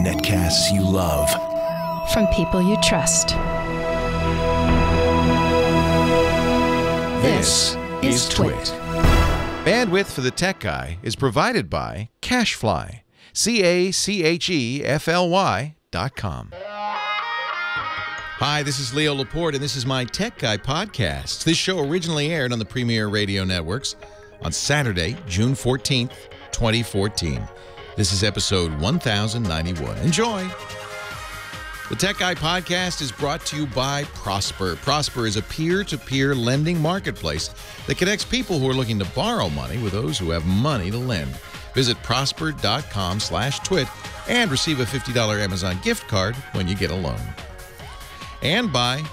Netcasts you love. From people you trust. This is Twit. Bandwidth for the Tech Guy is provided by CacheFly. CacheFly.com. Hi, this is Leo Laporte, and this is my Tech Guy podcast. This show originally aired on the Premier Radio Networks on Saturday, June 14th, 2014. This is episode 1091. Enjoy. The Tech Guy podcast is brought to you by Prosper. Prosper is a peer-to-peer lending marketplace that connects people who are looking to borrow money with those who have money to lend. Visit prosper.com/twit and receive a $50 Amazon gift card when you get a loan. And by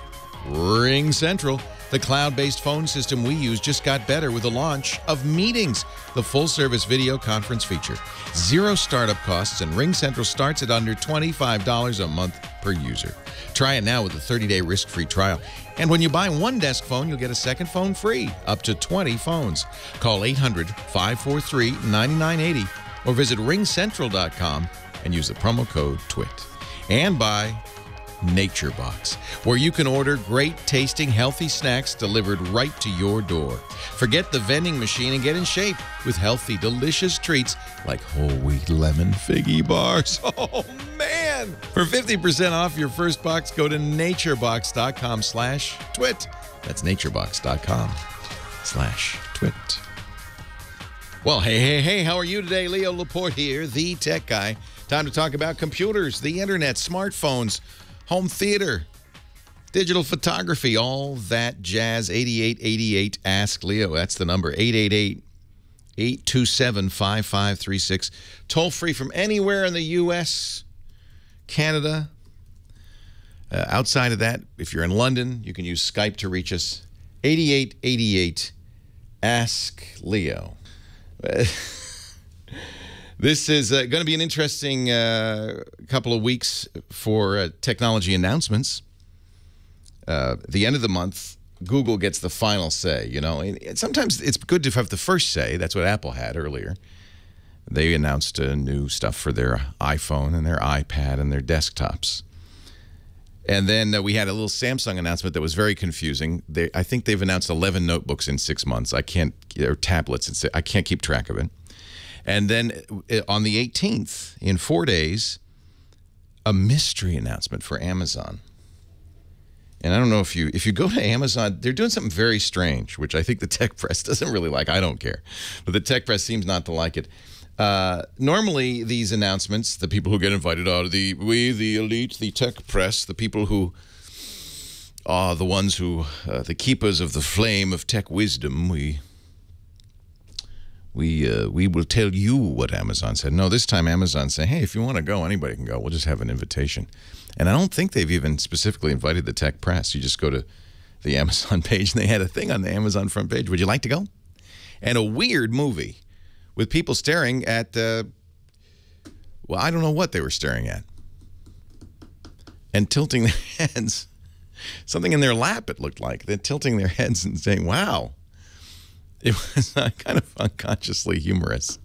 Ring Central. The cloud-based phone system we use just got better with the launch of Meetings, the full-service video conference feature. Zero startup costs, and Ring Central starts at under $25 a month per user. Try it now with a 30-day risk-free trial. And when you buy one desk phone, you'll get a second phone free, up to 20 phones. Call 800-543-9980 or visit ringcentral.com and use the promo code TWIT. And by NatureBox, where you can order great tasting healthy snacks delivered right to your door. Forget the vending machine and get in shape with healthy, delicious treats like whole wheat lemon figgy bars. Oh man! For 50% off your first box, go to naturebox.com/twit. That's naturebox.com/twit. Well, hey, how are you today? Leo Laporte here, the Tech Guy. Time to talk about computers, the internet, smartphones, home theater, digital photography, all that jazz. 8888 Ask Leo. That's the number. 888-827-5536. Toll free from anywhere in the U.S., Canada. Outside of that, if you're in London, you can use Skype to reach us. 8888 Ask Leo. This is going to be an interesting couple of weeks for technology announcements. The end of the month, Google gets the final say. You know, and sometimes it's good to have the first say. That's what Apple had earlier. They announced new stuff for their iPhone and their iPad and their desktops. And then we had a little Samsung announcement that was very confusing. I think they've announced 11 notebooks in 6 months. Or tablets. I can't keep track of it. And then on the 18th, in 4 days, a mystery announcement for Amazon. And I don't know if you go to Amazon, they're doing something very strange, which I think the tech press doesn't really like. I don't care. But the tech press seems not to like it. Normally, these announcements, the people who get invited out, the elite, the tech press, the people who are the ones who, the keepers of the flame of tech wisdom, we will tell you what Amazon said. No, this time Amazon said, hey, if you want to go, anybody can go. We'll just have an invitation. And I don't think they've even specifically invited the tech press. You just go to the Amazon page, and they had a thing on the Amazon front page. Would you like to go? And a weird movie with people staring at, well, I don't know what they were staring at. And tilting their heads. Something in their lap, it looked like. They're tilting their heads and saying, wow. It was kind of unconsciously humorous.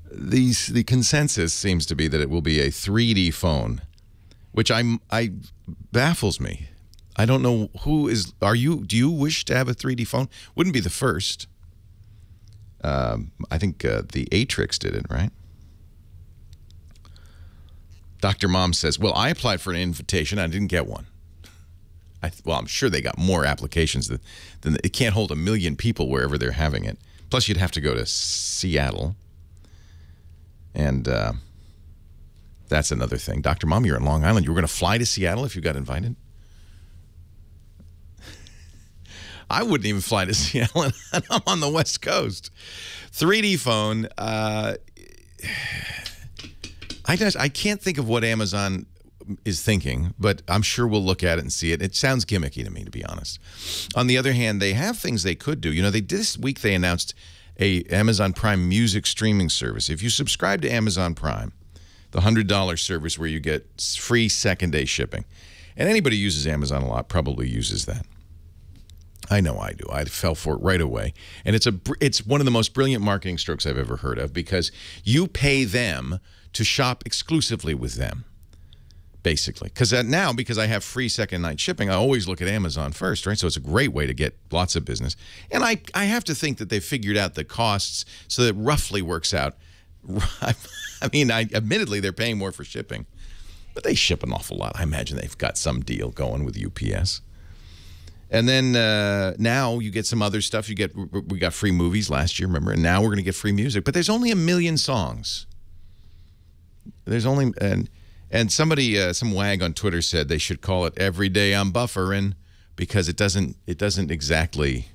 The consensus seems to be that it will be a 3D phone, which baffles me. I don't know who is. Do you wish to have a 3D phone? Wouldn't be the first. I think the Atrix did it, right? Dr. Mom says, well, I applied for an invitation. I didn't get one. Well, I'm sure they got more applications than it can't hold 1 million people wherever they're having it. Plus, you'd have to go to Seattle. And that's another thing. Dr. Mom, you're in Long Island. You were going to fly to Seattle if you got invited? I wouldn't even fly to Seattle, and I'm on the West Coast. 3D phone. I can't think of what Amazon is thinking, but I'm sure we'll look at it and see it. It sounds gimmicky to me, to be honest. On the other hand, they have things they could do. You know, this week they announced a Amazon Prime music streaming service. If you subscribe to Amazon Prime, the $100 service where you get free second-day shipping, and anybody who uses Amazon a lot probably uses that. I know I do. I fell for it right away. And it's one of the most brilliant marketing strokes I've ever heard of, because you pay them to shop exclusively with them, basically. Because now, because I have free second night shipping, I always look at Amazon first, right? So it's a great way to get lots of business. And I have to think that they've figured out the costs so that it roughly works out. I mean, admittedly, they're paying more for shipping, but they ship an awful lot. I imagine they've got some deal going with UPS. And then now you get some other stuff. We got free movies last year, remember? And now we're going to get free music. But there's only 1 million songs. There's only and somebody, some wag on Twitter said they should call it "Every Day I'm Buffering," because it doesn't exactly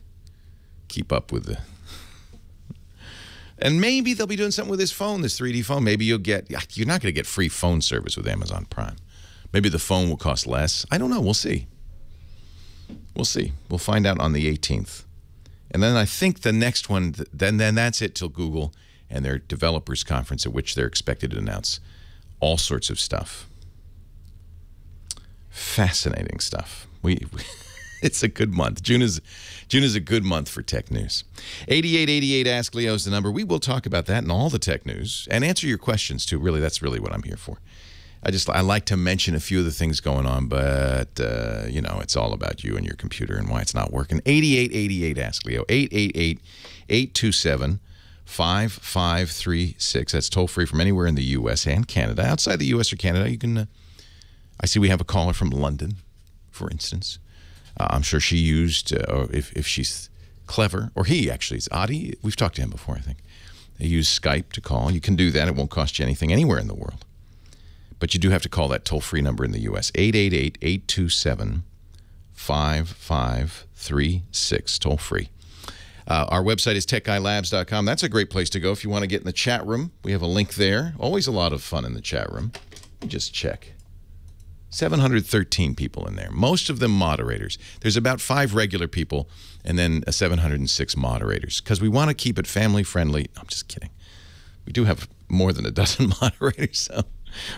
keep up with the. And maybe they'll be doing something with this phone, this 3D phone. Maybe you're not going to get free phone service with Amazon Prime. Maybe the phone will cost less. I don't know. We'll see. We'll see. We'll find out on the 18th. And then I think the next one, then that's it till Google and their developers conference, at which they're expected to announce all sorts of stuff. Fascinating stuff. It's a good month. June is a good month for tech news. 8888 Ask Leo is the number. We will talk about that and all the tech news and answer your questions too. Really, that's really what I'm here for. I like to mention a few of the things going on, but you know, it's all about you and your computer and why it's not working. 8888 Ask Leo. 888-827-5536. That's toll free from anywhere in the U.S. and Canada. Outside the U.S. or Canada, you can. I see we have a caller from London, for instance. I'm sure she used, if she's clever, or he actually is. Adi, we've talked to him before, I think. They use Skype to call. You can do that. It won't cost you anything anywhere in the world. But you do have to call that toll-free number in the U.S., 888-827-5536, toll-free. Our website is techguylabs.com. That's a great place to go if you want to get in the chat room. We have a link there. Always a lot of fun in the chat room. Let me just check. 713 people in there, most of them moderators. There's about 5 regular people and then 706 moderators, because we want to keep it family-friendly. I'm just kidding. We do have more than a dozen moderators, so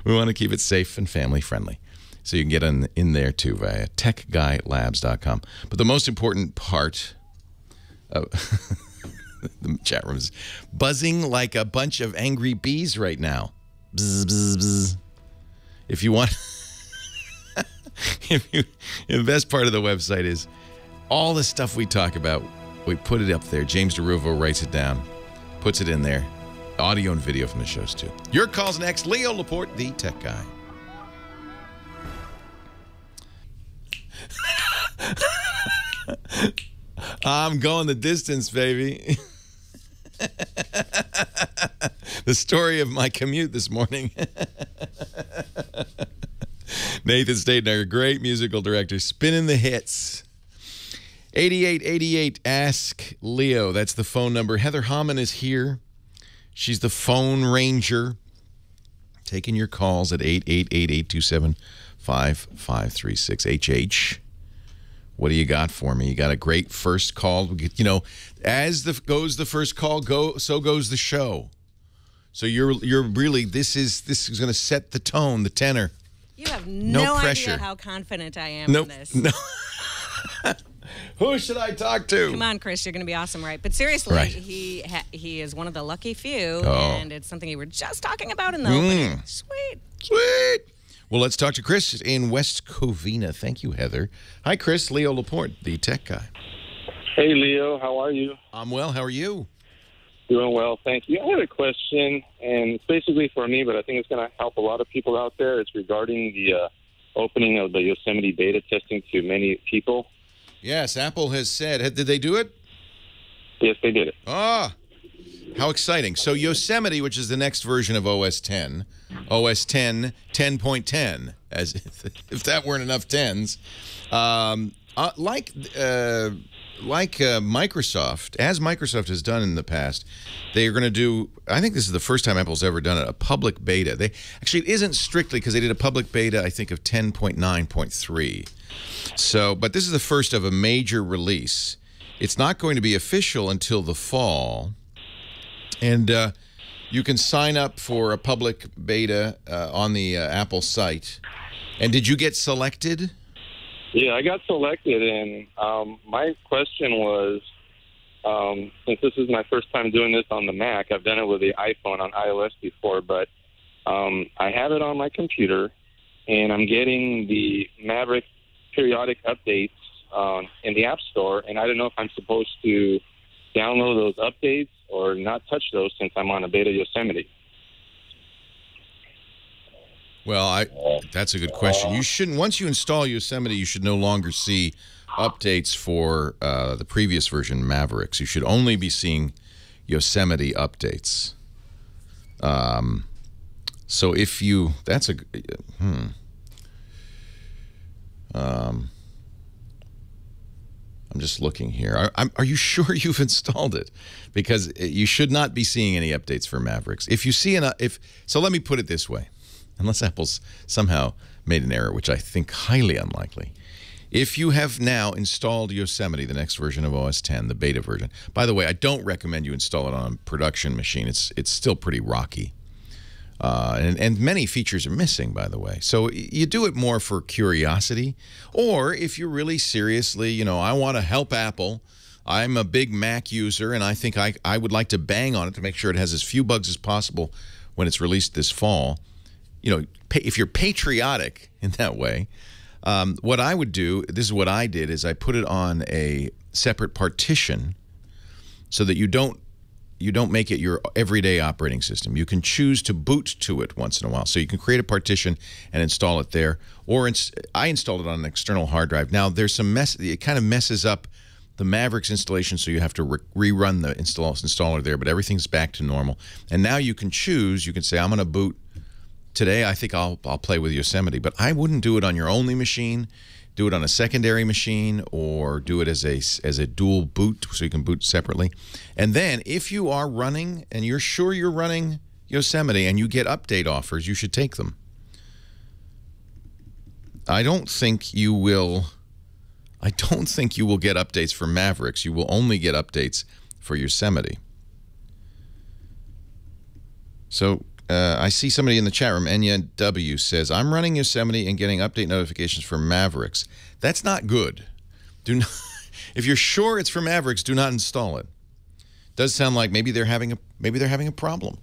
we want to keep it safe and family-friendly. So you can get in there, too, via techguylabs.com. But the most important part of the chat room is buzzing like a bunch of angry bees right now. Bzz, bzz, bzz. If you want... The best part of the website is all the stuff we talk about. We put it up there. James DeRuvo writes it down, puts it in there. Audio and video from the shows, too. Your call's next. Leo Laporte, the tech guy. I'm going the distance, baby. The story of my commute this morning. Nathan Staten, our great musical director, spinning the hits. 8888 Ask Leo. That's the phone number. Heather Hamann is here. She's the phone ranger, taking your calls at 888-827-5536. HH, what do you got for me? You got a great first call. You know, as goes the first call, so goes the show. So you're really, this is going to set the tone, the tenor. You have no pressure. idea how confident I am in this. No. Who should I talk to? Come on, Chris, you're going to be awesome, right? But seriously, right. he is one of the lucky few, and it's something you were just talking about in the opening. Sweet. Well, let's talk to Chris in West Covina. Thank you, Heather. Hi, Chris. Leo Laporte, the tech guy. Hey, Leo. How are you? I'm well. How are you? Doing well, thank you. I had a question, and it's basically for me, but I think it's going to help a lot of people out there. It's regarding the opening of the Yosemite beta testing to many people. Yes, Apple has said. Did they do it? Yes, they did it. Ah, how exciting. So Yosemite, which is the next version of OS 10, OS 10, 10.10, as if that weren't enough 10s, like Microsoft, as Microsoft has done in the past, they are going to do, I think this is the first time Apple's ever done it, a public beta. Actually, it isn't strictly, because they did a public beta, I think, of 10.9.3. So, but this is the first of a major release. It's not going to be official until the fall. And you can sign up for a public beta on the Apple site. And did you get selected? Yeah, I got selected, and my question was, since this is my first time doing this on the Mac, I've done it with the iPhone on iOS before, but I have it on my computer, and I'm getting the Maverick periodic updates in the App Store, and I don't know if I'm supposed to download those updates or not touch those since I'm on a beta Yosemite. Well, that's a good question. You shouldn't. Once you install Yosemite, you should no longer see updates for the previous version, Mavericks. You should only be seeing Yosemite updates. So if you, that's a, I'm just looking here. Are you sure you've installed it? Because you should not be seeing any updates for Mavericks. If you see so let me put it this way. Unless Apple's somehow made an error, which I think highly unlikely. If you have now installed Yosemite, the next version of OS X, the beta version. By the way, I don't recommend you install it on a production machine. It's still pretty rocky. And many features are missing, by the way. So you do it more for curiosity. Or if you're really seriously, I want to help Apple. I'm a big Mac user, and I think I would like to bang on it to make sure it has as few bugs as possible when it's released this fall. If you're patriotic in that way, what I would do, this is what I did, is I put it on a separate partition so that you don't make it your everyday operating system. You can choose to boot to it once in a while. So you can create a partition and install it there. Or I installed it on an external hard drive. Now, there's some mess. It kind of messes up the Mavericks installation, so you have to rerun the installer there, but everything's back to normal. And now you can choose. You can say, I'm going to boot. Today, I think I'll play with Yosemite, but I wouldn't do it on your only machine. Do it on a secondary machine, or do it as a dual boot, so you can boot separately. And then, if you are running and you're sure you're running Yosemite and you get update offers, you should take them. I don't think you will get updates for Mavericks. You will only get updates for Yosemite. So. I see somebody in the chat room, Enya W, says, I'm running Yosemite and getting update notifications for Mavericks. That's not good. If you're sure it's for Mavericks, do not install it. Does sound like maybe they're having a problem.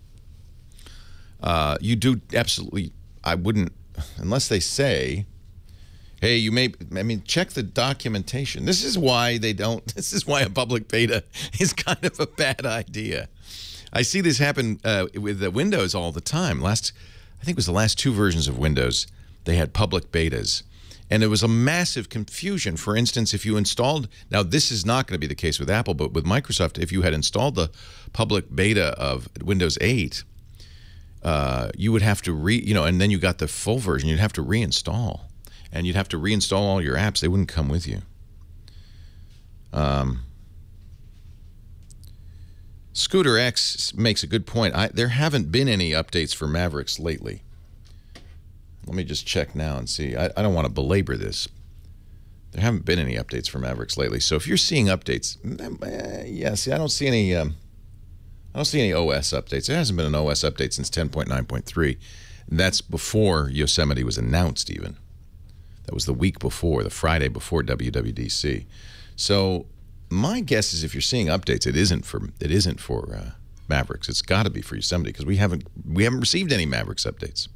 You do absolutely, I wouldn't, unless they say, hey, check the documentation. This is why a public beta is kind of a bad idea. I see this happen with the Windows all the time. I think it was the last two versions of Windows, they had public betas. And it was a massive confusion. For instance, if you installed, now this is not going to be the case with Apple, but with Microsoft, if you had installed the public beta of Windows 8, you would have to and then you got the full version, you'd have to reinstall. And you'd have to reinstall all your apps. They wouldn't come with you. Scooter X makes a good point. There haven't been any updates for Mavericks lately. Let me just check now and see. I don't want to belabor this. There haven't been any updates for Mavericks lately. So if you're seeing updates, see, I don't see any OS updates. There hasn't been an OS update since 10.9.3. That's before Yosemite was announced even. That was the week before, the Friday before WWDC. So my guess is if you're seeing updates, it isn't for Mavericks. It's got to be for Yosemite because we haven't received any Mavericks updates.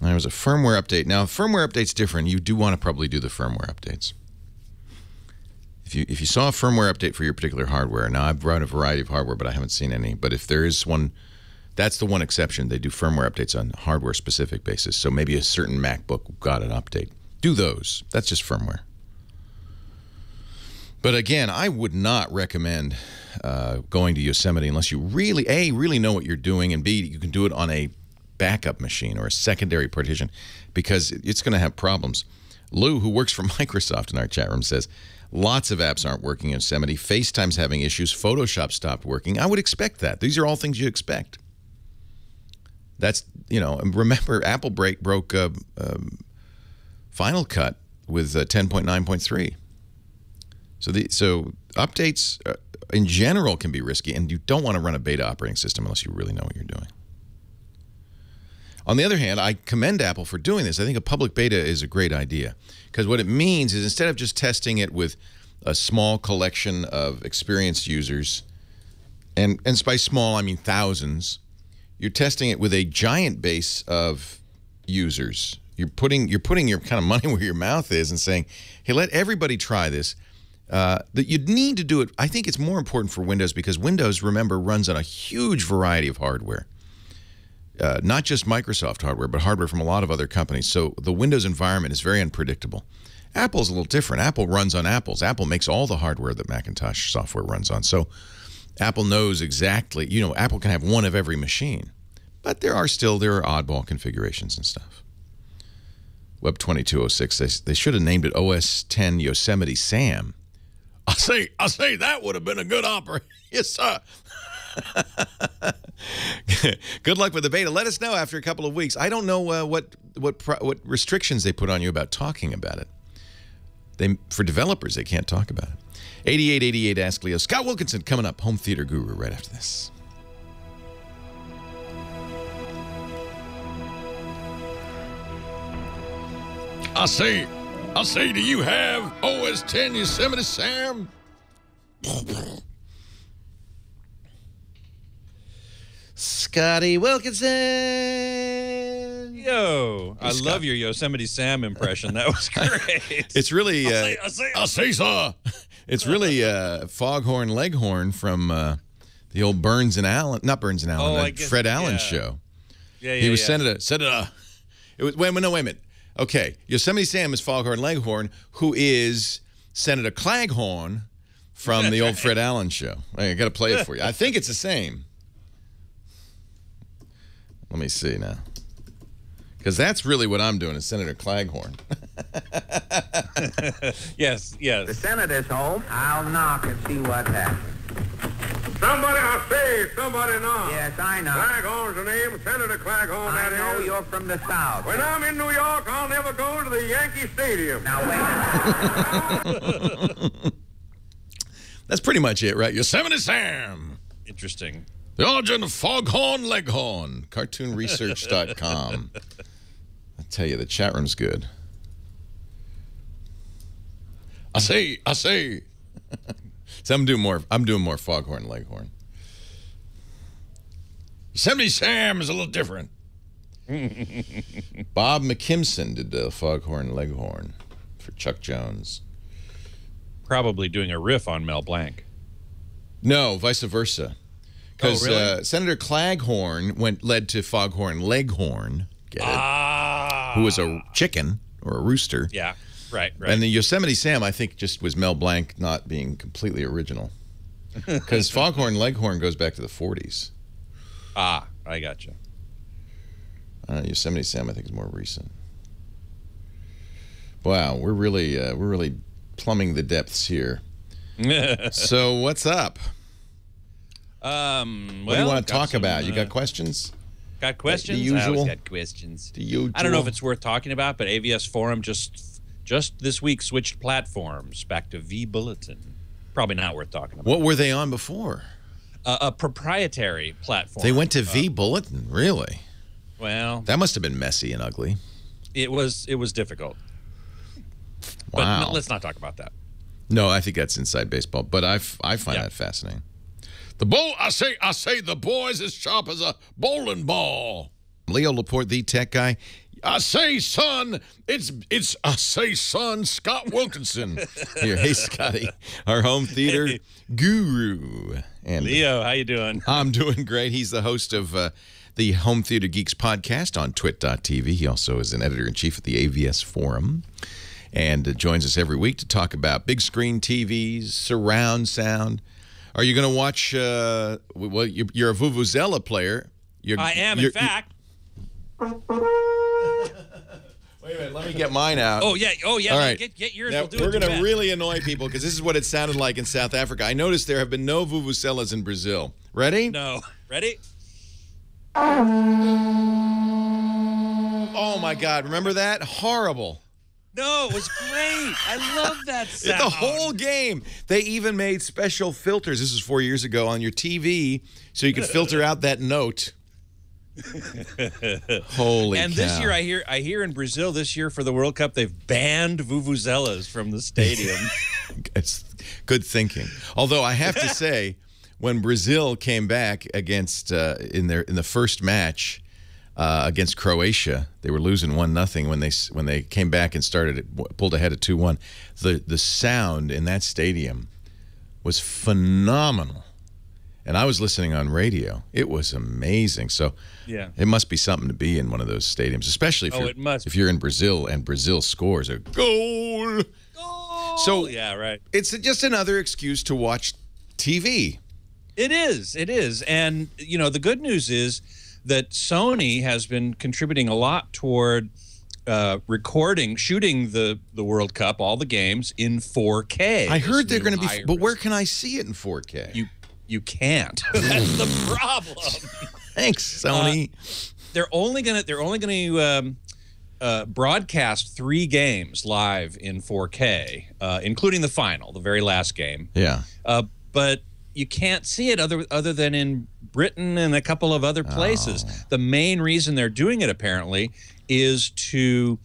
There was a firmware update. Now, firmware update's different. You do want to probably do the firmware updates. If you saw a firmware update for your particular hardware, now I've run a variety of hardware, but I haven't seen any. But if there is one, that's the one exception. They do firmware updates on hardware-specific basis. So maybe a certain MacBook got an update. Do those. That's just firmware. But again, I would not recommend going to Yosemite unless you really, A, really know what you're doing, and B, you can do it on a backup machine or a secondary partition because it's going to have problems. Lou, who works for Microsoft in our chat room, says, lots of apps aren't working in Yosemite. FaceTime's having issues. Photoshop stopped working. I would expect that. These are all things you expect. That's, remember, Apple broke Final Cut with 10.9.3. So updates in general can be risky, and you don't want to run a beta operating system unless you really know what you're doing. On the other hand, I commend Apple for doing this. I think a public beta is a great idea because what it means is instead of just testing it with a small collection of experienced users, and by small I mean thousands, you're testing it with a giant base of users. You're putting your kind of money where your mouth is and saying, hey, let everybody try this. That you'd need to do it. I think it's more important for Windows because Windows, remember, runs on a huge variety of hardware. Not just Microsoft hardware, but hardware from a lot of other companies. So the Windows environment is very unpredictable. Apple's a little different. Apple runs on Apples. Apple makes all the hardware that Macintosh software runs on. So Apple knows exactly, you know, Apple can have one of every machine. But there are oddball configurations and stuff. Web 2206, they should have named it OS 10 Yosemite Sam. I say that would have been a good operation. Yes, sir. Good luck with the beta. Let us know after a couple of weeks. I don't know what restrictions they put on you about talking about it. For developers, they can't talk about it. 8888 Ask Leo. Scott Wilkinson coming up. Home Theater Guru right after this. I say, do you have OS 10 Yosemite Sam? Scotty Wilkinson. Yo, I love your Yosemite Sam impression. That was great. It's really, I say so. It's really Foghorn Leghorn from the old Burns and Allen, not Burns and Allen, Fred Allen show. Yeah, he was Senator. It was wait a minute. Okay, Yosemite Sam is Foghorn Leghorn, who is Senator Claghorn from the old Fred Allen show. I got to play it for you. I think it's the same. Let me see now. Because that's really what I'm doing is Senator Claghorn. Yes. The Senator's home. I'll knock and see what happens. Somebody, I say, somebody knock. Yes, I know. Claghorn's the name, Senator Claghorn, I know you're from the South. When I'm in New York, I'll never go to the Yankee Stadium. Now, wait. That's pretty much it, right? Yosemite Sam. Interesting. The origin of Foghorn Leghorn. CartoonResearch.com. I tell you, the chat room's good. I say. So I'm doing more Foghorn Leghorn. Yosemite Sam is a little different. Bob McKimson did the Foghorn Leghorn for Chuck Jones. Probably doing a riff on Mel Blanc. No, vice versa. Because really? Senator Claghorn led to Foghorn Leghorn, get it? Who was a chicken or a rooster. Yeah, right. And the Yosemite Sam, I think, just was Mel Blanc not being completely original. Because Foghorn Leghorn goes back to the 40s. I gotcha. Yosemite Sam, I think, is more recent. Wow, we're really plumbing the depths here. So what's up? What do you want to talk about? You got questions? Got questions? The usual? I always got questions. The usual? I don't know if it's worth talking about, but AVS Forum just this week switched platforms back to vBulletin. Probably not worth talking about. What were they on before? A proprietary platform. They went to vBulletin, really? Well, that must have been messy and ugly. It was difficult. Wow. But let's not talk about that. No, I think that's inside baseball, but I find that fascinating. I say the boy's as sharp as a bowling ball. Leo Laporte, the tech guy. I say, son, Scott Wilkinson. Here, hey, Scotty, our home theater guru. And Leo, how you doing? I'm doing great. He's the host of the Home Theater Geeks podcast on twit.tv. He also is an editor-in-chief at the AVS Forum and joins us every week to talk about big screen TVs, surround sound. Are you going to watch, well, you're a Vuvuzela player. I am, in fact. Wait a minute, let me get mine out. Oh, yeah. All right. Get yours. Now, we're going to really annoy people because this is what it sounded like in South Africa. I noticed there have been no Vuvuzelas in Brazil. Ready? No. Ready? Oh, my God. Remember that? Horrible. No, it was great. I love that sound. The whole game. They even made special filters. This was 4 years ago on your TV so you could filter out that note. Holy And cow. this year, I hear in Brazil this year for the World Cup, they've banned vuvuzelas from the stadium. It's good thinking. Although I have to say, when Brazil came back against in the first match against Croatia, they were losing 1-0 when they came back and pulled ahead of 2-1. The sound in that stadium was phenomenal. And I was listening on radio. It was amazing. So Yeah. it must be something to be in one of those stadiums, especially if you're in Brazil and Brazil scores a goal. So yeah, right. It's just another excuse to watch TV. It is. And, you know, the good news is that Sony has been contributing a lot toward shooting the World Cup, all the games, in 4K. I heard they're going to be, but where can I see it in 4K? You can't. That's the problem. Thanks, Sony. They're only going to broadcast 3 games live in 4K, including the final, the very last game. Yeah. But you can't see it other than in Britain and a couple of other places. The main reason they're doing it, apparently, is to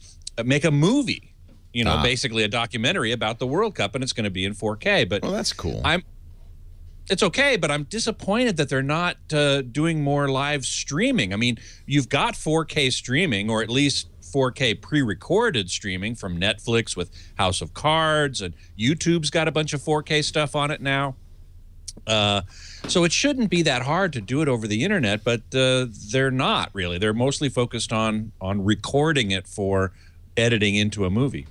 make a movie. You know, basically a documentary about the World Cup, and it's going to be in 4K. But well, that's cool. It's okay, but I'm disappointed that they're not doing more live streaming. I mean, you've got 4K streaming, or at least 4K pre-recorded streaming from Netflix with House of Cards, and YouTube's got a bunch of 4K stuff on it now. So it shouldn't be that hard to do it over the internet, but they're not really. They're mostly focused on recording it for editing into a movie.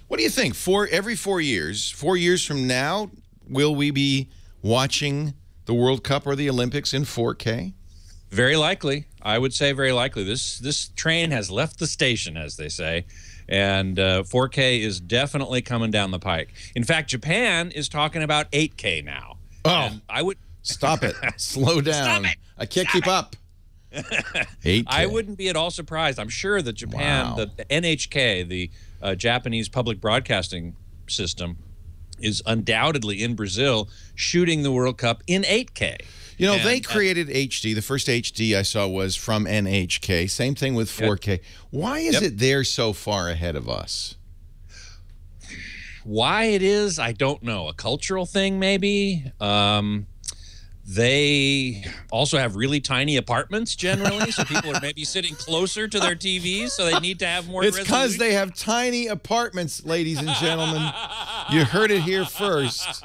What do you think? Every 4 years, 4 years from now, will we be watching the World Cup or the Olympics in 4K? Very likely. I would say very likely. This train has left the station, as they say, and 4K is definitely coming down the pike. In fact, Japan is talking about 8K now. Oh, and I would stop it. Slow down. Stop it. I can't keep up. 8K. I wouldn't be at all surprised. I'm sure that Japan, the NHK, the Japanese public broadcasting system, is undoubtedly in Brazil shooting the World Cup in 8K. You know, they created HD. The first HD I saw was from NHK. Same thing with 4K. Yep. Why is it they're so far ahead of us? Why it is, I don't know. A cultural thing, maybe. They also have really tiny apartments generally, so people are maybe sitting closer to their TVs, so they need to have more resolution. It's because they have tiny apartments, ladies and gentlemen. You heard it here first.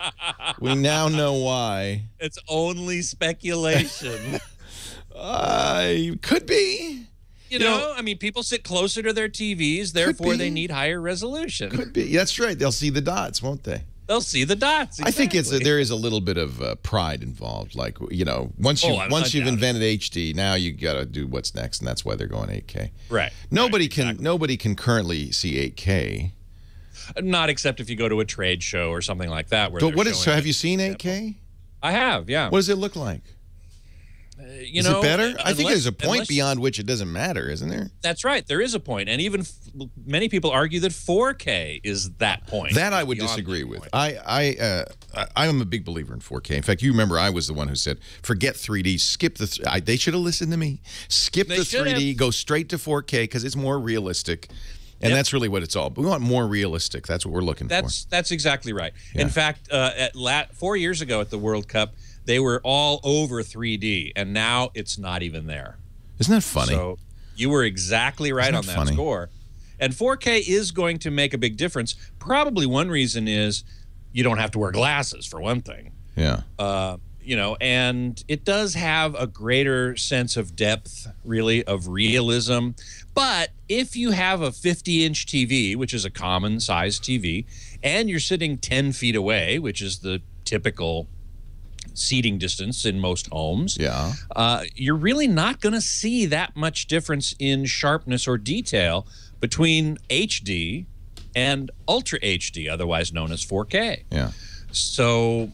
We now know why. It's only speculation. Could be. You know, I mean, people sit closer to their TVs, therefore they need higher resolution. Could be. That's right. They'll see the dots, won't they? They'll see the dots. Exactly. I think there is a little bit of pride involved. Like, you know, once you've invented HD, now you got to do what's next, and that's why they're going 8K. Right. Nobody can currently see 8K. Not except if you go to a trade show or something like that. So have you seen 8K? I have, yeah. What does it look like? Is it better? I think there's a point beyond which it doesn't matter, isn't there? That's right. There is a point. And even many people argue that 4K is that point. That I would disagree with. I am a big believer in 4K. In fact, you remember I was the one who said, forget 3D, skip the they should have listened to me. Skip the 3D, go straight to 4K because it's more realistic. And that's really what it's all. We want more realistic. That's what we're looking for. That's exactly right. Yeah. In fact, 4 years ago at the World Cup, they were all over 3D, and now it's not even there. Isn't that funny? So you were exactly right on that score. And 4K is going to make a big difference. Probably one reason is you don't have to wear glasses, for one thing. Yeah. You know, and it does have a greater sense of depth, really, of realism. But if you have a 50-inch TV, which is a common size TV, and you're sitting 10 feet away, which is the typical seating distance in most homes, you're really not going to see that much difference in sharpness or detail between HD and Ultra HD, otherwise known as 4K. Yeah. So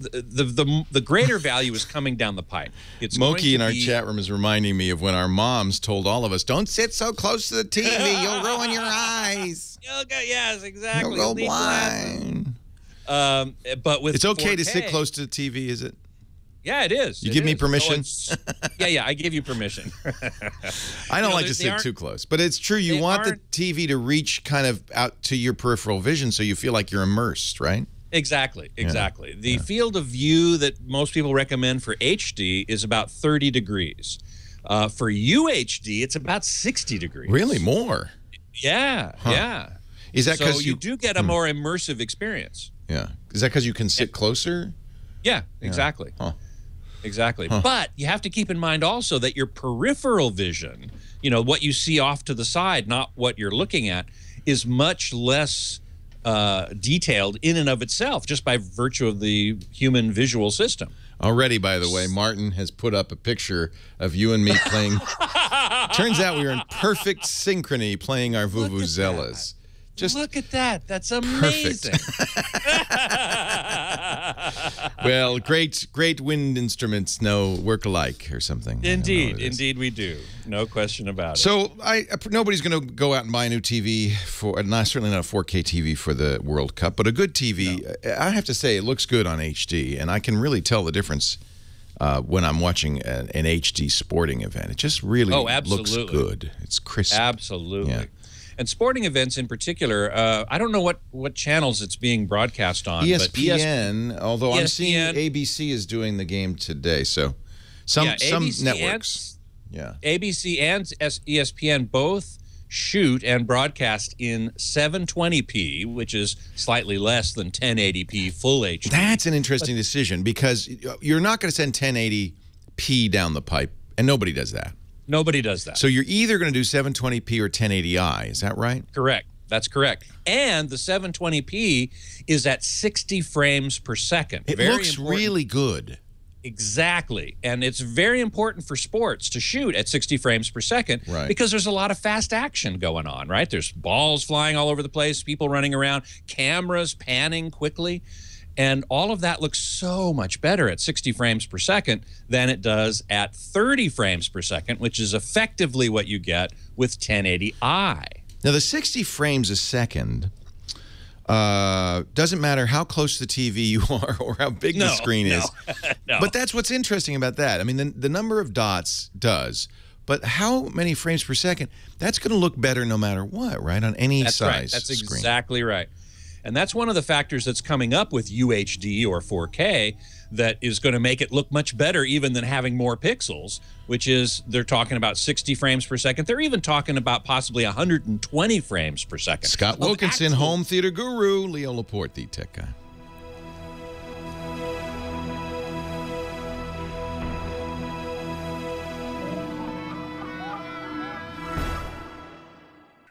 the greater value is coming down the pipe. Moki in our chat room is reminding me of when our moms told all of us, don't sit so close to the TV, you'll ruin your eyes. Yes, exactly. You'll go blind. But with it's okay 4K, to sit close to the TV, is it? Yeah, it is. You give me permission? Yeah, I give you permission. I don't like to sit too close, but it's true. You want the TV to reach kind of out to your peripheral vision so you feel like you're immersed, right? Exactly. The field of view that most people recommend for HD is about 30 degrees. For UHD, it's about 60 degrees. Really? More? Yeah, yeah. Is that because you do get a more immersive experience? Yeah. Is that because you can sit closer? Yeah, exactly. Huh. Exactly. Huh. But you have to keep in mind also that your peripheral vision, you know, what you see off to the side, not what you're looking at, is much less detailed in and of itself, just by virtue of the human visual system. Already, by the way, Martin has put up a picture of you and me playing. Turns out we were in perfect synchrony playing our vuvuzelas. Just look at that. That's amazing. Well, great wind instruments work alike or something. Indeed we do. No question about it. So nobody's going to go out and buy a new TV certainly not a 4K TV for the World Cup, but a good TV. No. I have to say it looks good on HD, and I can really tell the difference when I'm watching an HD sporting event. It just really looks good. It's crisp. Absolutely. Yeah. And sporting events in particular, I don't know what channels it's being broadcast on. ESPN, although ESPN, I'm seeing ABC is doing the game today. So some networks. ABC and ESPN both shoot and broadcast in 720p, which is slightly less than 1080p full HD. That's an interesting decision because you're not going to send 1080p down the pipe, and nobody does that. Nobody does that. So you're either going to do 720p or 1080i. Is that right? Correct. That's correct. And the 720p is at 60 frames per second. It looks really good. Exactly. And it's very important for sports to shoot at 60 frames per second because there's a lot of fast action going on, right? There's balls flying all over the place, people running around, cameras panning quickly. And all of that looks so much better at 60 frames per second than it does at 30 frames per second, which is effectively what you get with 1080i. Now, the 60 frames a second doesn't matter how close to the TV you are or how big the screen is. No. But that's what's interesting about that. I mean, the number of dots does. But how many frames per second? That's going to look better no matter what, right? On any size screen. That's exactly right. And that's one of the factors that's coming up with UHD or 4K that is going to make it look much better even than having more pixels, which is they're talking about 60 frames per second. They're even talking about possibly 120 frames per second. Scott Wilkinson, home theater guru. Leo Laporte, the tech guy.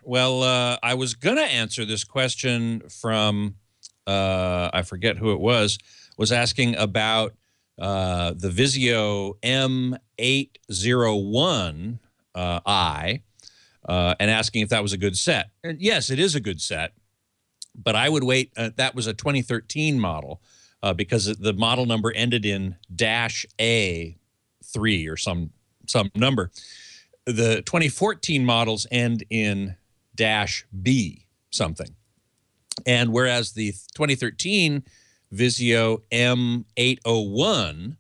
Well, I was going to answer this question from, I forget who it was asking about the Vizio M801i and asking if that was a good set. And yes, it is a good set, but I would wait. That was a 2013 model because the model number ended in -A3 or some number. The 2014 models end in -B something. And whereas the 2013 Vizio M801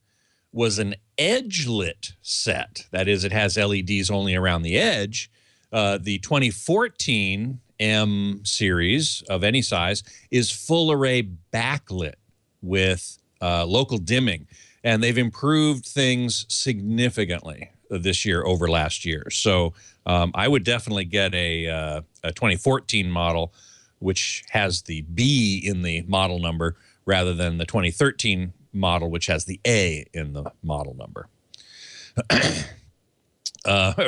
was an edge-lit set, that is, it has LEDs only around the edge, the 2014 M series of any size is full-array backlit with local dimming. And they've improved things significantly this year over last year. So I would definitely get a 2014 model, which has the B in the model number, rather than the 2013 model, which has the A in the model number.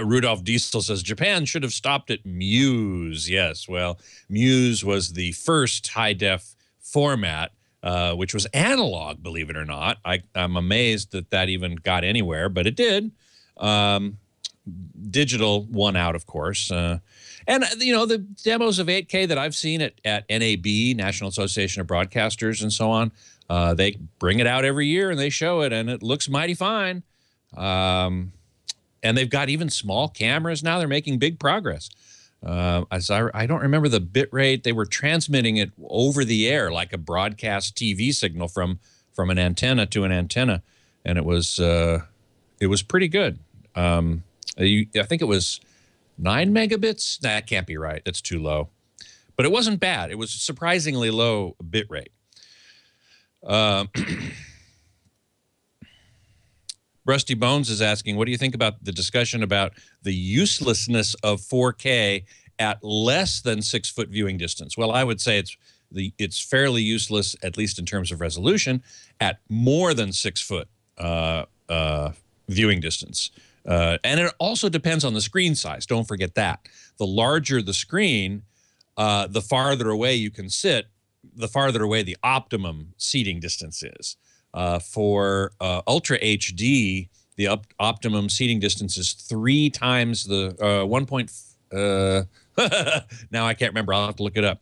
Rudolph Diesel says, Japan should have stopped at Muse. Yes, well, Muse was the first high-def format, which was analog, believe it or not. I'm amazed that even got anywhere, but it did. Digital won out, of course. And, you know, the demos of 8K that I've seen at NAB, National Association of Broadcasters, and so on, they bring it out every year and they show it, and it looks mighty fine. And they've got even small cameras now. They're making big progress. I don't remember the bit rate. They were transmitting it over the air like a broadcast TV signal from an antenna to an antenna. and it was pretty good. I think it was 9 megabits. Nah, that can't be right. That's too low. But it wasn't bad. It was surprisingly low bit rate. Rusty Bones is asking, what do you think about the discussion about the uselessness of 4K at less than 6-foot viewing distance? Well, I would say it's fairly useless, at least in terms of resolution, at more than 6-foot viewing distance. And it also depends on the screen size. Don't forget that. The larger the screen, the farther away you can sit, the farther away the optimum seating distance is. For Ultra HD, the optimum seating distance is 3 times the now I can't remember. I'll have to look it up.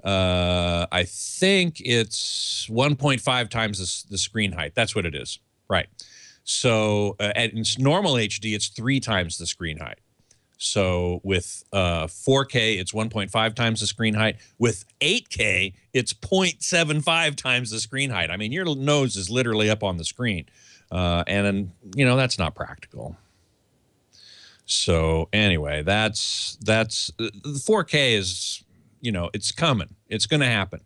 I think it's 1.5 times the screen height. That's what it is. Right. So at normal HD, it's 3 times the screen height. So with 4K, it's 1.5 times the screen height. With 8K, it's 0.75 times the screen height. I mean, your nose is literally up on the screen. And you know, that's not practical. So anyway, that's 4K is, you know, it's coming. It's going to happen.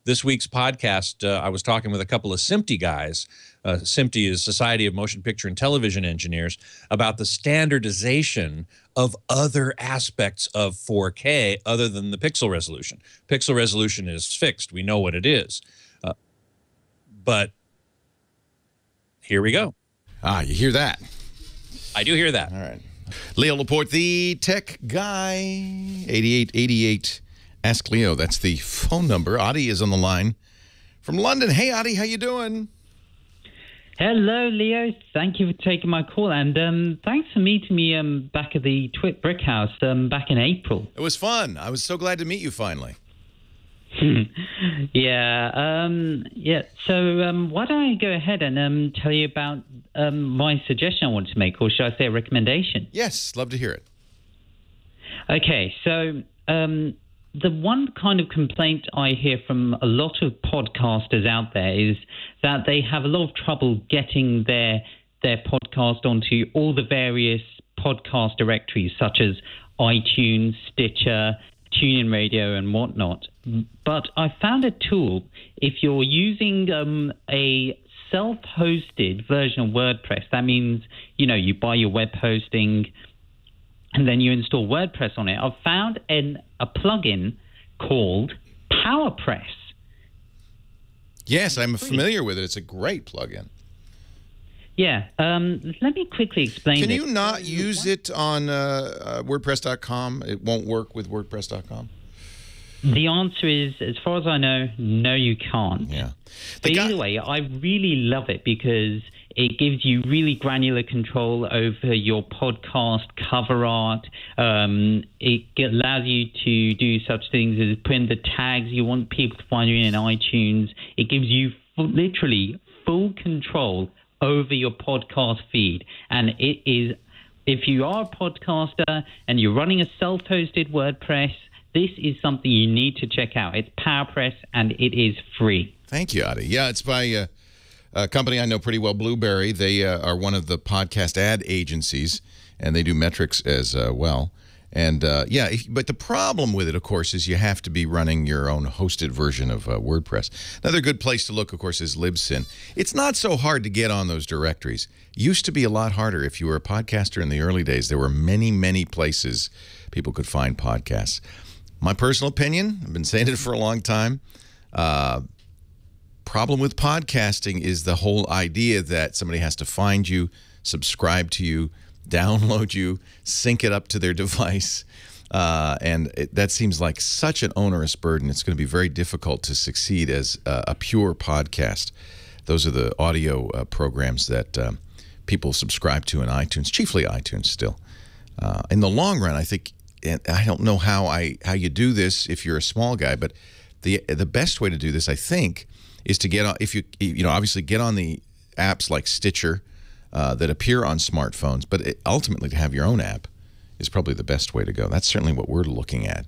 This week's podcast, I was talking with a couple of SMPTE guys. SMPTE is Society of Motion Picture and Television Engineers, about the standardization of other aspects of 4K other than the pixel resolution. Pixel resolution is fixed. We know what it is. But here we go. Ah, you hear that? I do hear that. All right. Leo Laporte, the tech guy, 8888. Ask Leo. That's the phone number. Adi is on the line from London. Hey, Adi, how you doing? Hello, Leo. Thank you for taking my call, and thanks for meeting me back at the Twit Brick House back in April. It was fun. I was so glad to meet you finally. Yeah. So why don't I go ahead and tell you about my suggestion I wanted to make, or should I say a recommendation? Yes, love to hear it. Okay, so the one kind of complaint I hear from a lot of podcasters out there is that they have a lot of trouble getting their podcast onto all the various podcast directories, such as iTunes, Stitcher, TuneIn Radio, and whatnot. But I found a tool. If you're using a self-hosted version of WordPress, that means, you know, you buy your web hosting and then you install WordPress on it. I've found a plugin called PowerPress. Yes, I'm familiar with it. It's a great plugin. Yeah. Let me quickly explain it. Can you not use it on WordPress.com? It won't work with WordPress.com? The answer is, as far as I know, no, you can't. Yeah. But either way, I really love it because it gives you really granular control over your podcast cover art. It allows you to do such things as put in the tags you want people to find you in iTunes. It gives you literally full control over your podcast feed. And it is, if you are a podcaster and you're running a self-hosted WordPress, this is something you need to check out. It's PowerPress, and it is free. Thank you, Adi. Yeah, it's by a company I know pretty well, Blueberry. They are one of the podcast ad agencies, and they do metrics as well. And, yeah, but the problem with it, of course, is you have to be running your own hosted version of WordPress. Another good place to look, of course, is Libsyn. It's not so hard to get on those directories. Used to be a lot harder. If you were a podcaster in the early days, there were many, many places people could find podcasts. My personal opinion, I've been saying it for a long time, problem with podcasting is the whole idea that somebody has to find you, subscribe to you, download you, sync it up to their device, and that seems like such an onerous burden. It's going to be very difficult to succeed as a pure podcast. Those are the audio programs that people subscribe to in iTunes, chiefly iTunes still. In the long run, I think, and I don't know how you do this if you're a small guy, but the best way to do this, I think, is to get on, if you obviously get on the apps like Stitcher that appear on smartphones, but ultimately to have your own app is probably the best way to go. That's certainly what we're looking at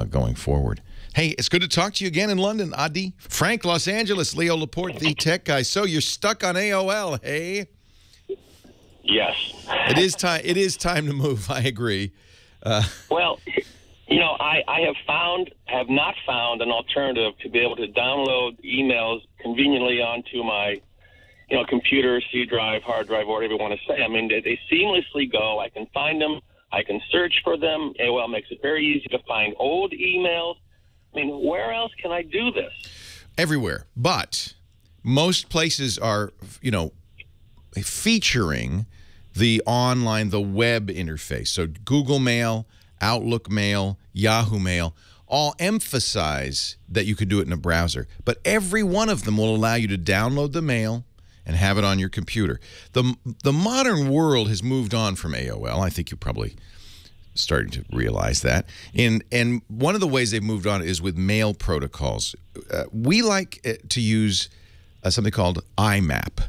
going forward. Hey, it's good to talk to you again in London, Adi. Frank, Los Angeles, Leo Laporte, the tech guy. So you're stuck on AOL, hey? Yes. It is time to move. I agree. Well, you know, I have not found an alternative to be able to download emails conveniently onto my, computer, C drive, hard drive, whatever you want to say. I mean, they seamlessly go. I can find them. I can search for them. AOL makes it very easy to find old emails. I mean, where else can I do this? Everywhere. But most places are, featuring the web interface. So Google Mail, Outlook Mail, Yahoo Mail, all emphasize that you could do it in a browser. But every one of them will allow you to download the mail and have it on your computer. The modern world has moved on from AOL. I think you're probably starting to realize that. And one of the ways they've moved on is with mail protocols. We like to use something called IMAP.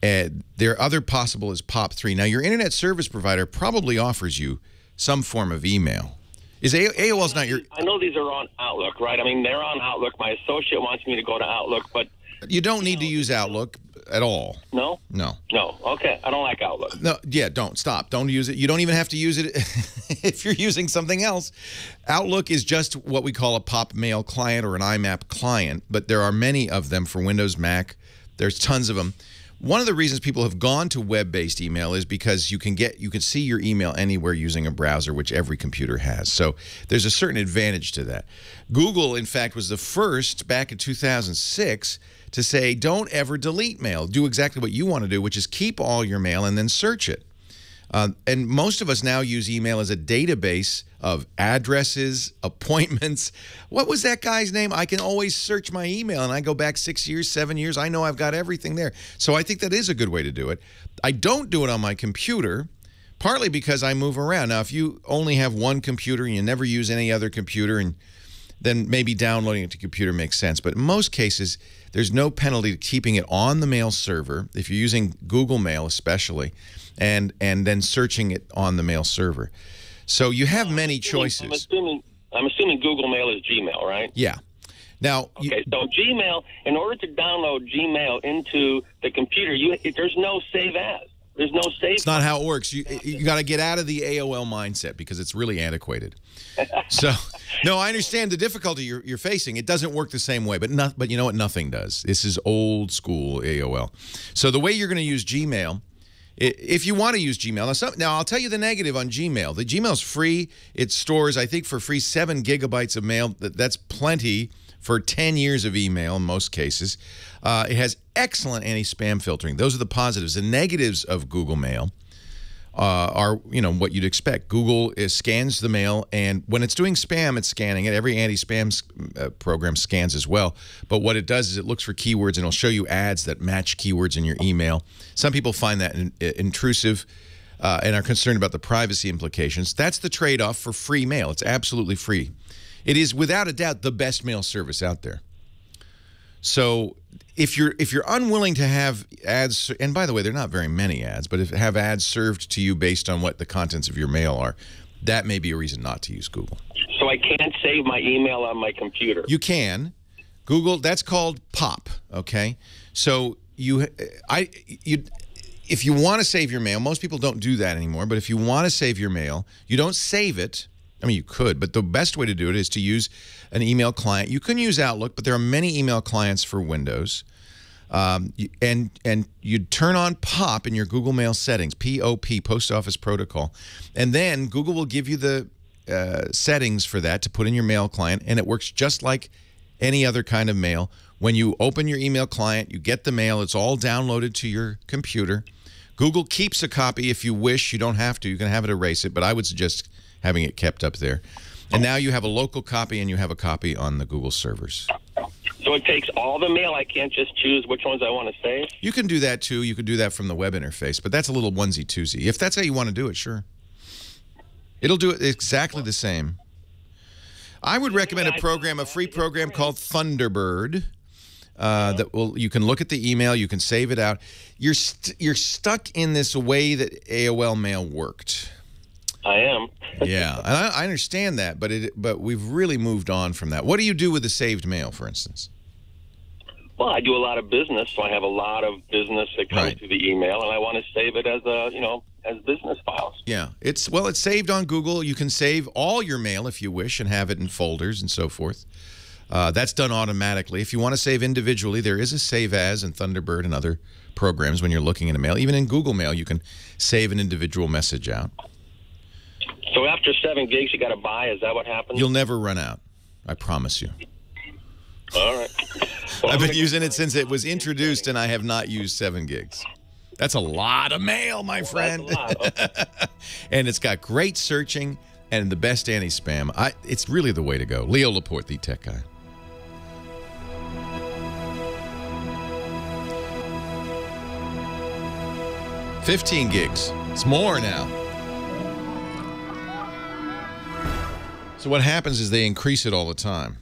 There are other possible as POP3. Now, your internet service provider probably offers you some form of email. Is AOL's not your... I know these are on Outlook, right? I mean, they're on Outlook. My associate wants me to go to Outlook, but... You don't need to use Outlook at all. No? No. No. Okay. I don't like Outlook. No. Yeah, don't. Stop. Don't use it. You don't even have to use it if you're using something else. Outlook is just what we call a POP mail client or an IMAP client, but there are many of them for Windows, Mac. There's tons of them. One of the reasons people have gone to web-based email is because you can see your email anywhere using a browser, which every computer has. So there's a certain advantage to that. Google, in fact, was the first back in 2006 to say, don't ever delete mail. Do exactly what you want to do, which is keep all your mail and then search it. And most of us now use email as a database of addresses, appointments. What was that guy's name? I can always search my email, and I go back 6 years, 7 years. I know I've got everything there. So I think that is a good way to do it. I don't do it on my computer, partly because I move around. Now, if you only have one computer and you never use any other computer, and then maybe downloading it to computer makes sense. But in most cases, there's no penalty to keeping it on the mail server, if you're using Google Mail especially, and then searching it on the mail server. So you have many choices. I'm assuming Google Mail is Gmail, right? Yeah. Now, okay, so Gmail, in order to download Gmail into the computer, there's no save as. There's no save. It's not how it works. You got to get out of the AOL mindset because it's really antiquated. So, no, I understand the difficulty you're facing. It doesn't work the same way, but you know what? Nothing does. This is old school AOL. So the way you're going to use Gmail, if you want to use Gmail, now I'll tell you the negative on Gmail. The Gmail's free. It stores, I think, for free 7 gigabytes of mail. That's plenty for 10 years of email in most cases. It has excellent anti-spam filtering. Those are the positives. The negatives of Google Mail are, what you'd expect. Google scans the mail, and when it's doing spam, it's scanning it. Every anti-spam program scans as well. But what it does is it looks for keywords, and it'll show you ads that match keywords in your email. Some people find that intrusive and are concerned about the privacy implications. That's the trade-off for free mail. It's absolutely free. It is, without a doubt, the best mail service out there. So if you're unwilling to have ads, and by the way, there are not very many ads, but if have ads served to you based on what the contents of your mail are, that may be a reason not to use Google. So I can't save my email on my computer. You can. Google, that's called POP, okay? So if you want to save your mail, most people don't do that anymore, but if you want to save your mail, you don't save it. I mean, you could, but the best way to do it is to use an email client. You can use Outlook, but there are many email clients for Windows. And you turn on POP in your Google Mail settings, P-O-P, Post Office Protocol. And then Google will give you the settings for that to put in your mail client, and it works just like any other kind of mail. When you open your email client, you get the mail. It's all downloaded to your computer. Google keeps a copy if you wish. You don't have to. You can have it erase it, but I would suggest having it kept up there. And now you have a local copy and you have a copy on the Google servers. So it takes all the mail. I can't just choose which ones I want to save? You can do that too. You could do that from the web interface, but that's a little onesie-twosie. If that's how you want to do it, sure. It'll do it exactly the same. I would recommend a free program called Thunderbird. You can look at the email, you can save it out. You're stuck in this way that AOL mail worked. I am. Yeah, and I understand that, but we've really moved on from that. What do you do with the saved mail, for instance? Well, I do a lot of business, so I have a lot of business that comes to the email, and I want to save it as as business files. Yeah, it's saved on Google. You can save all your mail if you wish and have it in folders and so forth. That's done automatically. If you want to save individually, there is a Save As in Thunderbird and other programs when you're looking at a mail. Even in Google Mail, you can save an individual message out. So after 7 gigs, you got to buy? Is that what happens? You'll never run out. I promise you. All right. Well, I've been using it since it was introduced, and I have not used 7 gigs. That's a lot of mail, my friend. That's a lot. Okay. And it's got great searching and the best anti-spam. It's really the way to go. Leo Laporte, the tech guy. $15 gigs. It's more now. So what happens is they increase it all the time.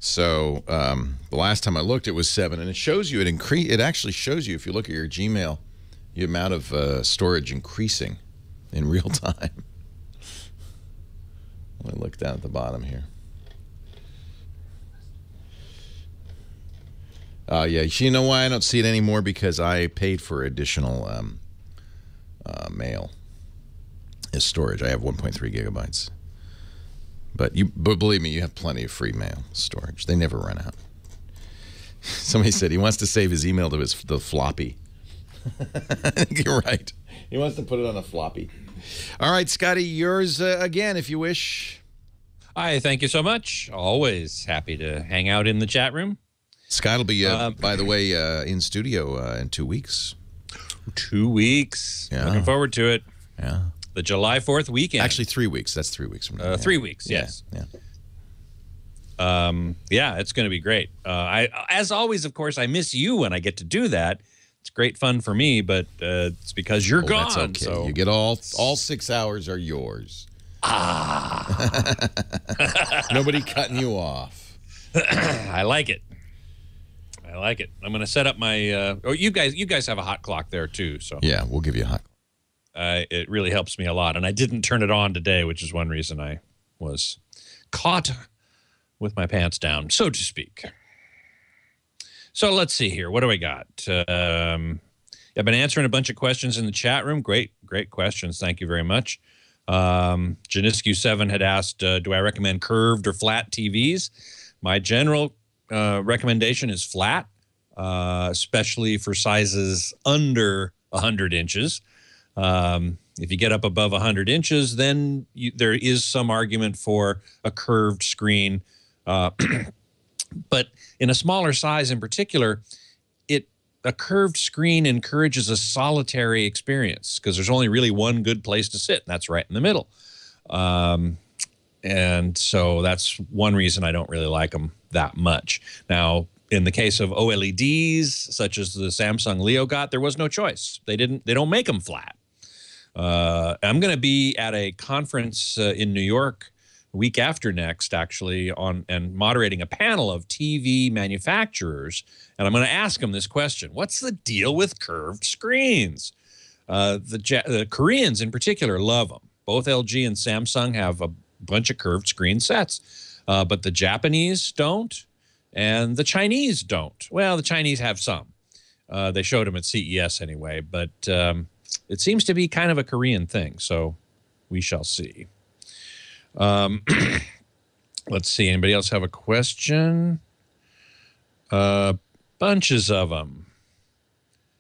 So the last time I looked, it was 7, and it shows you it actually shows you, if you look at your Gmail, the amount of storage increasing in real time. Let me look down at the bottom here. Yeah, you know why I don't see it anymore? Because I paid for additional mail as storage. I have 1.3 gigabytes. But believe me, you have plenty of free mail storage. They never run out. Somebody said he wants to save his email to the floppy. I think you're right. He wants to put it on a floppy. All right, Scotty, yours again, if you wish. Hi, thank you so much. Always happy to hang out in the chat room. Scott will be, by the way, in studio in 2 weeks. 2 weeks. Yeah. Looking forward to it. Yeah. The July 4th weekend. Actually, 3 weeks. That's 3 weeks from now. 3 weeks, yes. Yeah. Yeah, it's going to be great. As always, of course, I miss you when I get to do that. It's great fun for me, but it's because you're gone. That's okay. So. You get all 6 hours are yours. Nobody cutting you off. I like it. I like it. I'm going to set up my. You guys have a hot clock there too, so yeah, we'll give you a hot. It really helps me a lot, and I didn't turn it on today, which is one reason I was caught with my pants down, so to speak. So let's see here. What do I got? I've been answering a bunch of questions in the chat room. Great questions. Thank you very much. Janiscu7 had asked, do I recommend curved or flat TVs? My general recommendation is flat, especially for sizes under 100 inches. If you get up above 100 inches, then there is some argument for a curved screen. But in a smaller size in particular, a curved screen encourages a solitary experience because there's only really one good place to sit, and that's right in the middle. And so that's one reason I don't really like them that much. Now, in the case of OLEDs, such as the Samsung Leo got, there was no choice. They don't make them flat. I'm going to be at a conference in New York week after next, actually, and moderating a panel of TV manufacturers, and I'm going to ask them this question: what's the deal with curved screens? The Koreans, in particular, love them. Both LG and Samsung have a bunch of curved screen sets, but the Japanese don't, and the Chinese don't. Well, the Chinese have some. They showed them at CES anyway, but it seems to be kind of a Korean thing, so we shall see. Let's see. Anybody else have a question? Bunches of them.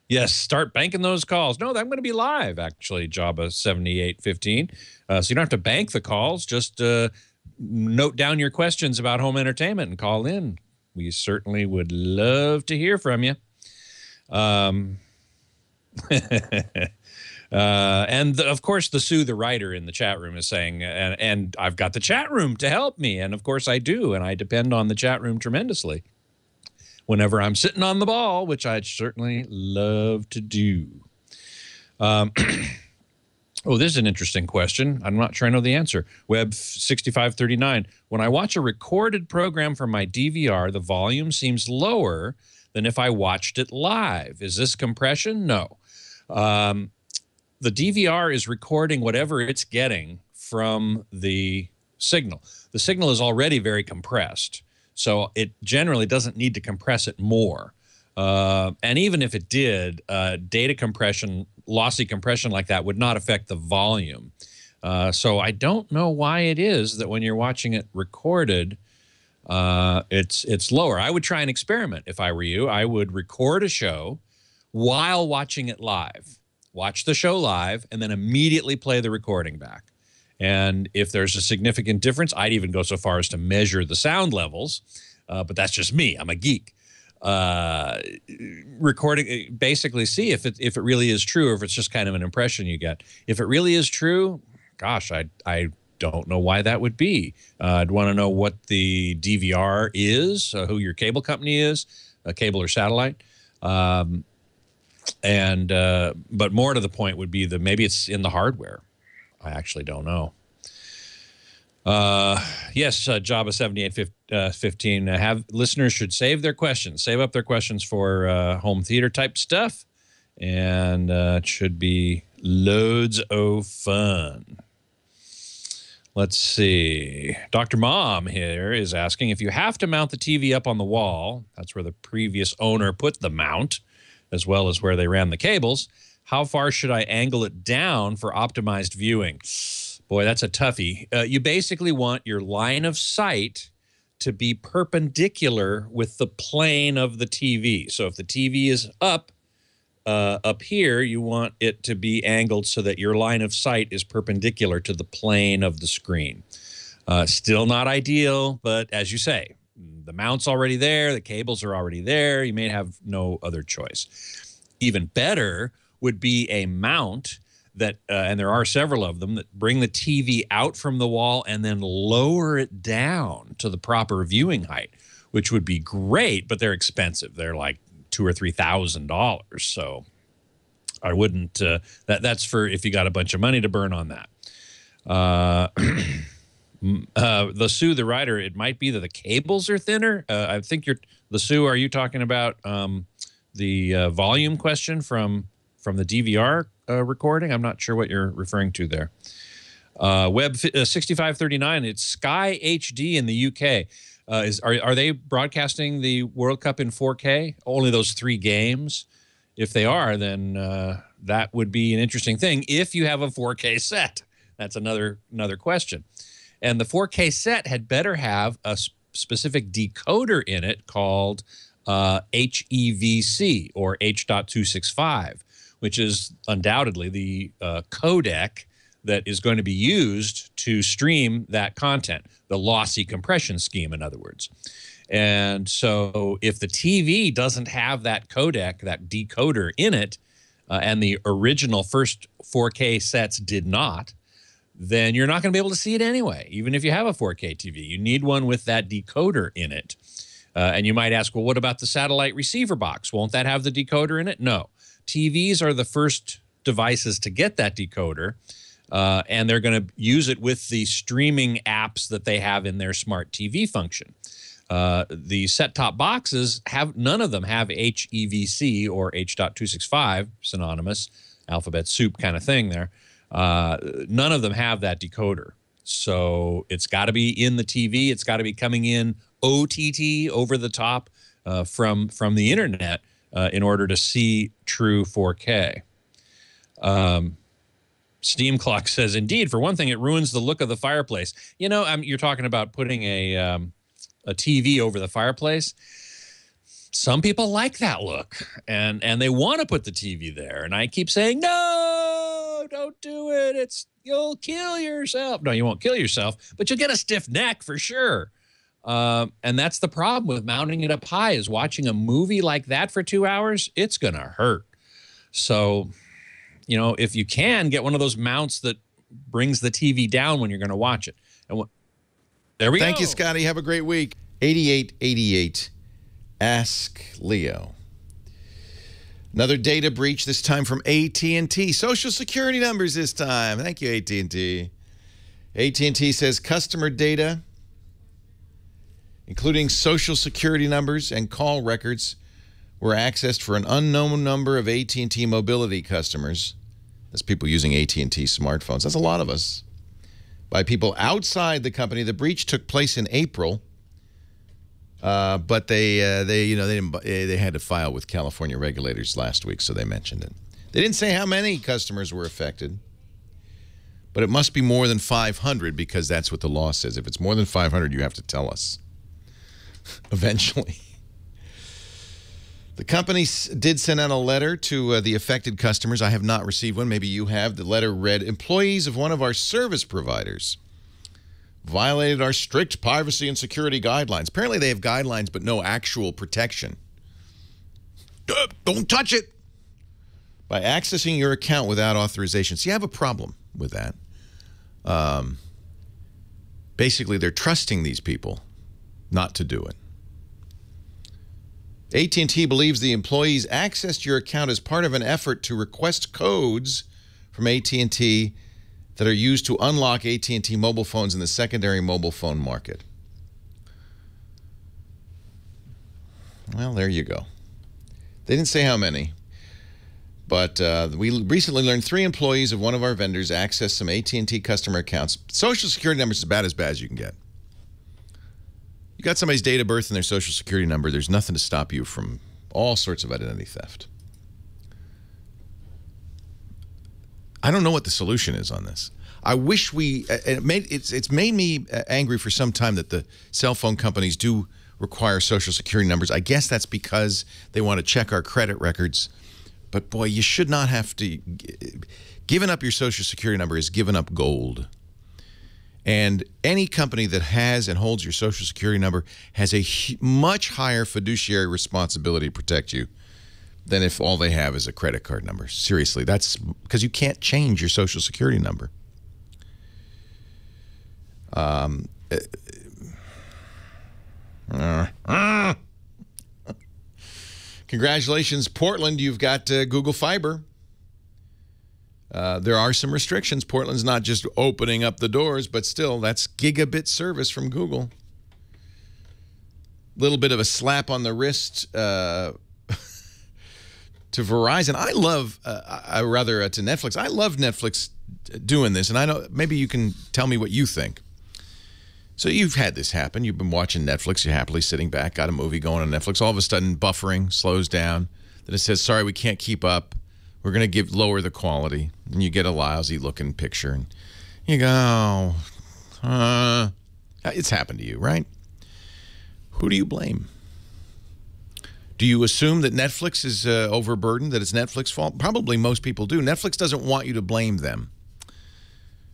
Yes, start banking those calls. No, I'm going to be live, actually, Jabba 7815. So you don't have to bank the calls. Just note down your questions about home entertainment and call in. We certainly would love to hear from you. And of course, the Sue the writer in the chat room is saying, and I've got the chat room to help me. And of course I do. And I depend on the chat room tremendously whenever I'm sitting on the ball, which I'd certainly love to do. Oh, this is an interesting question. I'm not sure I know the answer. Web 6539. When I watch a recorded program from my DVR, the volume seems lower than if I watched it live. Is this compression? No. the DVR is recording whatever it's getting from the signal. The signal is already very compressed, so it generally doesn't need to compress it more. And even if it did, data compression, lossy compression like that would not affect the volume. So I don't know why it is that when you're watching it recorded, it's lower. I would try an experiment if I were you. I would record a show while watching it live. Watch the show live and then immediately play the recording back. And if there's a significant difference, I'd even go so far as to measure the sound levels. But that's just me. I'm a geek. Recording, basically see if it really is true or if it's just kind of an impression you get. If it really is true, gosh, I don't know why that would be. I'd want to know what the DVR is, who your cable company is, cable or satellite. But more to the point would be that maybe it's in the hardware. I actually don't know. Yes, Java 7815. Have listeners should save their questions, save up their questions for home theater type stuff, and it should be loads of fun. Let's see. Dr. Mom here is asking, if you have to mount the TV up on the wall, that's where the previous owner put the mount, as well as where they ran the cables, how far should I angle it down for optimized viewing? Boy, that's a toughie. You basically want your line of sight to be perpendicular with the plane of the TV. So if the TV is up here, you want it to be angled so that your line of sight is perpendicular to the plane of the screen. Still not ideal, but as you say, the mount's already there, the cables are already there, you may have no other choice. Even better would be a mount that, and there are several of them, that bring the TV out from the wall and then lower it down to the proper viewing height, which would be great, but they're expensive. They're like $2,000 or $3,000. So I wouldn't, that's for if you got a bunch of money to burn on that. The Sue, the writer, it might be that the cables are thinner. I think the Sue, are you talking about the volume question from the DVR recording? I'm not sure what you're referring to there. Web 6539, it's Sky HD in the UK. Are they broadcasting the World Cup in 4K? Only those 3 games? If they are, then that would be an interesting thing if you have a 4K set. That's another question. And the 4K set had better have a specific decoder in it called HEVC, or H.265, which is undoubtedly the codec that is going to be used to stream that content, the lossy compression scheme, in other words. And so if the TV doesn't have that codec, that decoder in it, and the original first 4K sets did not, then you're not going to be able to see it anyway, even if you have a 4K TV. You need one with that decoder in it. And you might ask, well, what about the satellite receiver box? Won't that have the decoder in it? No. TVs are the first devices to get that decoder, and they're going to use it with the streaming apps that they have in their smart TV function. The set-top boxes, none of them have HEVC or H.265, synonymous, alphabet soup kind of thing there. None of them have that decoder. So it's got to be in the TV. It's got to be coming in OTT, over the top, from the internet in order to see true 4K. Steam Clock says, indeed, for one thing, it ruins the look of the fireplace. You know, you're talking about putting a TV over the fireplace. Some people like that look, and they want to put the TV there. And I keep saying, no, don't do it. You'll kill yourself. No, you won't kill yourself, but you'll get a stiff neck for sure. And that's the problem with mounting it up high, is watching a movie like that for 2 hours, it's going to hurt. So, you know, if you can, get one of those mounts that brings the TV down when you're going to watch it. And there we go. Thank you, Scotty. Have a great week. 8888. Ask Leo. Another data breach, this time from AT&T. Social Security numbers this time. Thank you, AT&T. AT&T says customer data, including Social Security numbers and call records, were accessed for an unknown number of AT&T Mobility customers That's people using AT&T smartphones. That's a lot of us. By people outside the company. The breach took place in April, but they had to file with California regulators last week, so they mentioned it. They didn't say how many customers were affected, but it must be more than 500 because that's what the law says. If it's more than 500, you have to tell us eventually. The company did send out a letter to the affected customers. I have not received one. Maybe you have. The letter read, employees of one of our service providers violated our strict privacy and security guidelines. Apparently they have guidelines, but no actual protection. Don't touch it. By accessing your account without authorization. See, I have a problem with that. Basically, they're trusting these people not to do it. AT&T believes the employees accessed your account as part of an effort to request codes from AT&T that are used to unlock AT&T mobile phones in the secondary mobile phone market. Well, there you go. They didn't say how many, but we recently learned 3 employees of one of our vendors accessed some AT&T customer accounts. Social Security numbers is about as bad as you can get. You got somebody's date of birth and their Social Security number, there's nothing to stop you from all sorts of identity theft. I don't know what the solution is on this. I wish it's made me angry for some time that the cell phone companies do require Social Security numbers. I guess that's because they want to check our credit records. But boy, you should not have to. Giving up your Social Security number is giving up gold. And any company that has and holds your Social Security number has a much higher fiduciary responsibility to protect you than if all they have is a credit card number. Seriously, that's because you can't change your Social Security number. Congratulations, Portland. You've got Google Fiber. There are some restrictions. Portland's not just opening up the doors, but still, that's gigabit service from Google. Little bit of a slap on the wrist to Verizon. I love, to Netflix. I love Netflix doing this, and I know maybe you can tell me what you think. So you've had this happen. You've been watching Netflix. You're happily sitting back, got a movie going on Netflix. All of a sudden, buffering slows down. Then it says, sorry, we can't keep up. We're going to lower the quality. And you get a lousy-looking picture. And you go, it's happened to you, right? Who do you blame? Do you assume that Netflix is overburdened, that it's Netflix's fault? Probably most people do. Netflix doesn't want you to blame them.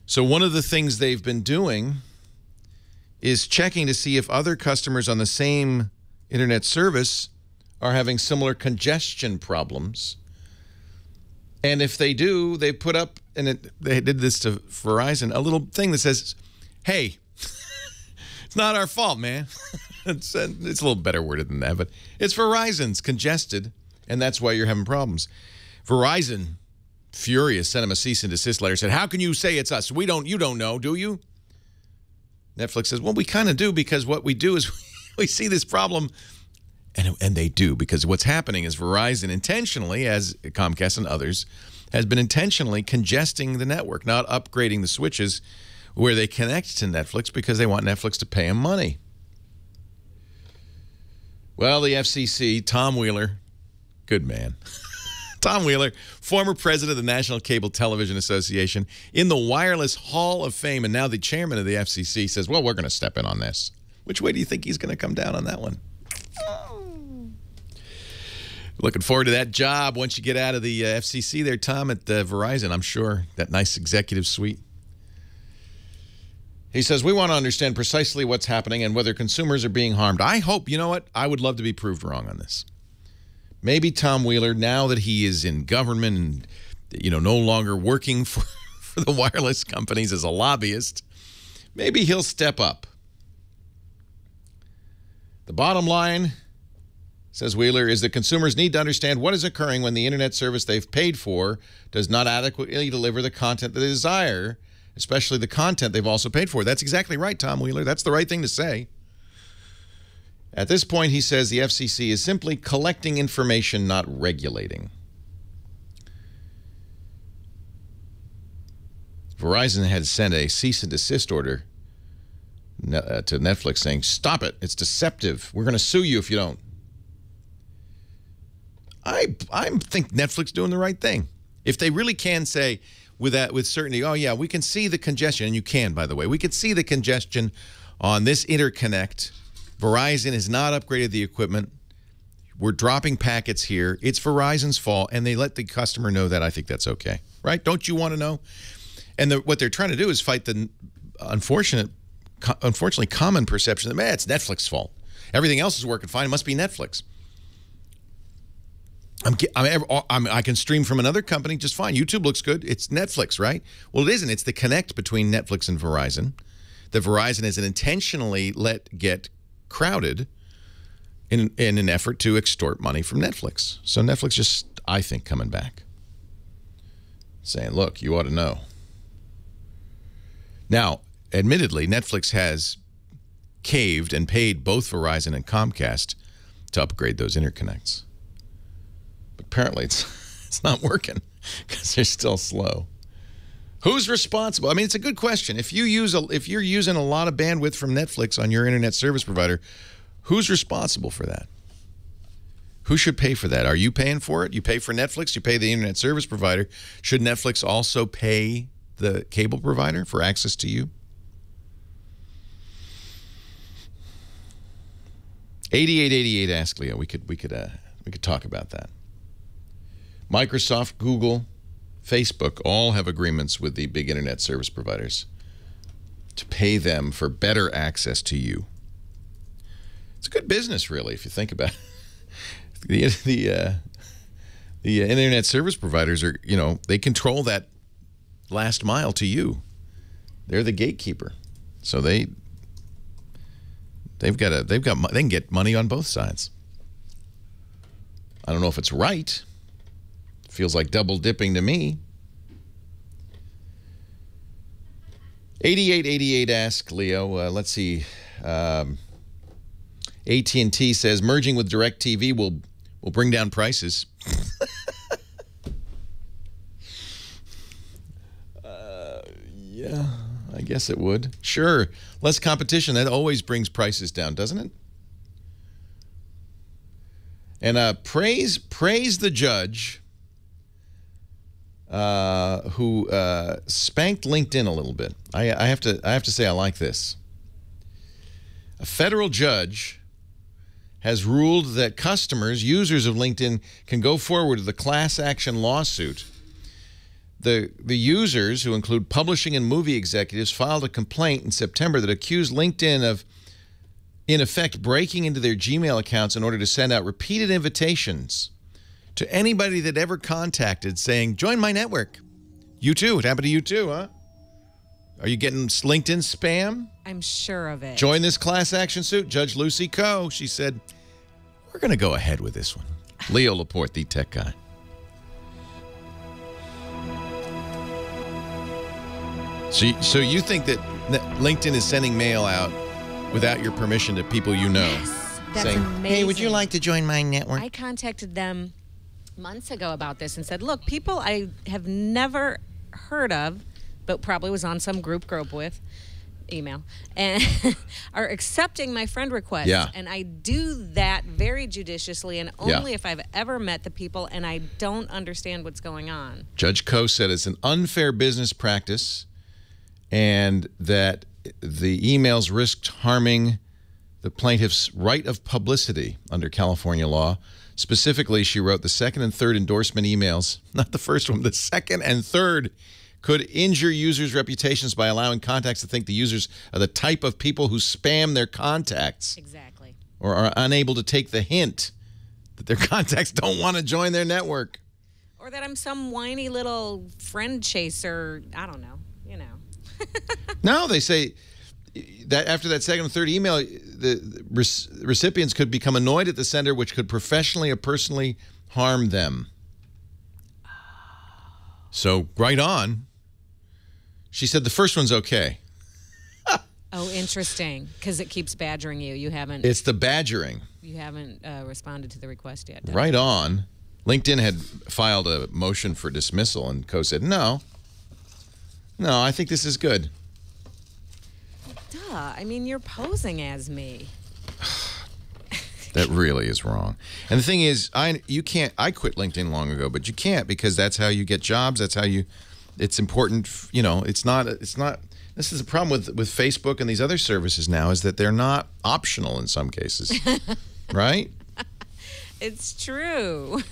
So one of the things they've been doing is checking to see if other customers on the same internet service are having similar congestion problems. And if they do, they put up, and they did this to Verizon, a little thing that says, hey, it's not our fault, man. It's a little better worded than that, but it's Verizon's congested, and that's why you're having problems. Verizon, furious, sent him a cease and desist letter, said, how can you say it's us? You don't know, do you? Netflix says, well, we kind of do, because what we do is we see this problem, and they do, because what's happening is Verizon intentionally, as Comcast and others, has been intentionally congesting the network, not upgrading the switches where they connect to Netflix because they want Netflix to pay them money. Well, the FCC, Tom Wheeler, good man. Tom Wheeler, former president of the National Cable Television Association, in the Wireless Hall of Fame, and now the chairman of the FCC, says, well, we're going to step in on this. Which way do you think he's going to come down on that one? Looking forward to that job once you get out of the FCC there, Tom, at Verizon, I'm sure. That nice executive suite. He says, we want to understand precisely what's happening and whether consumers are being harmed. I hope, you know what? I would love to be proved wrong on this. Maybe Tom Wheeler, now that he is in government and, no longer working for the wireless companies as a lobbyist, maybe he'll step up. The bottom line, says Wheeler, is that consumers need to understand what is occurring when the internet service they've paid for does not adequately deliver the content that they desire, especially the content they've also paid for. That's exactly right, Tom Wheeler. That's the right thing to say. At this point, he says the FCC is simply collecting information, not regulating. Verizon had sent a cease and desist order to Netflix saying, stop it. It's deceptive. We're going to sue you if you don't. I think Netflix doing the right thing. If they really can say with certainty, oh, yeah, we can see the congestion. And you can, by the way. We can see the congestion on this interconnect. Verizon has not upgraded the equipment. We're dropping packets here. It's Verizon's fault. And they let the customer know that. I think that's okay. Right? Don't you want to know? And what they're trying to do is fight the unfortunately common perception that, man, it's Netflix's fault. Everything else is working fine. It must be Netflix. I can stream from another company just fine. YouTube looks good. It's Netflix, right? Well, it isn't. It's the connect between Netflix and Verizon that Verizon has intentionally let get crowded in an effort to extort money from Netflix. So Netflix just, I think, coming back, saying, look, you ought to know. Now, admittedly, Netflix has caved and paid both Verizon and Comcast to upgrade those interconnects. But apparently it's not working because they're still slow. Who's responsible? I mean, it's a good question. If you're using a lot of bandwidth from Netflix on your internet service provider, who's responsible for that? Who should pay for that? Are you paying for it? You pay for Netflix, you pay the internet service provider. Should Netflix also pay the cable provider for access to you? 8888 ask Leo. We could talk about that. Microsoft, Google, Facebook all have agreements with the big internet service providers to pay them for better access to you. It's a good business, really, if you think about it. The internet service providers are, they control that last mile to you. They're the gatekeeper. So they can get money on both sides. I don't know if it's right. Feels like double dipping to me. 8888 ask Leo. Let's see. AT&T says merging with DirecTV will bring down prices. Yeah, I guess it would. Sure, less competition. That always brings prices down, doesn't it? And praise the judge who spanked LinkedIn a little bit. I have to say I like this. A federal judge has ruled that users of LinkedIn, can go forward with a class action lawsuit. The users, who include publishing and movie executives, filed a complaint in September that accused LinkedIn of, in effect, breaking into their Gmail accounts in order to send out repeated invitations to anybody that ever contacted saying, join my network. You too. It happened to you too, huh? Are you getting LinkedIn spam? I'm sure of it. Join this class action suit. Judge Lucy Coe, she said, we're going to go ahead with this one. Leo Laporte, the tech guy. So you think that LinkedIn is sending mail out without your permission to people you know? Yes, that's saying, amazing. Hey, would you like to join my network? I contacted them months ago about this and said, look, people I have never heard of, but probably was on some group with, email, and are accepting my friend request. Yeah. And I do that very judiciously and only if I've ever met the people and I don't understand what's going on. Judge Coe said it's an unfair business practice and that the emails risked harming the plaintiff's right of publicity under California law. Specifically, she wrote, the second and third endorsement emails, not the first one, the second and third, could injure users' reputations by allowing contacts to think the users are the type of people who spam their contacts. Exactly. Or are unable to take the hint that their contacts don't want to join their network. Or that I'm some whiny little friend chaser. I don't know. No, they say that after that second and third email, the recipients could become annoyed at the sender, which could professionally or personally harm them. So, right on. She said the first one's okay. Oh, interesting. Because it keeps badgering you. You haven't... It's the badgering. You haven't responded to the request yet. Right on. LinkedIn had filed a motion for dismissal, and Coe said, no. No, I think this is good. Duh. I mean, you're posing as me. That really is wrong. And the thing is, you can't. I quit LinkedIn long ago, but you can't because that's how you get jobs. That's how you. It's important. You know, it's not. This is the problem with Facebook and these other services now is that they're not optional in some cases, right? It's true.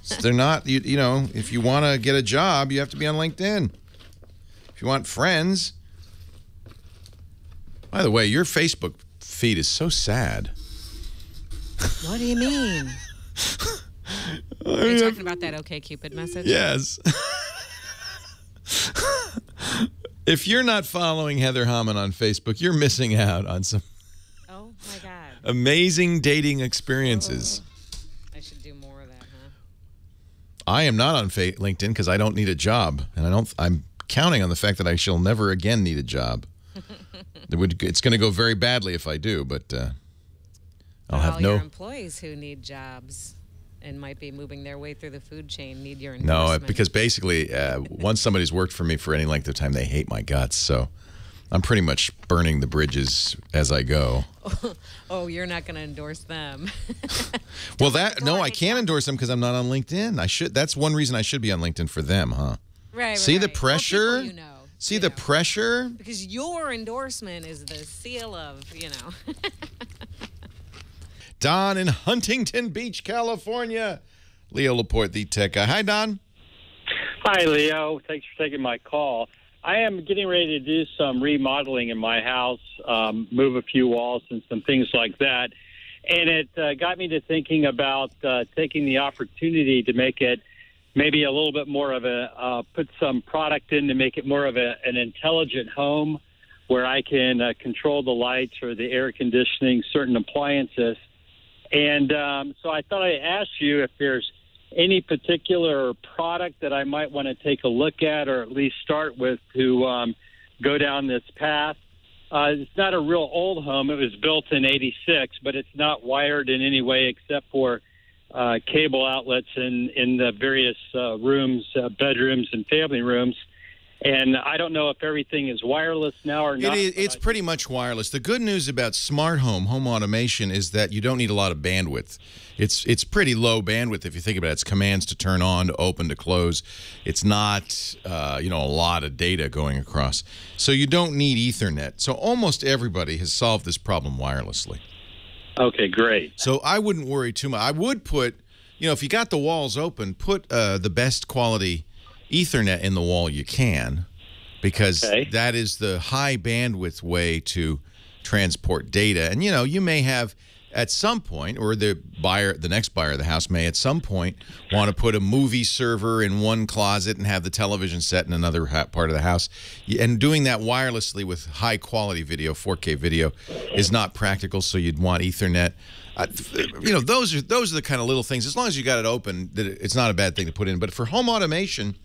So they're not. You know, if you want to get a job, you have to be on LinkedIn. If you want friends. By the way, your Facebook feed is so sad. What do you mean? Are you talking about that OkCupid message? Yes. If you're not following Heather Hammond on Facebook, you're missing out on some amazing dating experiences. Oh, I should do more of that, huh? I am not on LinkedIn because I don't need a job, and I'm counting on the fact that I shall never again need a job. It's going to go very badly if I do, but I'll have no. Your employees who need jobs and might be moving their way through the food chain need your endorsement. No, because basically, once somebody's worked for me for any length of time, they hate my guts. So I'm pretty much burning the bridges as I go. Oh, you're not going to endorse them. Well, no, I can't endorse them because I'm not on LinkedIn. I should. That's one reason I should be on LinkedIn for them, huh? Right. See the pressure? Well, people See the pressure? Because your endorsement is the seal of, Don in Huntington Beach, California. Leo Laporte, the tech guy. Hi, Don. Hi, Leo. Thanks for taking my call. I am getting ready to do some remodeling in my house, move a few walls and some things like that. And it got me to thinking about taking the opportunity to make it maybe a little bit more of put some product in to make it more of an intelligent home where I can control the lights or the air conditioning, certain appliances. And so I thought I'd ask you if there's any particular product that I might want to take a look at or at least start with to go down this path. It's not a real old home. It was built in '86, but it's not wired in any way except for cable outlets in the various rooms, bedrooms and family rooms. And I don't know if everything is wireless now or not. It's pretty much wireless. The good news about smart home automation, is that you don't need a lot of bandwidth. It's pretty low bandwidth if you think about it. It's commands to turn on, to open, to close. It's not a lot of data going across. So you don't need Ethernet. So almost everybody has solved this problem wirelessly. Okay, great. So I wouldn't worry too much. I would put, if you got the walls open, put the best quality Ethernet in the wall you can, because that is the high bandwidth way to transport data. And you may have at some point, or the next buyer of the house may at some point want to put a movie server in one closet and have the television set in another part of the house. And doing that wirelessly with high quality video, 4K video, is not practical. So you'd want Ethernet. Those are the kind of little things. As long as you got it open, that it's not a bad thing to put in. But for home automation,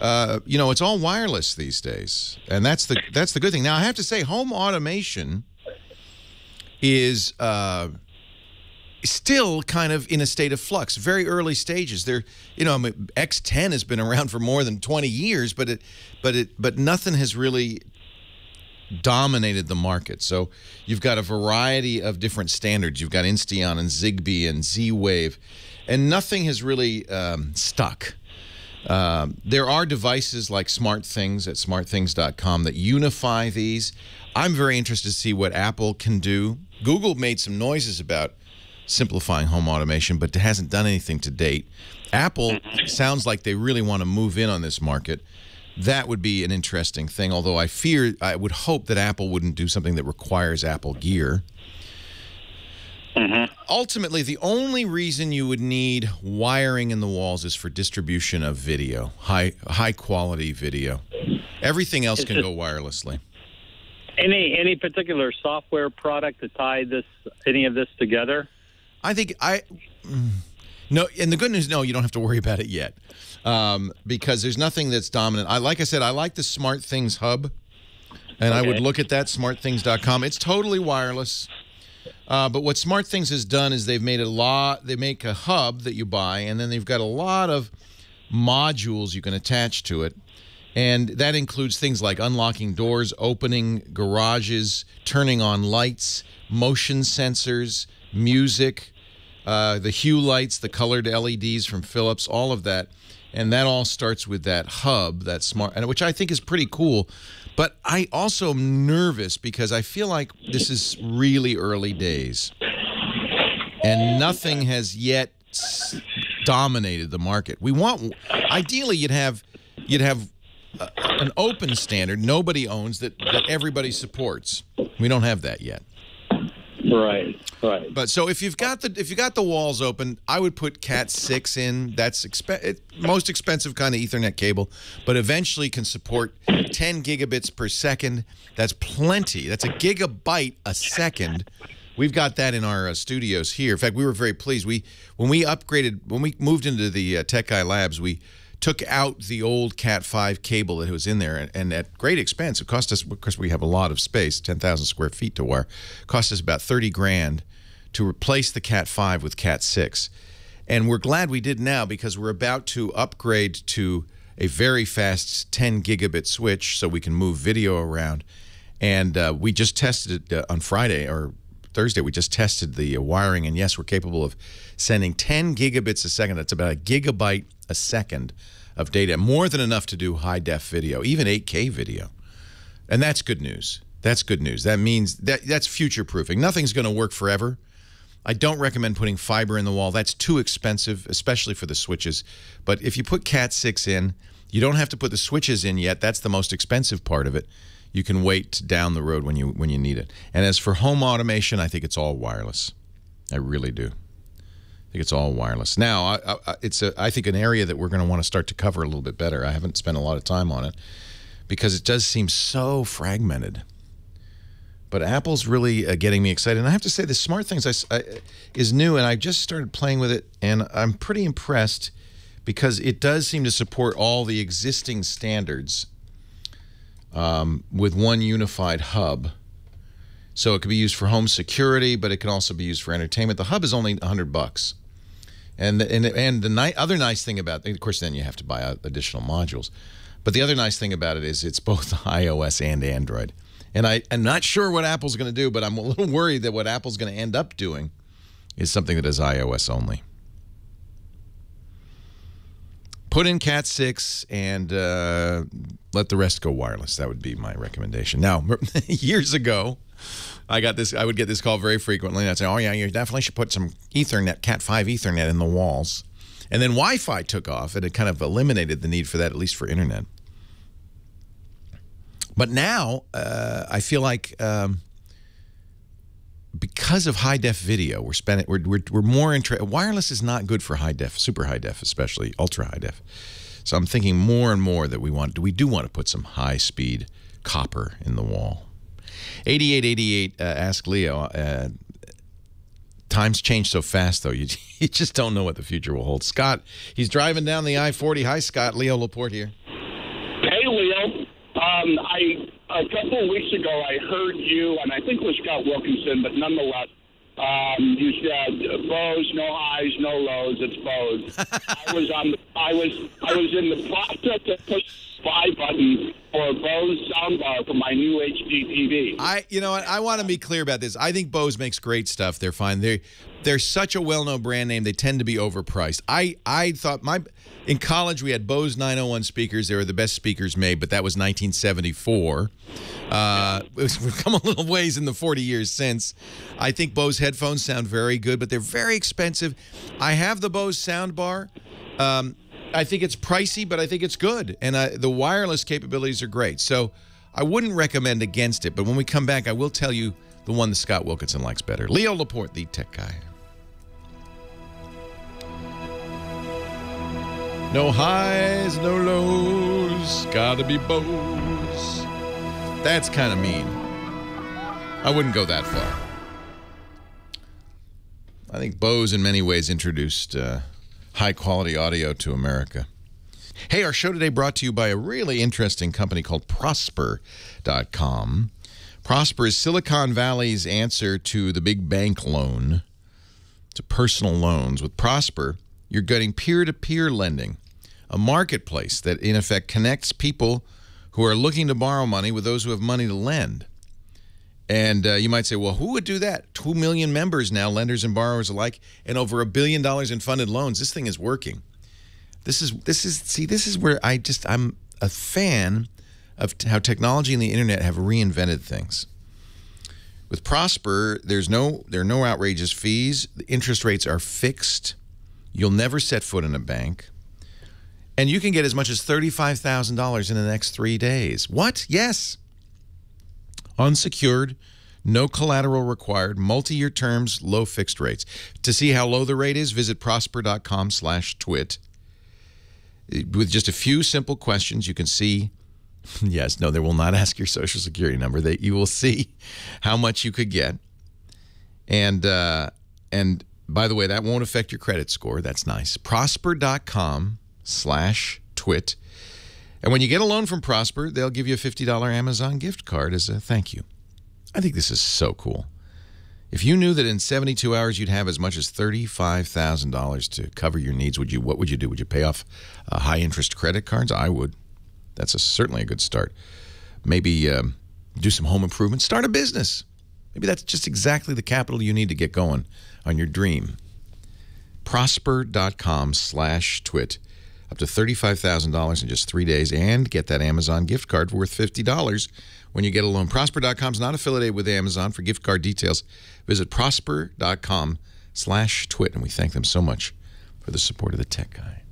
it's all wireless these days, and that's the good thing. Now I have to say, home automation is still kind of in a state of flux, very early stages. X10 has been around for more than 20 years, but nothing has really dominated the market. So you've got a variety of different standards. You've got Insteon and Zigbee and Z-Wave, and nothing has really stuck. There are devices like SmartThings at smartthings.com that unify these. I'm very interested to see what Apple can do. Google made some noises about simplifying home automation, but hasn't done anything to date. Apple sounds like they really want to move in on this market. That would be an interesting thing, although I would hope that Apple wouldn't do something that requires Apple gear. Ultimately, the only reason you would need wiring in the walls is for distribution of video, high quality video. Everything else can go wirelessly. Any particular software product to tie any of this together? I think no. And the good news, no, you don't have to worry about it yet, because there's nothing that's dominant. Like I said, I like the SmartThings hub, and I would look at that, smartthings.com. It's totally wireless. But what SmartThings has done is they've made they make a hub that you buy, and then they've got a lot of modules you can attach to it. And that includes things like unlocking doors, opening garages, turning on lights, motion sensors, music, the hue lights, the colored LEDs from Philips, all of that. And that all starts with that hub, that smart, which I think is pretty cool. But I also am nervous because I feel like this is really early days. And nothing has yet dominated the market. Ideally, you'd have an open standard nobody owns that everybody supports. We don't have that yet. Right. But so if you've got the walls open, I would put Cat 6 in. That's most expensive kind of Ethernet cable, but eventually can support 10 gigabits per second. That's plenty. That's a gigabyte a second. We've got that in our studios here. In fact, we were very pleased. When we moved into the Tech Guy Labs, we took out the old Cat 5 cable that was in there, and at great expense. It cost us, because we have a lot of space, 10,000 square feet to wire, cost us about $30,000 to replace the Cat 5 with Cat 6. And we're glad we did now, because we're about to upgrade to a very fast 10 gigabit switch so we can move video around. And we just tested it on Friday or Thursday. We just tested the wiring, and yes, we're capable of sending 10 gigabits a second. That's about a gigabyte a second of data, more than enough to do high-def video, even 8K video. And that's good news. That's good news. That means that's future-proofing. Nothing's going to work forever. I don't recommend putting fiber in the wall. That's too expensive, especially for the switches. But if you put Cat 6 in, you don't have to put the switches in yet. That's the most expensive part of it. You can wait down the road when you need it. And as for home automation, I think it's all wireless. I really do. I think it's all wireless. Now, it's I think an area that we're going to want to start to cover a little bit better. I haven't spent a lot of time on it because it does seem so fragmented. But Apple's really getting me excited. And I have to say, the Smart Things is new, and I just started playing with it, and I'm pretty impressed because it does seem to support all the existing standards with one unified hub. So it could be used for home security, but it can also be used for entertainment. The hub is only $100. And the other nice thing about it, of course, then you have to buy additional modules. But the other nice thing about it is it's both iOS and Android. And I'm not sure what Apple's going to do, but I'm a little worried that what Apple's going to end up doing is something that is iOS only. Put in Cat 6 and let the rest go wireless. That would be my recommendation. Now, years ago, I would get this call very frequently, and I'd say, oh, yeah, you definitely should put some Ethernet, Cat 5 Ethernet in the walls. And then Wi-Fi took off, and it kind of eliminated the need for that, at least for Internet. But now, I feel like because of high-def video, we're more interested. Wireless is not good for high-def, super high-def, especially ultra-high-def. So I'm thinking more and more that we do want to put some high-speed copper in the wall. 8888 ask Leo. Times change so fast, though. You just don't know what the future will hold. Scott, he's driving down the I-40. Hi, Scott. Leo Laporte here. Hey, Leo. A couple of weeks ago, I heard you, and I think it was Scott Wilkinson, but nonetheless, you said Bose, no highs, no lows. It's Bose. I was in the process of pushing the buy button for a Bose soundbar for my new HD TV. You know what? I want to be clear about this. I think Bose makes great stuff. They're fine. They're such a well-known brand name. They tend to be overpriced. I thought in college we had Bose 901 speakers. They were the best speakers made, but that was 1974. We've come a little ways in the 40 years since. I think Bose headphones sound very good, but they're very expensive. I have the Bose soundbar. I think it's pricey, but I think it's good. And the wireless capabilities are great. So I wouldn't recommend against it. But when we come back, I will tell you the one that Scott Wilkinson likes better. Leo Laporte, the tech guy. No highs, no lows, gotta be Bose. That's kind of mean. I wouldn't go that far. I think Bose in many ways introduced high-quality audio to America. Hey, our show today brought to you by a really interesting company called Prosper.com. Prosper is Silicon Valley's answer to the big bank loan, to personal loans. With Prosper, you're getting peer-to-peer lending a marketplace that, in effect, connects people who are looking to borrow money with those who have money to lend. And you might say, well, who would do that? 2 million members now, lenders and borrowers alike, and over $1 billion in funded loans. This thing is working. This is where I'm a fan of how technology and the internet have reinvented things. With Prosper, there are no outrageous fees. The interest rates are fixed. You'll never set foot in a bank. And you can get as much as $35,000 in the next 3 days. What? Yes. Unsecured, no collateral required, multi-year terms, low fixed rates. To see how low the rate is, visit prosper.com/twit. With just a few simple questions, you can see, yes, no, they will not ask your Social Security number. You will see how much you could get. And by the way, that won't affect your credit score. That's nice. Prosper.com/twit. And when you get a loan from Prosper, they'll give you a $50 Amazon gift card as a thank you. I think this is so cool. If you knew that in 72 hours you'd have as much as $35,000 to cover your needs, what would you do? Would you pay off high-interest credit cards? I would. That's certainly a good start. Maybe do some home improvement. Start a business. Maybe that's just exactly the capital you need to get going on your dream. Prosper.com/twit. Up to $35,000 in just 3 days, and get that Amazon gift card worth $50 when you get a loan. Prosper.com is not affiliated with Amazon. For gift card details, visit prosper.com/twit, and we thank them so much for the support of the Tech Guy.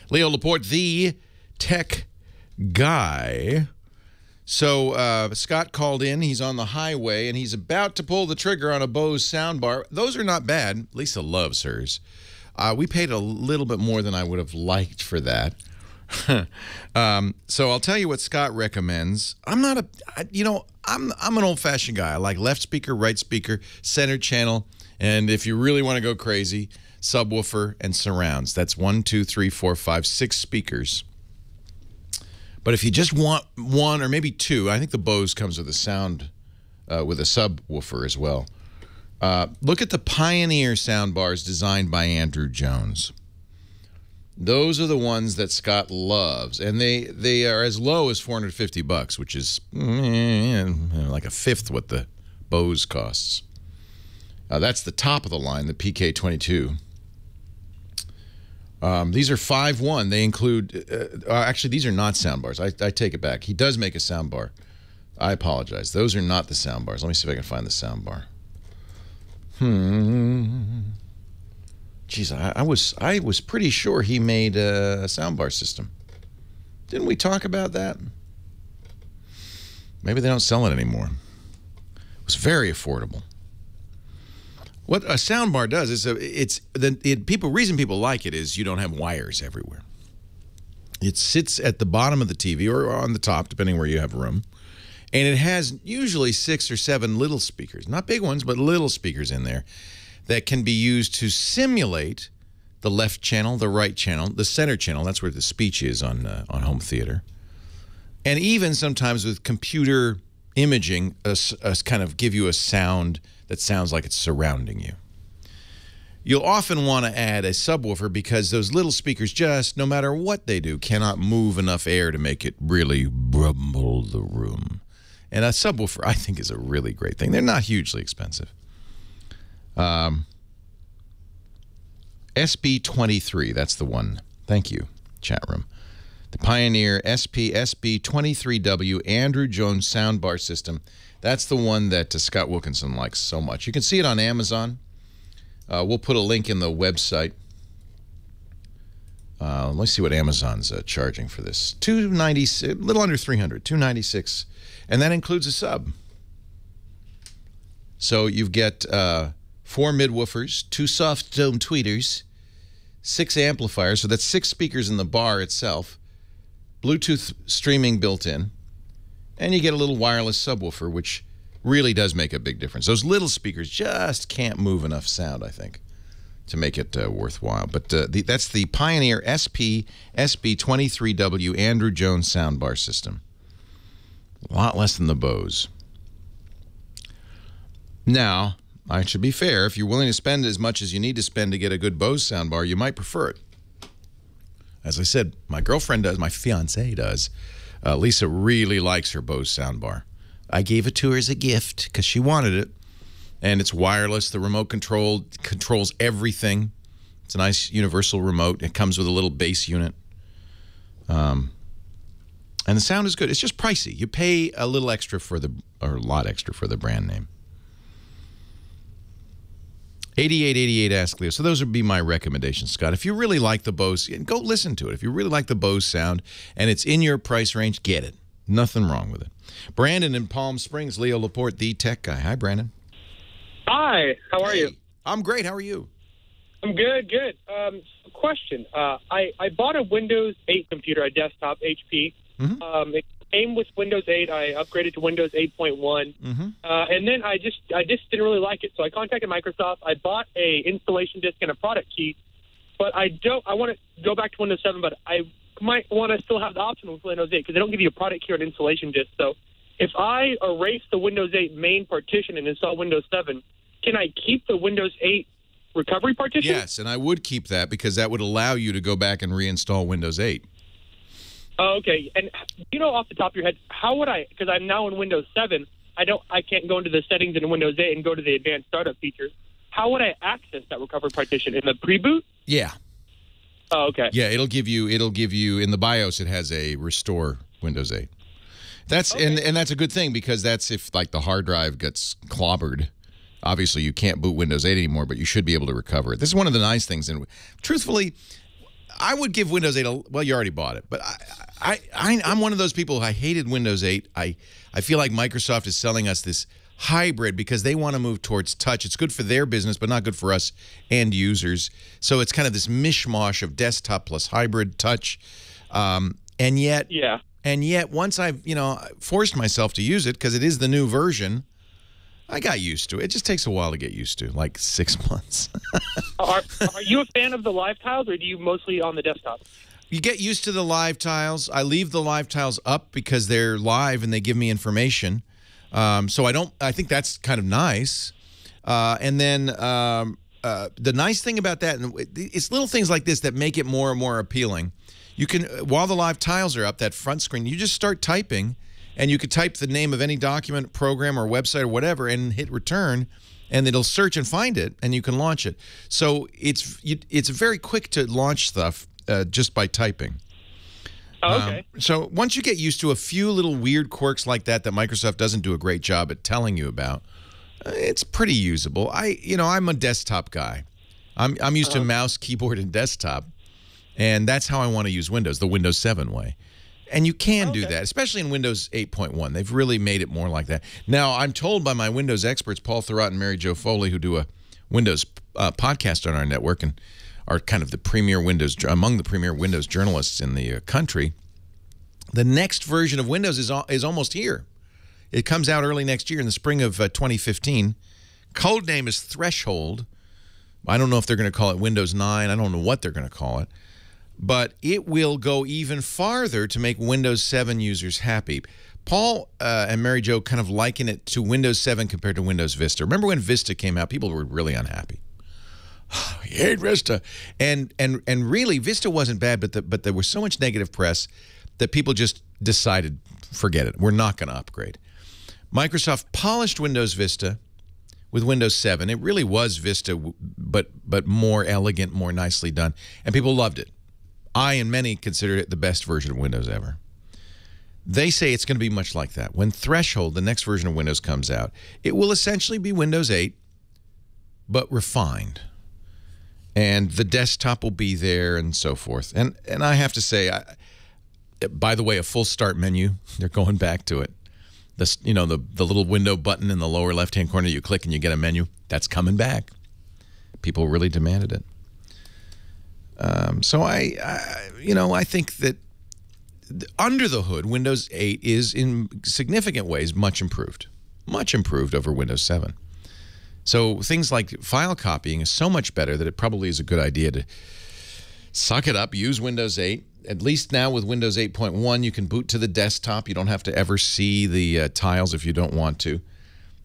Leo Laporte, the Tech Guy. So Scott called in. He's on the highway, and he's about to pull the trigger on a Bose soundbar. Those are not bad. Lisa loves hers. We paid a little bit more than I would have liked for that. So I'll tell you what Scott recommends. I'm an old-fashioned guy. I like left speaker, right speaker, center channel, and if you really want to go crazy, subwoofer and surrounds. That's 1, 2, 3, 4, 5, 6 speakers. But if you just want one or maybe two, I think the Bose comes with a sound, with a subwoofer as well. Look at the Pioneer soundbars designed by Andrew Jones. Those are the ones that Scott loves, and they are as low as $450, which is like a fifth what the Bose costs. That's the top of the line, the PK22. These are 5.1. They include actually these are not soundbars. I take it back. He does make a soundbar. I apologize. Those are not the soundbars. Let me see if I can find the soundbar. Geez, I was pretty sure he made a soundbar system. Didn't we talk about that? Maybe they don't sell it anymore. It was very affordable. What a soundbar does is reason people like it is you don't have wires everywhere. It sits at the bottom of the TV or on the top, depending where you have room. And it has usually 6 or 7 little speakers, not big ones, but little speakers in there that can be used to simulate the left channel, the right channel, the center channel. That's where the speech is on home theater. And even sometimes with computer imaging, kind of give you a sound that sounds like it's surrounding you. You'll often want to add a subwoofer because those little speakers just, no matter what they do, cannot move enough air to make it really rumble the room. And a subwoofer, I think, is a really great thing. They're not hugely expensive. SB23, that's the one. Thank you, chat room. The Pioneer SB23W Andrew Jones soundbar system. That's the one that Scott Wilkinson likes so much. You can see it on Amazon. We'll put a link in the website. Let's see what Amazon's charging for this. $296, a little under $300, $296, and that includes a sub. So you get 4 midwoofers, 2 soft dome tweeters, 6 amplifiers. So that's 6 speakers in the bar itself. Bluetooth streaming built in, and you get a little wireless subwoofer, which really does make a big difference. Those little speakers just can't move enough sound, I think, to make it worthwhile. But that's the Pioneer SB23W Andrew Jones soundbar system. A lot less than the Bose. Now, I should be fair. If you're willing to spend as much as you need to spend to get a good Bose soundbar, you might prefer it. As I said, my girlfriend does, my fiancée does. Lisa really likes her Bose soundbar. I gave it to her as a gift because she wanted it. And it's wireless. The remote control controls everything. It's a nice universal remote. It comes with a little bass unit. And the sound is good. It's just pricey. You pay a little extra for or a lot extra for the brand name. 8888 Ask Leo. So those would be my recommendations, Scott. If you really like the Bose, go listen to it. If you really like the Bose sound and it's in your price range, get it. Nothing wrong with it. Brandon in Palm Springs, Leo Laporte, the tech guy. Hi, Brandon. Hi, how are you? I'm great. How are you? I'm good, good. Question. I bought a Windows 8 computer, a desktop, HP. It came with Windows 8. I upgraded to Windows 8.1. And then I just didn't really like it. So I contacted Microsoft. I bought a installation disk and a product key. But I want to go back to Windows 7, but I might want to still have the option with Windows 8 because they don't give you a product key or an installation disk. So if I erase the Windows 8 main partition and install Windows 7, can I keep the Windows 8 recovery partition? Yes, and I would keep that because that would allow you to go back and reinstall Windows 8. Oh, okay. And you know off the top of your head, how would I, because I'm now in Windows 7, I can't go into the settings in Windows 8 and go to the advanced startup features. How would I access that recovery partition? In the pre-boot? Yeah. Oh, okay. Yeah, it'll give you in the BIOS it has a restore Windows 8. That's okay. and that's a good thing because that's if like the hard drive gets clobbered. Obviously, you can't boot Windows 8 anymore, but you should be able to recover it. This is one of the nice things. And truthfully, I would give Windows 8 well, you already bought it, but I'm one of those people who I hated Windows 8. I feel like Microsoft is selling us this hybrid because they want to move towards touch. It's good for their business, but not good for us end users. So it's kind of this mishmash of desktop plus hybrid touch. And yet once I've, forced myself to use it because it is the new version, I got used to it. It just takes a while to get used to, like 6 months. Are you a fan of the live tiles, or do you mostly on the desktop? You get used to the live tiles. I leave the live tiles up because they're live and they give me information. So I think that's kind of nice. And then the nice thing about that, and it's little things like this that make it more and more appealing. You can, while the live tiles are up, that front screen, you just start typing. And you could type the name of any document, program, or website or whatever and hit return, and it'll search and find it, and you can launch it. So it's very quick to launch stuff just by typing. Oh, okay. So once you get used to a few little weird quirks like that Microsoft doesn't do a great job at telling you about, it's pretty usable. I'm a desktop guy. I'm used to mouse, keyboard, and desktop, and that's how I want to use Windows, the Windows 7 way. And you can do that, especially in Windows 8.1. They've really made it more like that. Now, I'm told by my Windows experts, Paul Thurrott and Mary Jo Foley, who do a Windows podcast on our network and are kind of the premier among the premier Windows journalists in the country, the next version of Windows is almost here. It comes out early next year in the spring of 2015. Code name is Threshold. I don't know if they're going to call it Windows 9. I don't know what they're going to call it. But it will go even farther to make Windows 7 users happy. Paul and Mary Jo kind of liken it to Windows 7 compared to Windows Vista. Remember when Vista came out? People were really unhappy. I hate Vista. And really, Vista wasn't bad, but there was so much negative press that people just decided, forget it. We're not going to upgrade. Microsoft polished Windows Vista with Windows 7. It really was Vista, but more elegant, more nicely done. And people loved it. I and many considered it the best version of Windows ever. They say it's going to be much like that. When Threshold, the next version of Windows, comes out, it will essentially be Windows 8, but refined. And the desktop will be there and so forth. And I have to say, by the way, a full start menu, they're going back to it. The little window button in the lower left-hand corner, you click and you get a menu. That's coming back. People really demanded it. So I think that under the hood, Windows 8 is in significant ways much improved over Windows 7. So things like file copying is so much better that it probably is a good idea to suck it up, use Windows 8. At least now with Windows 8.1, you can boot to the desktop. You don't have to ever see the tiles if you don't want to.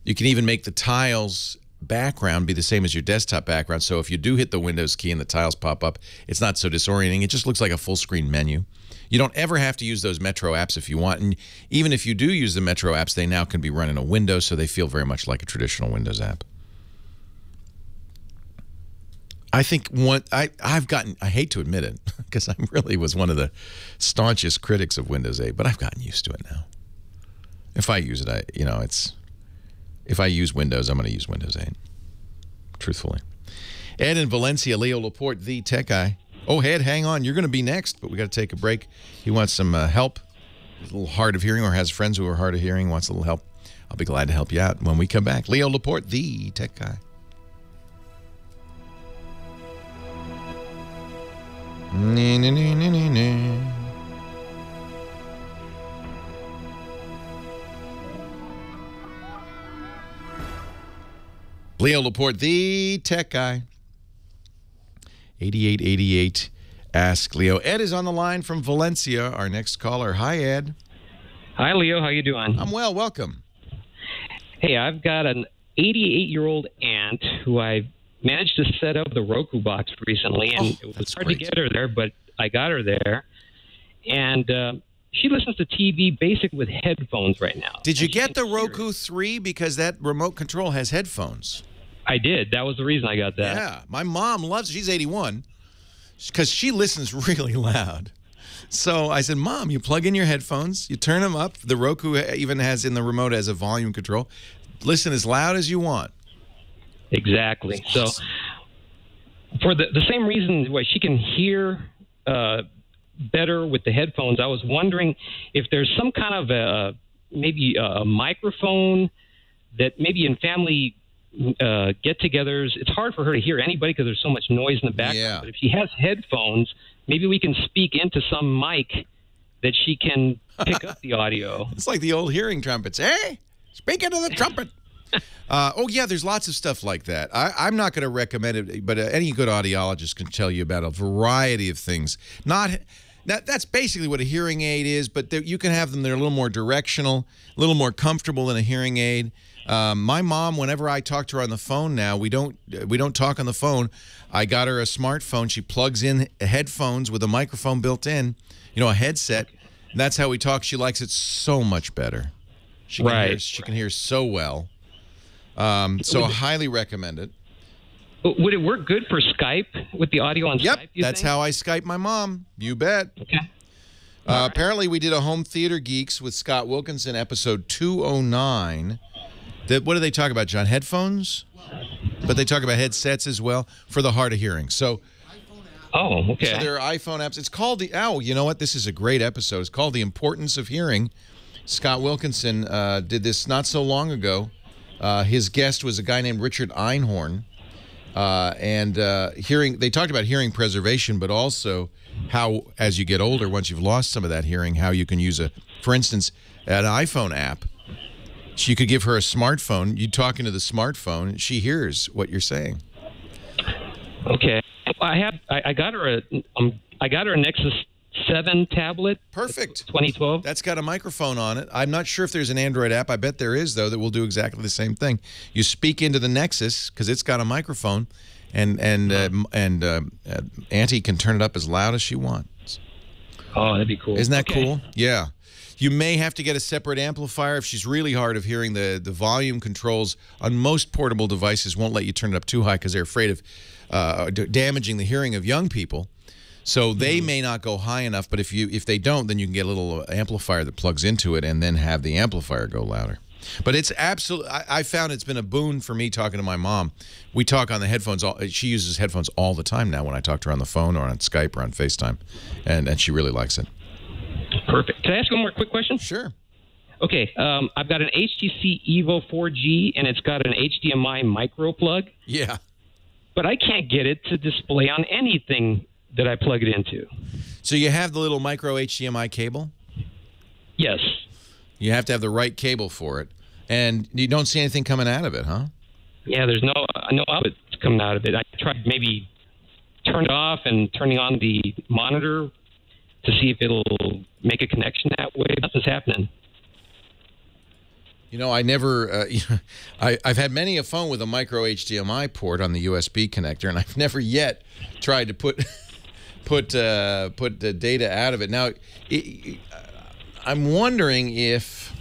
You can even make the tiles background be the same as your desktop background. So if you do hit the Windows key and the tiles pop up, it's not so disorienting. It just looks like a full screen menu. You don't ever have to use those Metro apps if you want. And even if you do use the Metro apps, they now can be run in a Windows, so they feel very much like a traditional Windows app. I think I hate to admit it, because I really was one of the staunchest critics of Windows 8, but I've gotten used to it now. If I use it, if I use Windows, I'm going to use Windows 8, truthfully. Ed in Valencia, Leo Laporte, the tech guy. Oh, Ed, hang on. You're going to be next, but we got to take a break. He wants some help. He's a little hard of hearing, or has friends who are hard of hearing, wants a little help. I'll be glad to help you out when we come back. Leo Laporte, the tech guy. Leo Laporte, the tech guy. 8888, ask Leo. Ed is on the line from Valencia, our next caller. Hi, Ed. Hi, Leo. How you doing? I'm well. Welcome. Hey, I've got an 88-year-old aunt who I managed to set up the Roku box recently, and it was hard to get her there, but I got her there. And she listens to TV basic with headphones right now. Did you get the Roku 3? Because that remote control has headphones. I did. That was the reason I got that. Yeah. My mom loves it. She's 81 because she listens really loud. So I said, Mom, you plug in your headphones, you turn them up. The Roku even has in the remote as a volume control. Listen as loud as you want. Exactly. So for the same reason why she can hear better with the headphones, I was wondering if there's some kind of maybe a microphone that maybe in family get-togethers, it's hard for her to hear anybody because there's so much noise in the background. Yeah. But if she has headphones, maybe we can speak into some mic that she can pick up the audio. It's like the old hearing trumpets. Hey, speak into the trumpet. Oh, yeah, there's lots of stuff like that. I'm not going to recommend it, but any good audiologist can tell you about a variety of things. That's basically what a hearing aid is, but you can have them that are a little more directional, a little more comfortable than a hearing aid. My mom, whenever I talk to her on the phone now, we don't talk on the phone. I got her a smartphone. She plugs in headphones with a microphone built in, a headset. And that's how we talk. She likes it so much better. She can hear so well. So I highly recommend it. Would it work good for Skype with the audio on Skype? Yep, that's how I Skype my mom. You bet. Okay. Apparently, we did a Home Theater Geeks with Scott Wilkinson, episode 209. What do they talk about, John? Headphones? But they talk about headsets as well for the hard of hearing. So, okay. So there are iPhone apps. It's called you know what? This is a great episode. It's called The Importance of Hearing. Scott Wilkinson did this not so long ago. His guest was a guy named Richard Einhorn. They talked about hearing preservation, but also how, as you get older, once you've lost some of that hearing, how you can use for instance, an iPhone app. You could give her a smartphone. You talk into the smartphone, she hears what you're saying. Okay, I got her a Nexus 7 tablet. Perfect. 2012. That's got a microphone on it. I'm not sure if there's an Android app. I bet there is, though, that will do exactly the same thing. You speak into the Nexus because it's got a microphone, and Auntie can turn it up as loud as she wants. Oh, that'd be cool. Isn't that cool? Yeah. You may have to get a separate amplifier if she's really hard of hearing. The volume controls on most portable devices won't let you turn it up too high because they're afraid of damaging the hearing of young people. So they may not go high enough, but if they don't, then you can get a little amplifier that plugs into it and then have the amplifier go louder. But it's absolutely, I found it's been a boon for me talking to my mom. We talk on the headphones. She uses headphones all the time now when I talk to her on the phone or on Skype or on FaceTime, and she really likes it. Perfect. Can I ask one more quick question? Sure. Okay. I've got an HTC Evo 4G, and it's got an HDMI micro plug. Yeah. But I can't get it to display on anything that I plug it into. So you have the little micro HDMI cable? Yes. You have to have the right cable for it. And you don't see anything coming out of it, huh? Yeah, there's no output coming out of it. I tried maybe turn it off and turning on the monitor to see if it'll make a connection that way. Nothing's happening. You know, I never. I've had many a phone with a micro HDMI port on the USB connector, and I've never yet tried to put the data out of it. Now, I'm wondering if.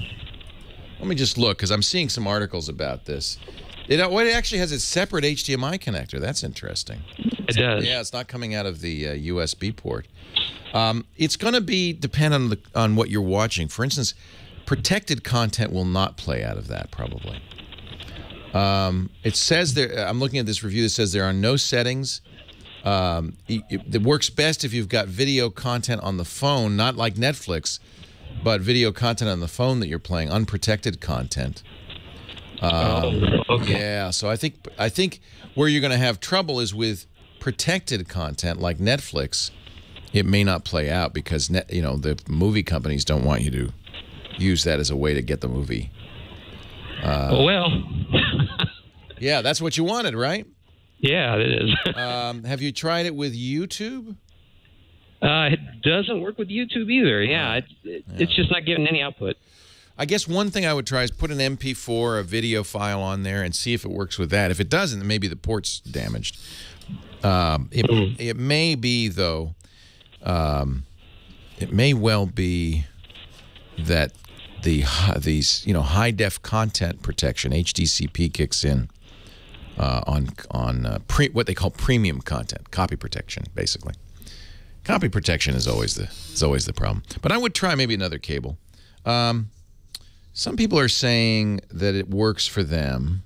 Let me just look, because I'm seeing some articles about this. It actually has a separate HDMI connector. That's interesting. It does. Yeah, it's not coming out of the USB port. It's going to depend on what you're watching. For instance, protected content will not play out of that, probably. It says there. I'm looking at this review that says there are no settings. It works best if you've got video content on the phone, not like Netflix, but video content on the phone that you're playing, unprotected content. Okay. Yeah, so I think where you're going to have trouble is with protected content like Netflix. It may not play out because the movie companies don't want you to use that as a way to get the movie. Yeah, that's what you wanted, right? Yeah, it is. Have you tried it with YouTube? It doesn't work with YouTube either. Yeah, it's just not giving any output. I guess one thing I would try is put an MP4, a video file on there, and see if it works with that. If it doesn't, then maybe the port's damaged. It may be, though, it may well be that these high def content protection, HDCP, kicks in on what they call premium content, copy protection, basically. Copy protection is always the problem. But I would try maybe another cable. Some people are saying that it works for them,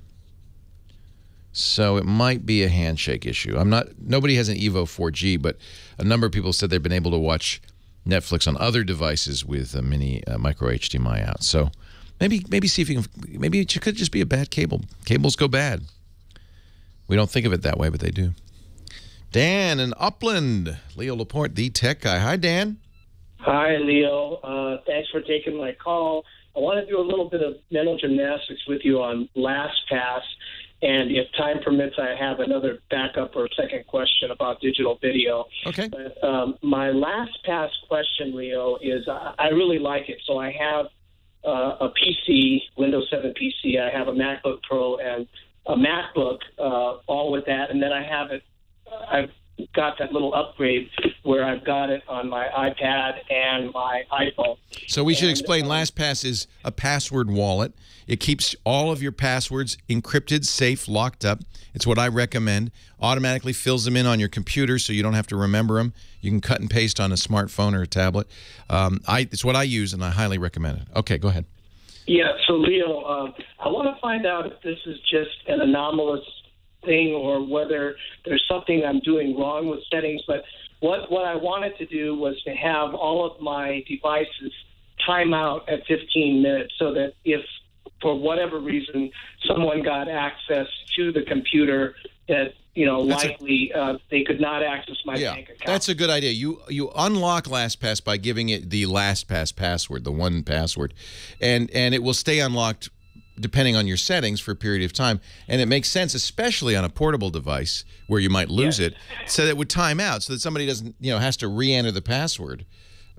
so it might be a handshake issue. Nobody has an Evo 4G, but a number of people said they've been able to watch Netflix on other devices with a mini micro HDMI out. So maybe see if you can. Maybe it could just be a bad cable. Cables go bad. We don't think of it that way, but they do. Dan in Upland, Leo Laporte, the tech guy. Hi, Dan. Hi, Leo. Thanks for taking my call. I want to do a little bit of mental gymnastics with you on LastPass, and if time permits, I have another backup or second question about digital video. Okay. But, my LastPass question, Leo, is I really like it. So I have a PC, Windows 7 PC. I have a MacBook Pro and a MacBook, all with that, and then I've got that little upgrade where I've got it on my iPad and my iPhone. So we should explain LastPass is a password wallet. It keeps all of your passwords encrypted, safe, locked up. It's what I recommend. Automatically fills them in on your computer so you don't have to remember them. You can cut and paste on a smartphone or a tablet. It's what I use, and I highly recommend it. Okay, go ahead. Yeah, so Leo, I want to find out if this is just an anomalous thing or whether there's something I'm doing wrong with settings. But what I wanted to do was to have all of my devices time out at 15 minutes so that if for whatever reason someone got access to the computer that likely they could not access my bank account. That's a good idea. You unlock LastPass by giving it the LastPass password, the one password, and it will stay unlocked depending on your settings for a period of time. And it makes sense, especially on a portable device where you might lose it, so that it would time out so that somebody doesn't, has to re-enter the password.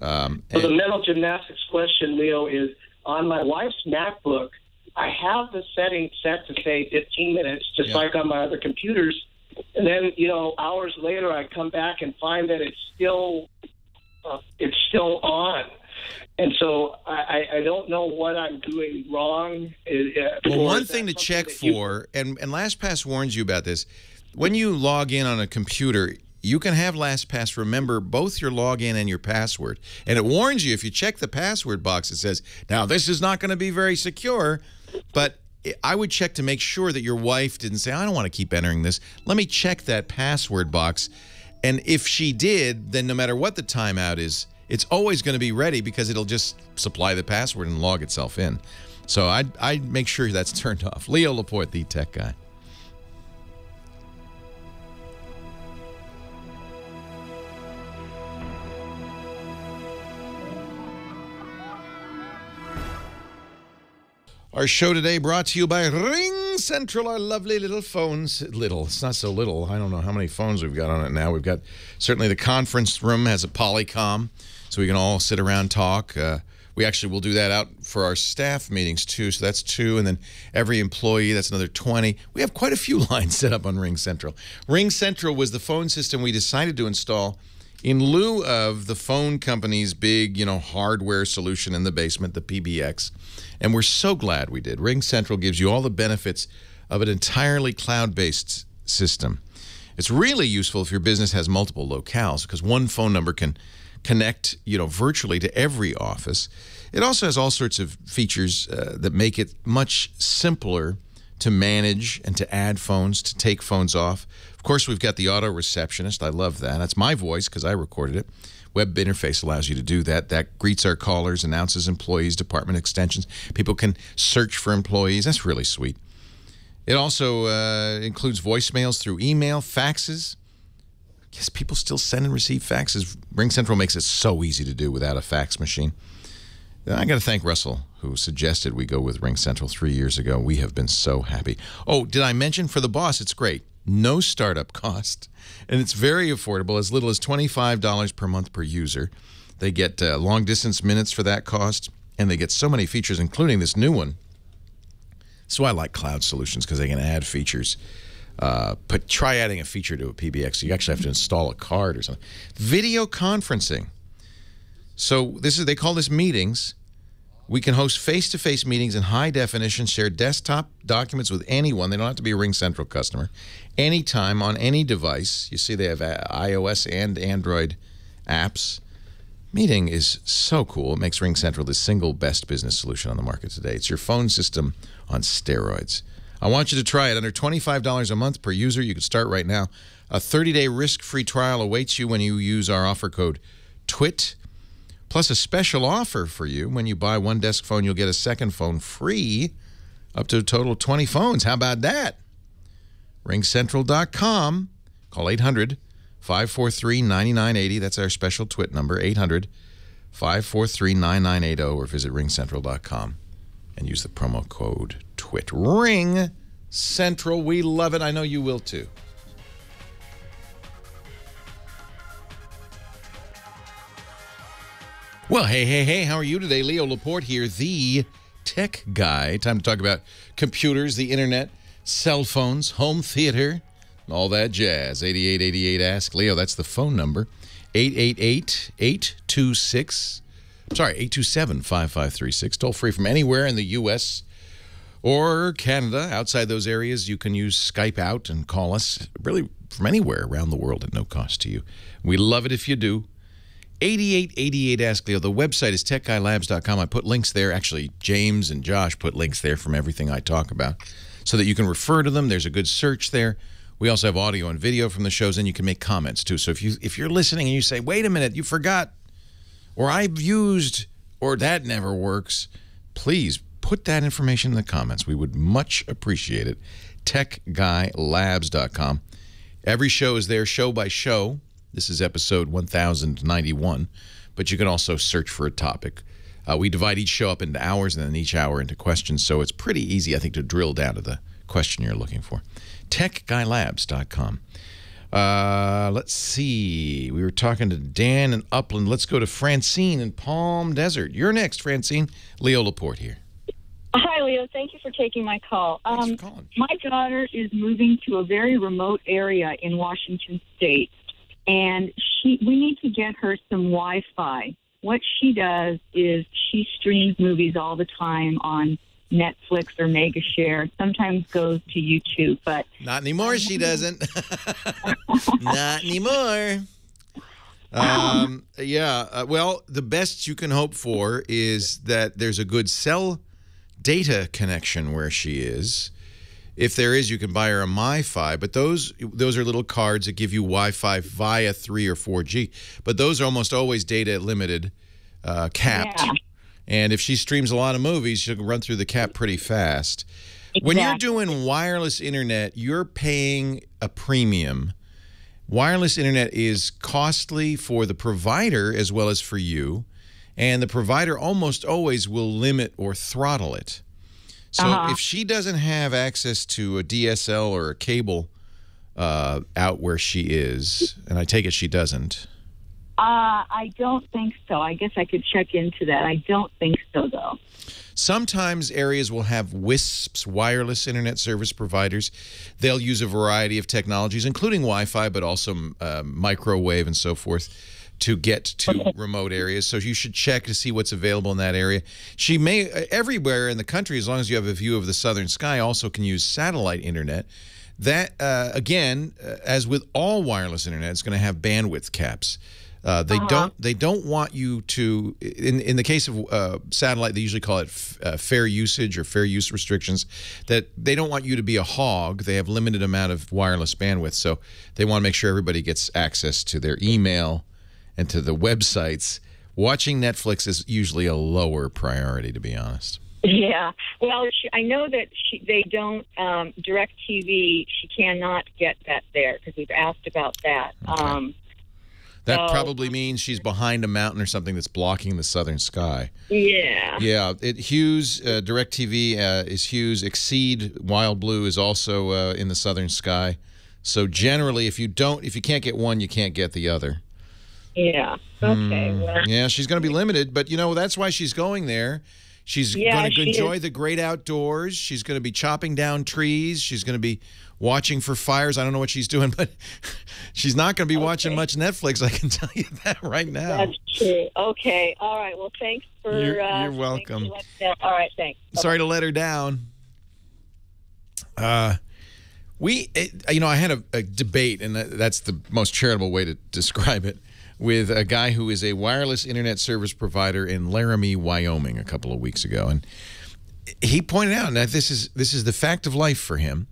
So the mental gymnastics question, Leo, is on my wife's MacBook, I have the setting set to say 15 minutes, just like on my other computers. And then, hours later, I come back and find that it's still on. And so I don't know what I'm doing wrong. Well, one thing to check for, and LastPass warns you about this, when you log in on a computer, you can have LastPass remember both your login and your password. And it warns you, if you check the password box, it says, now this is not going to be very secure, but I would check to make sure that your wife didn't say, I don't want to keep entering this. Let me check that password box. And if she did, then no matter what the timeout is, it's always going to be ready because it'll just supply the password and log itself in. So I'd make sure that's turned off. Leo Laporte, the tech guy. Our show today brought to you by Ring Central, our lovely little phones. Little, it's not so little. I don't know how many phones we've got on it now. We've got, certainly the conference room has a Polycom, so we can all sit around, talk. We actually will do that out for our staff meetings, too. So that's 2. And then every employee, that's another 20. We have quite a few lines set up on Ring Central. Ring Central was the phone system we decided to install in lieu of the phone company's big, hardware solution in the basement, the PBX. And we're so glad we did. Ring Central gives you all the benefits of an entirely cloud-based system. It's really useful if your business has multiple locales because one phone number can connect, virtually to every office. It also has all sorts of features that make it much simpler to manage and to add phones, to take phones off. Of course, we've got the auto receptionist. I love that. That's my voice because I recorded it. Web interface allows you to do that. That greets our callers, announces employees, department extensions. People can search for employees. That's really sweet. It also includes voicemails through email, faxes. Yes, people still send and receive faxes. Ring Central makes it so easy to do without a fax machine. I got to thank Russell, who suggested we go with Ring Central 3 years ago. We have been so happy. Oh, did I mention for the boss, it's great. No startup cost, and it's very affordable, as little as $25 per month per user. They get long-distance minutes for that cost, and they get so many features, including this new one. So I like cloud solutions because they can add features. But try adding a feature to a PBX. You actually have to install a card or something. Video conferencing. So they call this meetings. We can host face-to-face meetings in high definition, share desktop documents with anyone. They don't have to be a Ring Central customer. Anytime on any device. You see they have iOS and Android apps. Meeting is so cool. It makes Ring Central the single best business solution on the market today. It's your phone system on steroids. I want you to try it. Under $25 a month per user, you can start right now. A 30-day risk-free trial awaits you when you use our offer code TWIT. Plus a special offer for you. When you buy one desk phone, you'll get a second phone free, up to a total of 20 phones. How about that? RingCentral.com. Call 800-543-9980. That's our special TWIT number, 800-543-9980, or visit RingCentral.com and use the promo code TWIT. Ring Central. We love it. I know you will, too. Well, hey, how are you today? Leo Laporte here, the tech guy. Time to talk about computers, the internet, cell phones, home theater, and all that jazz. 8888 Ask Leo, that's the phone number. 827-5536. Toll free from anywhere in the U.S. or Canada. Outside those areas, you can use Skype out and call us really from anywhere around the world at no cost to you. We love it if you do. 8888 Ask Leo. The website is techguylabs.com. I put links there. Actually, James and Josh put links there from everything I talk about so that you can refer to them. There's a good search there. We also have audio and video from the shows, and you can make comments, too. So if you're listening and you say, wait a minute, you forgot, or I've used, or that never works, please put that information in the comments. We would much appreciate it. techguylabs.com. Every show is there, show by show. This is episode 1091, but you can also search for a topic. We divide each show up into hours and then each hour into questions, so it's pretty easy, I think, to drill down to the question you're looking for. techguylabs.com. Let's see. We were talking to Dan in Upland. Let's go to Francine in Palm Desert. You're next, Francine. Leo Laporte here. Hi, Leo. Thank you for taking my call. Thanks for calling. My daughter is moving to a very remote area in Washington State, and we need to get her some Wi-Fi. What she does is she streams movies all the time on Netflix or MegaShare. Sometimes goes to YouTube, but not anymore. She doesn't. Not anymore. Well, the best you can hope for is that there's a good cell data connection where she is. If there is, you can buy her a MiFi, but those are little cards that give you Wi-Fi via 3 or 4G. But those are almost always data limited, capped. Yeah. And if she streams a lot of movies, she'll run through the cap pretty fast. Exactly. When you're doing wireless internet, you're paying a premium. Wireless internet is costly for the provider as well as for you, and the provider almost always will limit or throttle it. So if she doesn't have access to a DSL or a cable out where she is, and I take it she doesn't. I don't think so. I guess I could check into that. I don't think so, though. Sometimes areas will have WISPs, wireless internet service providers. They'll use a variety of technologies, including Wi-Fi, but also microwave and so forth, to get to remote areas. So you should check to see what's available in that area. She may, everywhere in the country, as long as you have a view of the southern sky, also can use satellite internet. That, again, as with all wireless internet, it's going to have bandwidth caps. They don't want you to, in the case of satellite, they usually call it fair usage or fair use restrictions, that they don't want you to be a hog. They have limited amount of wireless bandwidth, so they want to make sure everybody gets access to their email and to the websites. Watching Netflix is usually a lower priority, to be honest. Yeah. Well, I know that they don't, DirecTV, she cannot get that there because we've asked about that. Okay. That probably means she's behind a mountain or something that's blocking the southern sky. Yeah. Yeah. Hughes, DirecTV is Hughes. Exceed, Wild Blue is also in the southern sky. So generally, if you can't get one, you can't get the other. Yeah. Okay. Well, yeah, she's going to be limited, but that's why she's going there. She's going to enjoy the great outdoors. She's going to be chopping down trees. She's going to be watching for fires. I don't know what she's doing, but she's not going to be watching much Netflix. I can tell you that right now. That's true. Okay. All right. Well, thanks for... You're welcome. All right. Thanks. Sorry to let her down. I had a debate, and that's the most charitable way to describe it, with a guy who is a wireless internet service provider in Laramie, Wyoming, a couple of weeks ago, and he pointed out that this is the fact of life for him,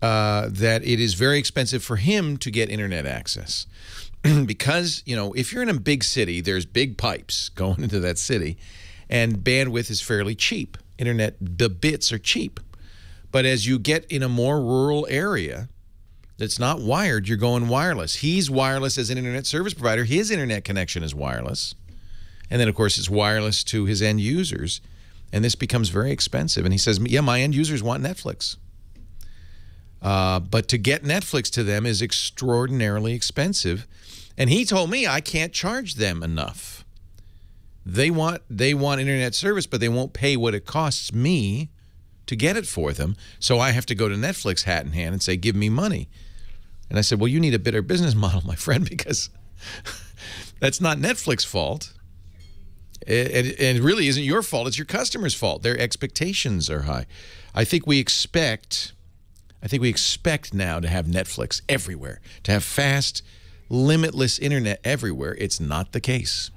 that it is very expensive for him to get internet access, because if you're in a big city, there's big pipes going into that city, and bandwidth is fairly cheap. The bits are cheap, but as you get in a more rural area that's not wired, you're going wireless. He's wireless as an internet service provider. His internet connection is wireless. And then, of course, it's wireless to his end users. And this becomes very expensive. And he says, yeah, my end users want Netflix. But to get Netflix to them is extraordinarily expensive. And he told me I can't charge them enough. They want internet service, but they won't pay what it costs me to get it for them. So I have to go to Netflix hat in hand and say, give me money. And I said, well, you need a better business model, my friend, because that's not Netflix's fault. It really isn't your fault. It's your customer's fault. Their expectations are high. I think we expect now to have Netflix everywhere, to have fast, limitless internet everywhere. It's not the case.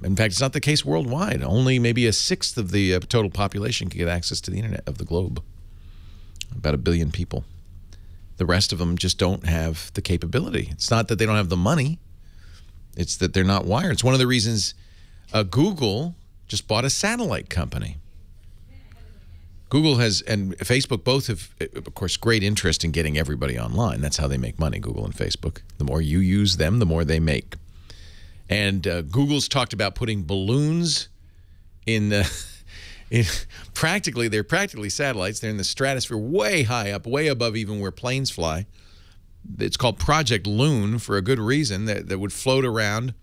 In fact, it's not the case worldwide. Only maybe a sixth of the total population can get access to the internet of the globe. About 1 billion people. The rest of them just don't have the capability. It's not that they don't have the money. It's that they're not wired. It's one of the reasons Google just bought a satellite company. Google and Facebook both have, of course, great interest in getting everybody online. That's how they make money, Google and Facebook. The more you use them, the more they make. And Google's talked about putting balloons they're practically satellites. They're in the stratosphere way high up, way above even where planes fly. It's called Project Loon for a good reason, that would float around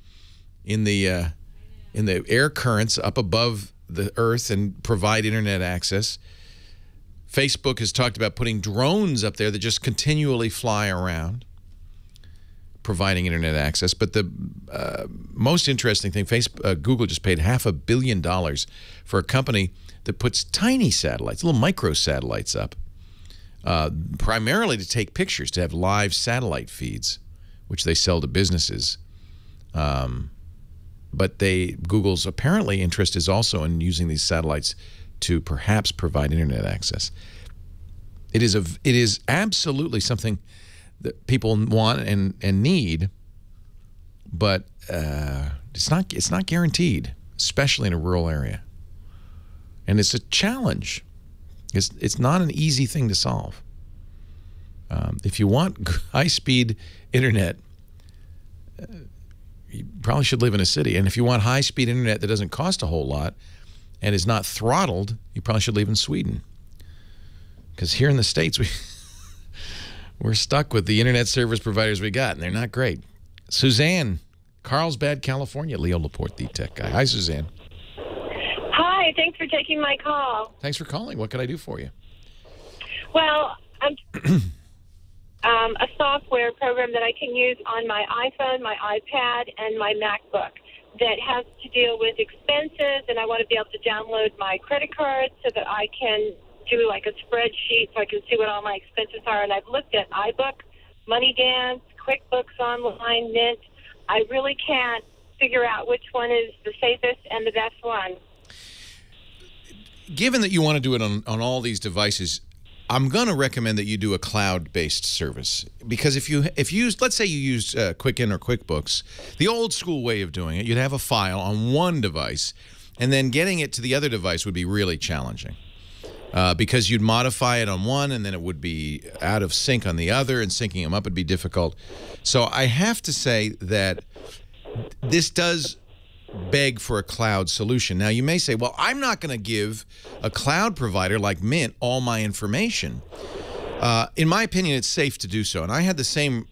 in the air currents up above the Earth and provide internet access. Facebook has talked about putting drones up there that just continually fly around, providing internet access. But the most interesting thing, Google just paid $500 million for a company that puts tiny satellites, little micro satellites up, primarily to take pictures, to have live satellite feeds, which they sell to businesses. But Google's apparently interest is also in using these satellites to perhaps provide internet access. It is absolutely something that people want and need, but it's not guaranteed, especially in a rural area. And it's a challenge. It's not an easy thing to solve. If you want high-speed internet, you probably should live in a city. And if you want high-speed internet that doesn't cost a whole lot and is not throttled, you probably should live in Sweden. Because here in the States, we're stuck with the internet service providers we got, and they're not great. Suzanne, Carlsbad, California. Leo Laporte, the tech guy. Hi, Suzanne. Hi, thanks for taking my call. Thanks for calling. What can I do for you? Well, I'm a software program that I can use on my iPhone, my iPad, and my MacBook that has to deal with expenses, and I want to be able to download my credit cards so that I can do like a spreadsheet so I can see what all my expenses are. And I've looked at iBook, MoneyDance, QuickBooks Online, Mint. I really can't figure out which one is the safest and the best one. Given that you want to do it on all these devices, I'm going to recommend that you do a cloud-based service, because if you use, let's say you used Quicken or QuickBooks, the old school way of doing it, you'd have a file on one device, and then getting it to the other device would be really challenging, because you'd modify it on one, and then it would be out of sync on the other, and syncing them up would be difficult. So I have to say that this does beg for a cloud solution. Now, you may say, well, I'm not going to give a cloud provider like Mint all my information. In my opinion, it's safe to do so. And I had the same,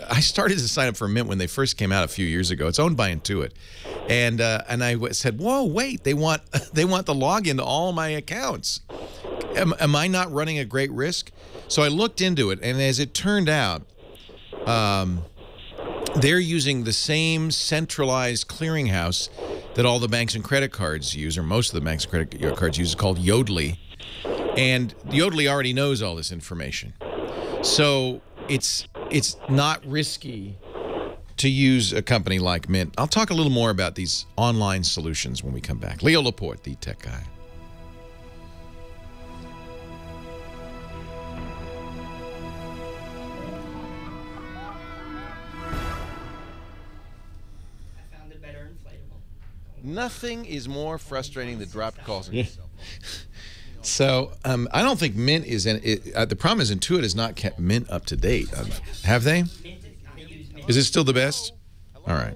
I started to sign up for Mint when they first came out a few years ago. It's owned by Intuit. And I said, whoa, wait, they want the login to all my accounts. Am I not running a great risk? So I looked into it, and as it turned out, they're using the same centralized clearinghouse that all the banks and credit cards use, or most of the banks and credit cards use, called Yodlee. And Yodlee already knows all this information. So it's not risky to use a company like Mint. I'll talk a little more about these online solutions when we come back. Leo Laporte, the tech guy. Nothing is more frustrating than dropped calls on yourself. So I don't think Mint is the problem is Intuit has not kept Mint up to date. Have they? Is it still the best? All right.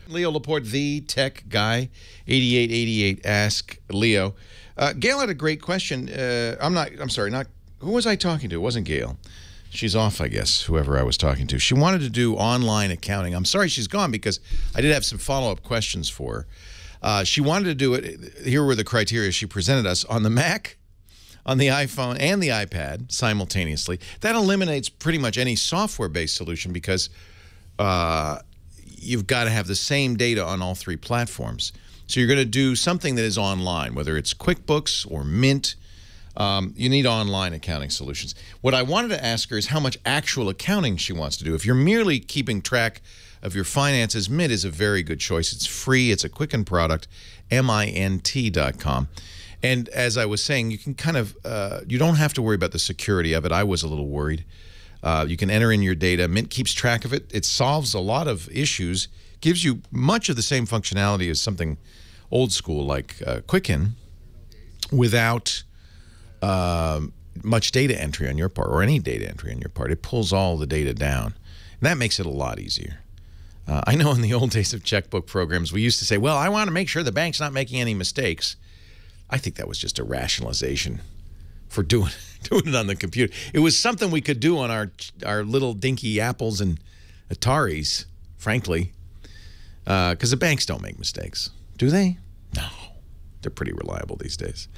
Leo Laporte, the tech guy, 8888. Ask Leo. Gail had a great question. I'm sorry. Who was I talking to? It wasn't Gail. She's off, I guess, whoever I was talking to. She wanted to do online accounting. I'm sorry she's gone, because I did have some follow-up questions for her. She wanted to do it. Here were the criteria she presented us: on the Mac, on the iPhone, and the iPad simultaneously. That eliminates pretty much any software-based solution, because you've got to have the same data on all three platforms. So you're going to do something that is online, whether it's QuickBooks or Mint. You need online accounting solutions. What I wanted to ask her is how much actual accounting she wants to do. If you're merely keeping track of your finances, Mint is a very good choice. It's free. It's a Quicken product, mint.com. And as I was saying, you can kind of, you don't have to worry about the security of it. I was a little worried. You can enter in your data. Mint keeps track of it. It solves a lot of issues, gives you much of the same functionality as something old school like Quicken, without much data entry on your part, or any data entry on your part. It pulls all the data down. And that makes it a lot easier. I know in the old days of checkbook programs, we used to say, well, I want to make sure the bank's not making any mistakes. I think that was just a rationalization for doing it on the computer. It was something we could do on our little dinky Apples and Ataris, frankly, because the banks don't make mistakes. Do they? No. They're pretty reliable these days.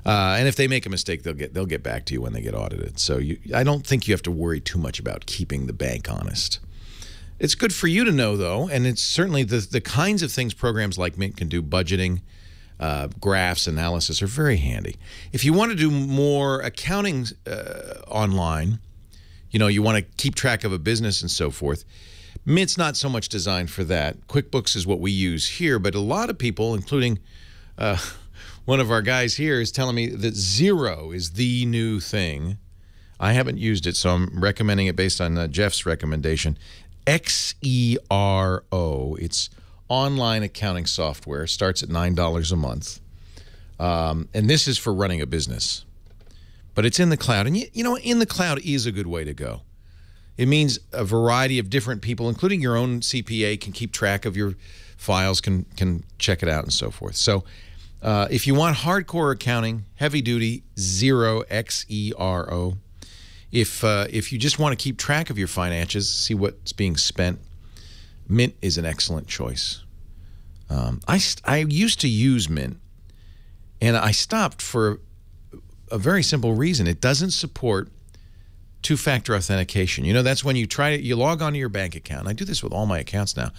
And if they make a mistake, they'll get back to you when they get audited. So I don't think you have to worry too much about keeping the bank honest. It's good for you to know, though, and it's certainly the kinds of things programs like Mint can do, budgeting, graphs, analysis, are very handy. If you want to do more accounting online, you want to keep track of a business and so forth, Mint's not so much designed for that. QuickBooks is what we use here, but a lot of people, including one of our guys here, is telling me that Xero is the new thing. I haven't used it, so I'm recommending it based on Jeff's recommendation. Xero. It's online accounting software. Starts at $9 a month. And this is for running a business. But it's in the cloud. And, in the cloud is a good way to go. It means a variety of different people, including your own CPA, can keep track of your files, can check it out, and so forth. So if you want hardcore accounting, heavy duty, Xero, Xero. If you just want to keep track of your finances, see what's being spent, Mint is an excellent choice. I used to use Mint, and I stopped for a very simple reason. It doesn't support two-factor authentication. You know, that's when you log onto your bank account. I do this with all my accounts now.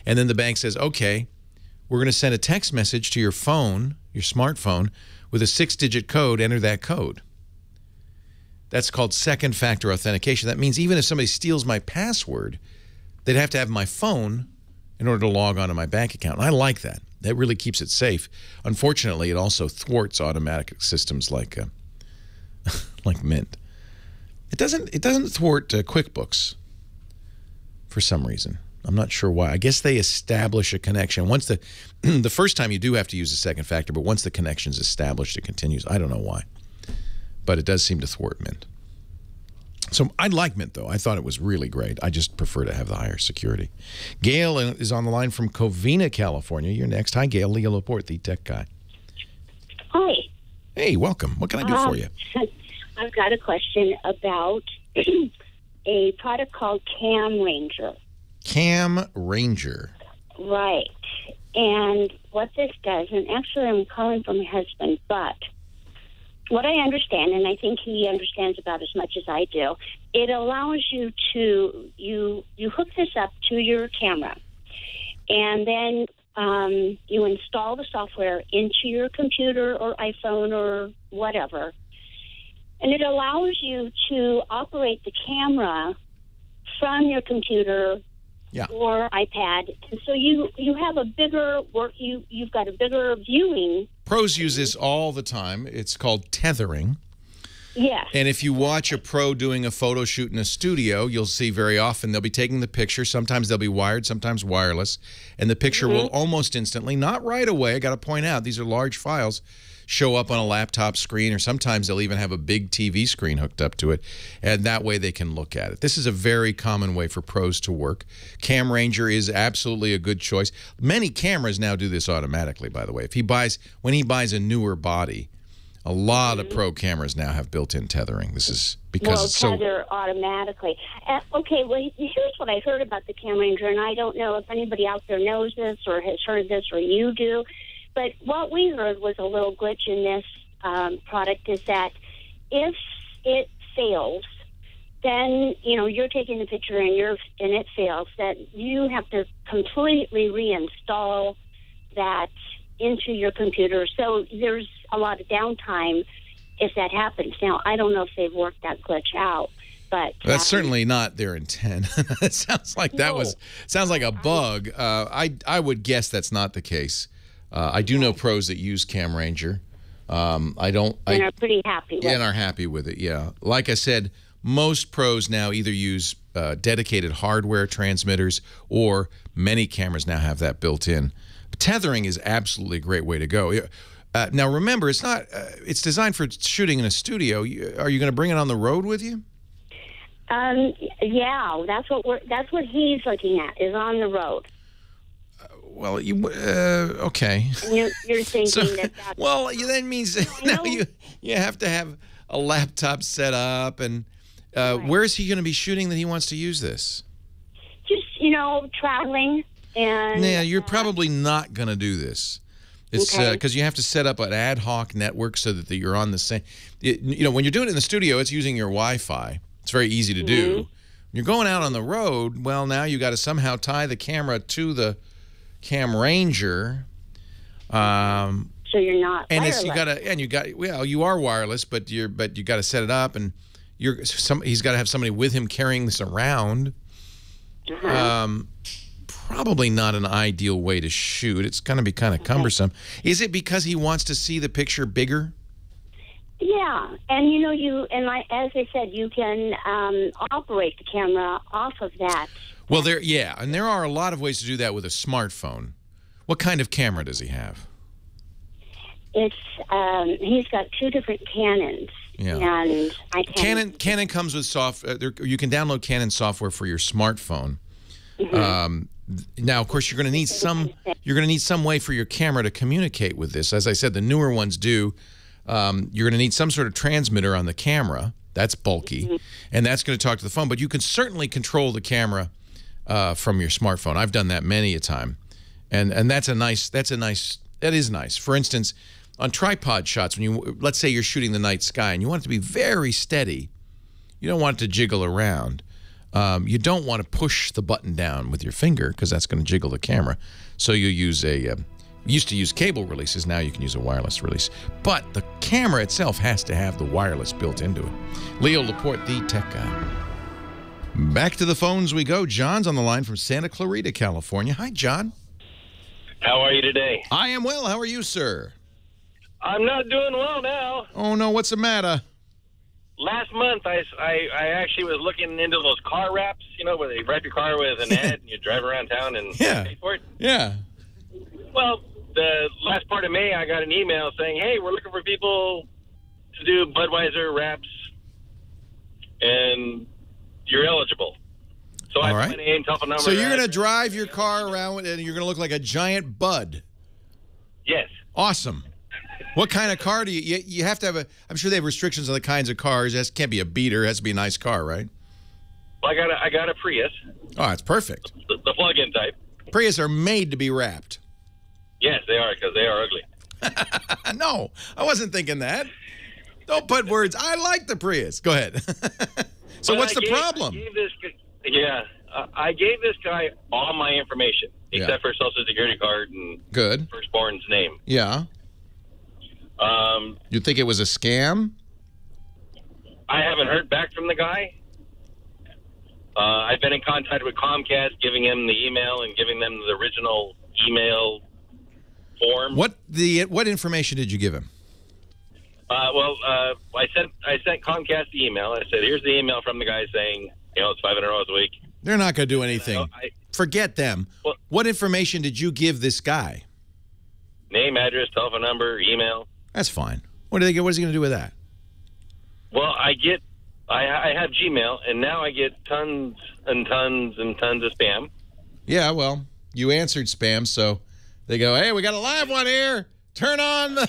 And then the bank says, okay, we're going to send a text message to your phone, your smartphone, with a 6-digit code. Enter that code. That's called second-factor authentication. That means even if somebody steals my password, they'd have to have my phone in order to log onto my bank account. And I like that. That really keeps it safe. Unfortunately, it also thwarts automatic systems like like Mint. It doesn't thwart QuickBooks for some reason. I'm not sure why. I guess they establish a connection. Once the first time you do have to use a second factor, but once the connection's established, it continues. I don't know why. But it does seem to thwart Mint. So I like Mint, though. I thought it was really great. I just prefer to have the higher security. Gail is on the line from Covina, California. You're next. Hi, Gail. Leo Laporte, the tech guy. Hi. Hey, welcome. What can I do for you? I've got a question about a product called Cam Ranger. Cam Ranger. Right. And what this does, and actually I'm calling for my husband, but what I understand, and I think he understands about as much as I do, it allows you to, you hook this up to your camera, and then you install the software into your computer or iPhone or whatever, and it allows you to operate the camera from your computer or iPad, and so you have a bigger you've got a bigger viewing. Pros use this all the time. It's called tethering. Yes. And if you watch a pro doing a photo shoot in a studio, you'll see very often they'll be taking the picture. Sometimes they'll be wired, sometimes wireless. And the picture will almost instantly, not right away, I got to point out, these are large files, show up on a laptop screen, or sometimes they'll even have a big TV screen hooked up to it, and that way they can look at it. This is a very common way for pros to work. Cam Ranger is absolutely a good choice. Many cameras now do this automatically, by the way. When he buys a newer body, a lot of pro cameras now have built-in tethering. This is because it's so... tether automatically. Okay, well, here's what I heard about the Cam Ranger, and I don't know if anybody out there knows this or has heard this or you do, but what we heard was a little glitch in this product is that if it fails, then, you know, you're taking the picture and it fails, that you have to completely reinstall that into your computer. So there's a lot of downtime if that happens. Now, I don't know if they've worked that glitch out, but that's certainly not their intent. It sounds like sounds like a bug. I would guess that's not the case. I do know pros that use Cam Ranger. And are pretty happy with it. And are happy with it, yeah. Like I said, most pros now either use dedicated hardware transmitters, or many cameras now have that built in. Tethering is absolutely a great way to go. Now remember, it's not. It's designed for shooting in a studio. Are you going to bring it on the road with you? Yeah, that's what he's looking at, is on the road. Well, okay. You're thinking that. Well, that means now you have to have a laptop set up, and where is he going to be shooting that he wants to use this? Just traveling. And yeah, you're probably not going to do this. It's because you have to set up an ad hoc network so that you're on the same. When you're doing it in the studio, it's using your Wi-Fi. It's very easy to do. When you're going out on the road, well, now you got to somehow tie the camera to the Cam Ranger. So you're not wireless. You are wireless, but you got to set it up, and he's got to have somebody with him carrying this around. Probably not an ideal way to shoot. It's going to be kind of cumbersome. Is it because he wants to see the picture bigger? Yeah, and as I said, you can operate the camera off of that. Well, and there are a lot of ways to do that with a smartphone. What kind of camera does he have? He's got 2 different Canons. Yeah. And Canon comes with software. You can download Canon software for your smartphone. Now, of course, you're going to need some way for your camera to communicate with this. As I said, the newer ones do. You're going to need some sort of transmitter on the camera. That's bulky, and that's going to talk to the phone. But you can certainly control the camera from your smartphone. I've done that many a time, and that is nice. For instance, on tripod shots, let's say you're shooting the night sky and you want it to be very steady, you don't want it to jiggle around. You don't want to push the button down with your finger because that's going to jiggle the camera. So you use used to use cable releases, now you can use a wireless release. But the camera itself has to have the wireless built into it. Leo Laporte, the tech guy. Back to the phones we go. John's on the line from Santa Clarita, California. Hi, John. How are you today? I am well. How are you, sir? I'm not doing well now. Oh, no. What's the matter? Last month, I actually was looking into those car wraps, where they wrap your car with an ad and you drive around town and pay for it. Yeah. Well, the last part of May, I got an email saying, hey, we're looking for people to do Budweiser wraps, and you're eligible. So I put my name, telephone number. So you're going to drive your car around and you're going to look like a giant bud. Yes. Awesome. What kind of car do you have to have I'm sure they have restrictions on the kinds of cars. It can't be a beater. It has to be a nice car, right? Well, I got a Prius. Oh, that's perfect. The plug-in type. Prius are made to be wrapped. Yes, they are, because they are ugly. No, I wasn't thinking that. Don't put words. I like the Prius. Go ahead. So what's the problem? I gave this guy all my information, except for Social Security card and firstborn's name. Yeah. You think it was a scam? I haven't heard back from the guy. I've been in contact with Comcast, giving him the email and giving them the original email form. What information did you give him? I sent Comcast the email. I said, here's the email from the guy saying, it's $500 a week. They're not going to do anything. Forget them. Well, what information did you give this guy? Name, address, telephone number, email. That's fine. What is he going to do with that? Well, I have Gmail, and now I get tons and tons and tons of spam. Yeah, well, you answered spam, so they go, hey, we got a live one here. Turn on the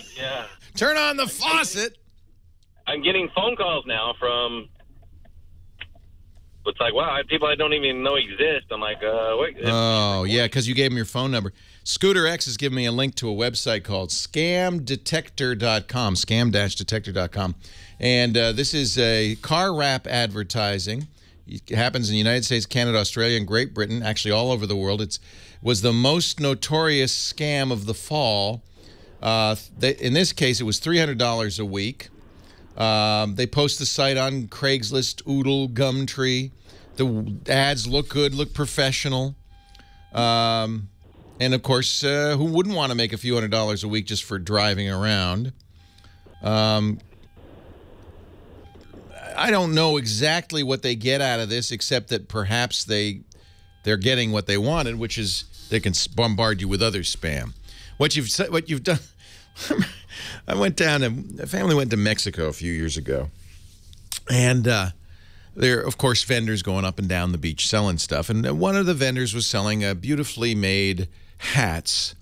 faucet. I'm getting phone calls now from, it's like, wow, people I don't even know exist. I'm like, wait. Oh, yeah, because you gave him your phone number. Scooter X has given me a link to a website called scamdetector.com, scam-detector.com. And this is a car wrap advertising. It happens in the United States, Canada, Australia, and Great Britain, actually all over the world. It was the most notorious scam of the fall. In this case, it was $300 a week. They post the site on Craigslist, Oodle, Gumtree. The ads look good, look professional. And, of course, who wouldn't want to make a few $100s a week just for driving around? I don't know exactly what they get out of this, except that perhaps they're getting what they wanted, which is they can bombard you with other spam. What you've done. A family went to Mexico a few years ago, and there are, of course, vendors going up and down the beach selling stuff. And one of the vendors was selling beautifully made hats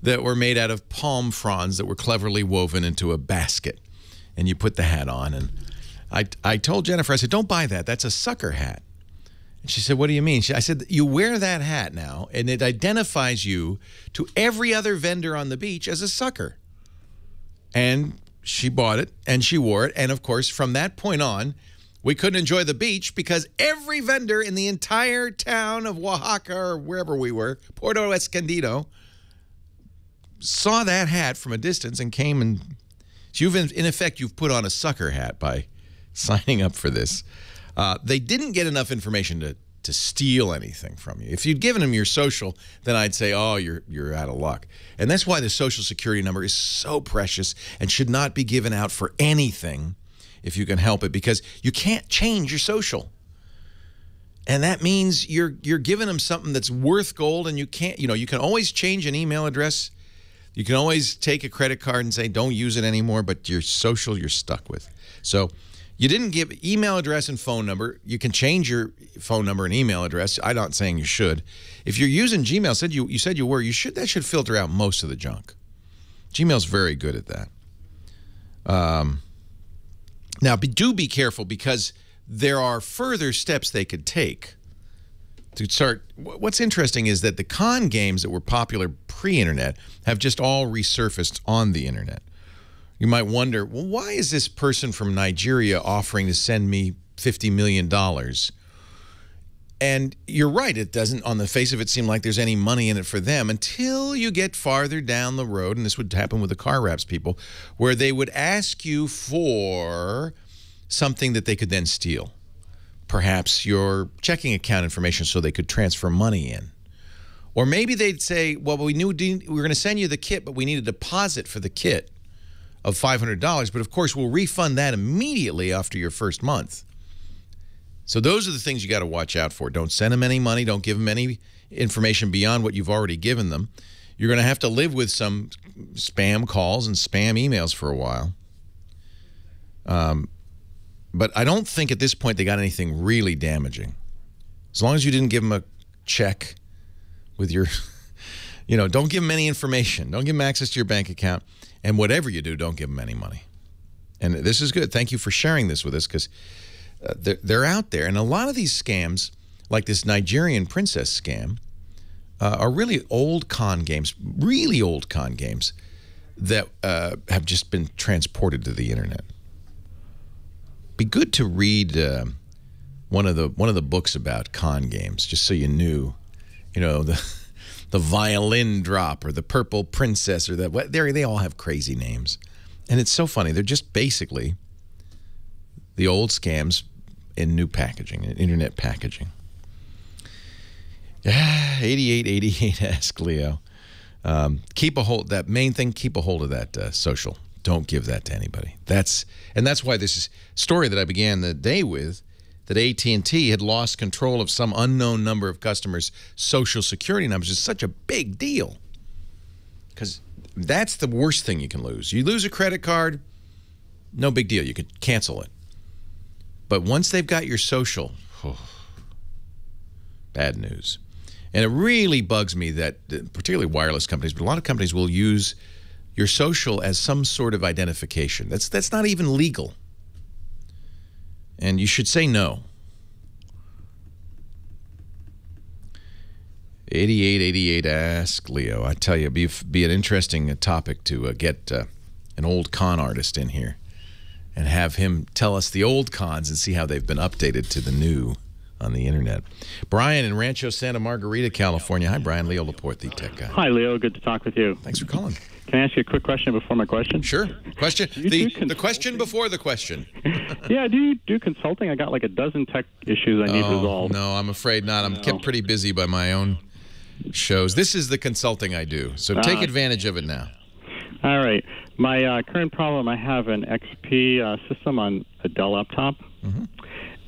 that were made out of palm fronds that were cleverly woven into a basket. And you put the hat on. And I told Jennifer, I said, don't buy that. That's a sucker hat. And she said, what do you mean? I said, you wear that hat now, and it identifies you to every other vendor on the beach as a sucker. And she bought it, and she wore it. And, of course, from that point on, we couldn't enjoy the beach because every vendor in the entire town of Oaxaca or wherever we were, Puerto Escondido, saw that hat from a distance and came and... So in effect, you've put on a sucker hat by signing up for this. They didn't get enough information to steal anything from you. If you'd given them your social, then I'd say, oh, you're out of luck. And that's why the Social Security number is so precious and should not be given out for anything if you can help it, because you can't change your social. And that means you're giving them something that's worth gold, and you can't, you can always change an email address. You can always take a credit card and say, don't use it anymore, but your social you're stuck with. So you didn't give email address and phone number. You can change your phone number and email address. I'm not saying you should. If you're using Gmail, you said you were, that should filter out most of the junk. Gmail's very good at that. Now, do be careful, because there are further steps they could take to start. What's interesting is that the con games that were popular pre-internet have just all resurfaced on the internet. You might wonder, well, why is this person from Nigeria offering to send me $50 million? And you're right, it doesn't, on the face of it, seem like there's any money in it for them until you get farther down the road, and this would happen with the car wraps people, where they would ask you for something that they could then steal. Perhaps your checking account information so they could transfer money in. Or maybe they'd say, well, we knew we were going to send you the kit, but we need a deposit for the kit of $500, but of course we'll refund that immediately after your first month. So those are the things you got to watch out for. Don't send them any money. Don't give them any information beyond what you've already given them. You're going to have to live with some spam calls and spam emails for a while. But I don't think at this point they got anything really damaging. As long as you didn't give them a check with your, you know, don't give them any information. Don't give them access to your bank account. And whatever you do, don't give them any money. And this is good. Thank you for sharing this with us, because they're out there. And a lot of these scams, like this Nigerian princess scam, are really old con games, really old con games that have just been transported to the internet. Be good to read one of the books about con games, just so you knew, you know, the violin drop or the purple princess or they all have crazy names. And it's so funny. They're just basically the old scams in new packaging, in internet packaging. 8888 Ask Leo. Keep a hold, that main thing, keep a hold of that social. Don't give that to anybody. That's why this story that I began the day with, that AT&T had lost control of some unknown number of customers' social security numbers, is such a big deal. Because that's the worst thing you can lose. You lose a credit card, no big deal. You could cancel it. But once they've got your social, bad news. And it really bugs me that, particularly wireless companies, but a lot of companies will use your social as some sort of identification. That's not even legal. And you should say no. 8888 Ask Leo. I tell you, be an interesting topic to get an old con artist in here and have him tell us the old cons and see how they've been updated to the new on the internet. Brian in Rancho Santa Margarita, California. Hi, Brian. Leo Laporte, the tech guy. Hi, Leo. Good to talk with you. Thanks for calling. Can I ask you a quick question before my question? Sure. Question. The question before the question. Yeah, do you do consulting? I got like a dozen tech issues I need resolved. No, I'm afraid not. I'm kept pretty busy by my own shows. This is the consulting I do, so take advantage of it now. All right. My current problem, I have an XP system on a Dell laptop,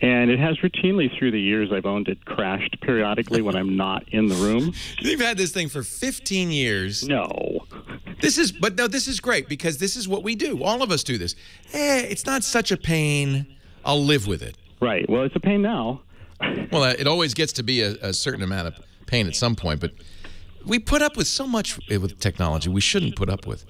and it has routinely through the years I've owned it crashed periodically when I'm not in the room. You've had this thing for 15 years. No. This is great, because this is what we do. All of us do this. It's not such a pain. I'll live with it. Right. Well, it's a pain now. Well, it always gets to be a certain amount of pain at some point, but we put up with so much with technology we shouldn't put up with.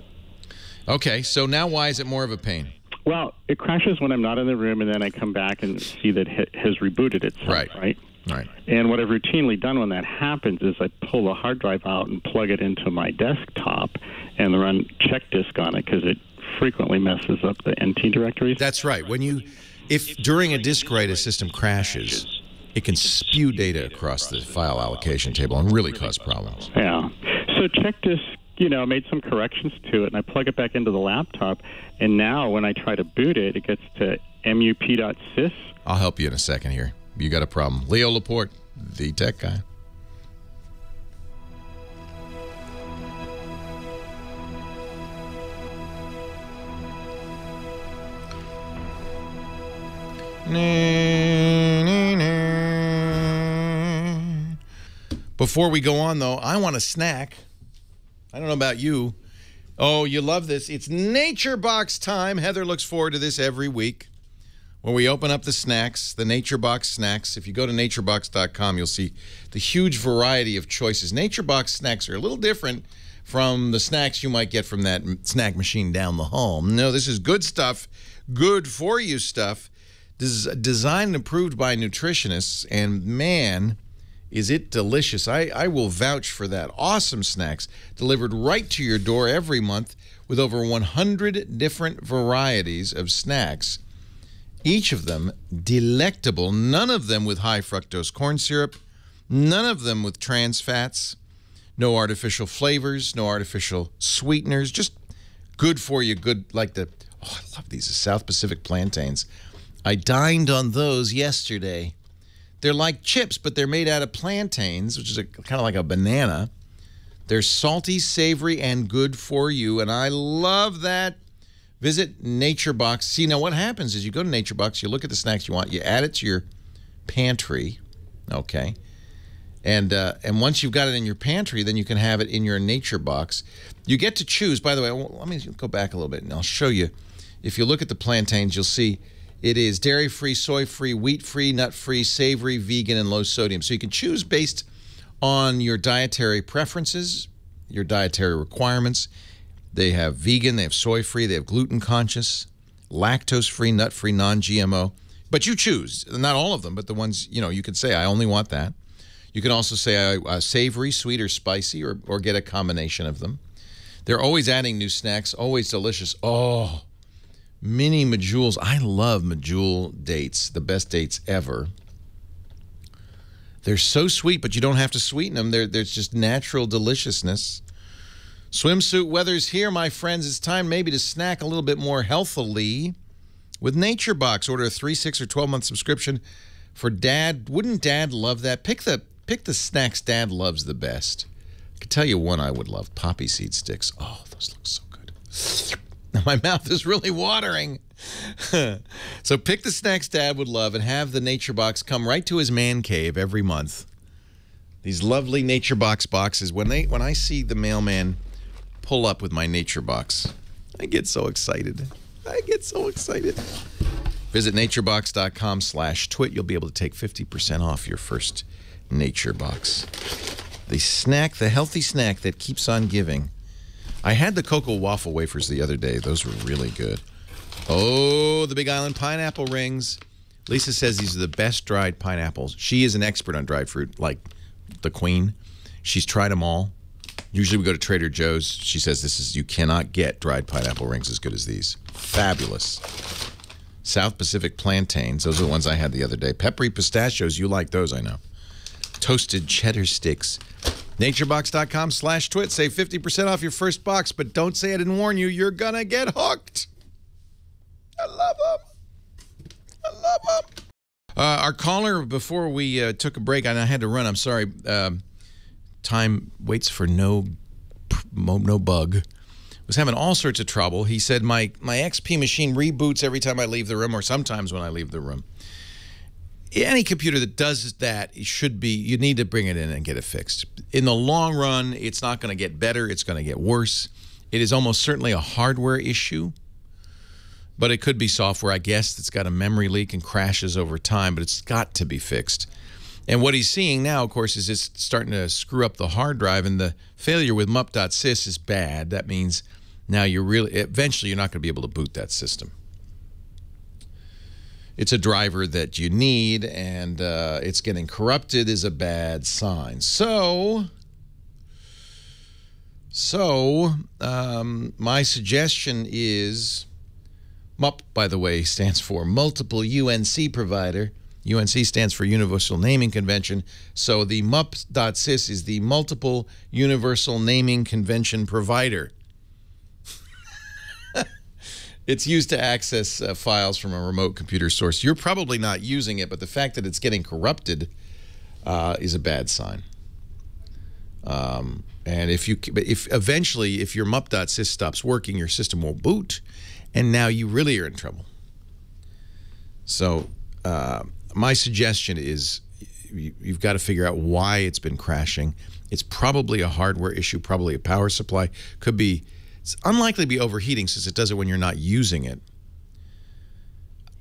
Okay, so now why is it more of a pain? Well, it crashes when I'm not in the room, and then I come back and see that it has rebooted itself, right? Right. And what I've routinely done when that happens is I pull the hard drive out and plug it into my desktop and run check disk on it, because it frequently messes up the NT directories. That's right. If during a disk write a system crashes, it can spew data across the file allocation table and really cause problems. Yeah. So check disk, made some corrections to it, and I plug it back into the laptop, and now when I try to boot it, it gets to mup.sys. I'll help you in a second here. You got a problem. Leo Laporte, the tech guy. Before we go on, though, I want a snack. I don't know about you. Oh, you love this. It's Nature Box time. Heather looks forward to this every week, when we open up the snacks, the Nature Box snacks. If you go to naturebox.com, you'll see the huge variety of choices. Nature Box snacks are a little different from the snacks you might get from that snack machine down the hall. No, this is good stuff, good for you stuff, designed and approved by nutritionists, and man, is it delicious. I will vouch for that. Awesome snacks delivered right to your door every month with over 100 different varieties of snacks. Each of them delectable, none of them with high fructose corn syrup, none of them with trans fats, no artificial flavors, no artificial sweeteners, just good for you, good like the, oh, I love these South Pacific plantains. I dined on those yesterday. They're like chips, but they're made out of plantains, which is kind of like a banana. They're salty, savory, and good for you, and I love that. Visit NatureBox. See, now what happens is you go to NatureBox, you look at the snacks you want, you add it to your pantry, okay? And once you've got it in your pantry, then you can have it in your NatureBox. You get to choose. By the way, let me go back a little bit, and I'll show you. If you look at the plantains, you'll see it is dairy-free, soy-free, wheat-free, nut-free, savory, vegan, and low sodium. So you can choose based on your dietary preferences, your dietary requirements. They have vegan, they have soy-free, they have gluten-conscious, lactose-free, nut-free, non-GMO. But you choose. Not all of them, but the ones, you know, you could say, I only want that. You can also say savory, sweet, or spicy, or get a combination of them. They're always adding new snacks, always delicious. Oh, mini Medjools. I love Medjool dates, the best dates ever. They're so sweet, but you don't have to sweeten them. There's just natural deliciousness. Swimsuit weather's here, my friends. It's time maybe to snack a little bit more healthily with NatureBox. Order a 3, 6, or 12-month subscription for Dad. Wouldn't Dad love that? Pick the snacks Dad loves the best. I could tell you one I would love. Poppy seed sticks. Oh, those look so good. Now my mouth is really watering. So pick the snacks Dad would love and have the NatureBox come right to his man cave every month. These lovely NatureBox boxes. When I see the mailman pull up with my NatureBox, I get so excited. I get so excited. Visit naturebox.com/twit. You'll be able to take 50% off your first NatureBox. The snack, the healthy snack that keeps on giving. I had the cocoa waffle wafers the other day. Those were really good. Oh, the Big Island pineapple rings. Lisa says these are the best dried pineapples. She is an expert on dried fruit, like the queen. She's tried them all. Usually we go to Trader Joe's. She says you cannot get dried pineapple rings as good as these. Fabulous. South Pacific plantains. Those are the ones I had the other day. Peppery pistachios. You like those, I know. Toasted cheddar sticks. Naturebox.com/twit. Save 50% off your first box, but don't say I didn't warn you. You're going to get hooked. I love them. I love them. Our caller, before we took a break, and I had to run, I'm sorry. Time waits for no bug. Was having all sorts of trouble. He said my XP machine reboots every time I leave the room, or sometimes when I leave the room. Any computer that does that, you need to bring it in and get it fixed. In the long run, it's not going to get better. It's going to get worse. It is almost certainly a hardware issue, but it could be software, I guess, that's got a memory leak and crashes over time, but it's got to be fixed. And what he's seeing now, of course, is it's starting to screw up the hard drive, and the failure with mup.sys is bad. That means now eventually you're not going to be able to boot that system. It's a driver that you need, and it's getting corrupted is a bad sign. So my suggestion is, MUP, by the way, stands for Multiple UNC Provider. UNC stands for Universal Naming Convention. So the MUP.sys is the Multiple Universal Naming Convention Provider. It's used to access files from a remote computer source. You're probably not using it, but the fact that it's getting corrupted is a bad sign. And if eventually your mup.sys stops working, your system will boot, and now you really are in trouble. So my suggestion is you've got to figure out why it's been crashing. It's probably a hardware issue, probably a power supply. Could be. It's unlikely to be overheating since it does it when you're not using it.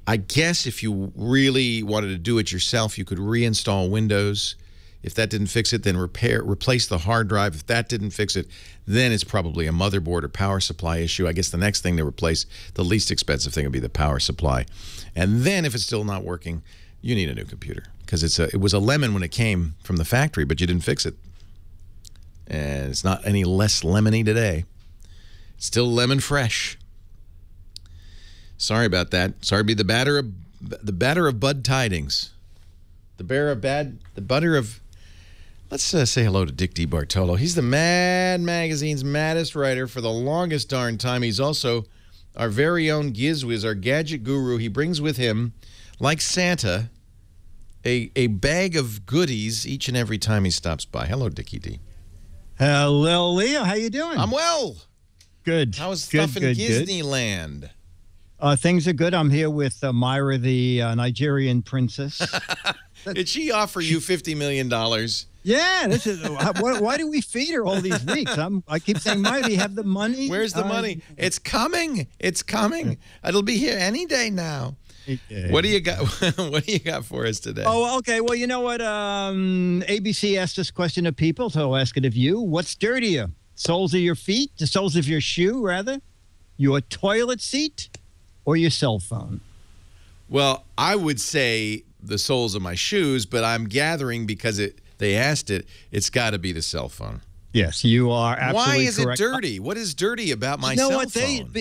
I guess if you really wanted to do it yourself, you could reinstall Windows. If that didn't fix it, then replace the hard drive. If that didn't fix it, then it's probably a motherboard or power supply issue. I guess the next thing to replace, the least expensive thing, would be the power supply. And then if it's still not working, You need a new computer because it was a lemon when it came from the factory, but you didn't fix it. And it's not any less lemony today. It's still lemon fresh. Sorry about that. Sorry to be the batter of bud tidings. The butter of... Let's say hello to Dick DeBartolo. He's the Mad Magazine's maddest writer for the longest darn time. He's also our very own GizWiz, our gadget guru. He brings with him, like Santa, a bag of goodies each and every time he stops by. Hello, Dickie D. Hello, Leo. How you doing? I'm well. Good. How is stuff in Disneyland? Things are good. I'm here with Myra, the Nigerian princess. Did she offer you $50 million? Yeah. This is why do we feed her all these weeks? I keep saying, Myra, do you have the money? Where's the money? It's coming. It's coming. It'll be here any day now. Okay. What do you got? What do you got for us today? Oh, okay. Well, you know what? ABC asked this question of people, so I'll ask it of you. What's dirtier? Soles of your feet? The soles of your shoe, rather? Your toilet seat? Or your cell phone? Well, I would say the soles of my shoes, but I'm gathering because they asked it, it's got to be the cell phone. Yes, you are absolutely correct. Why is it dirty? What is dirty about my cell phone?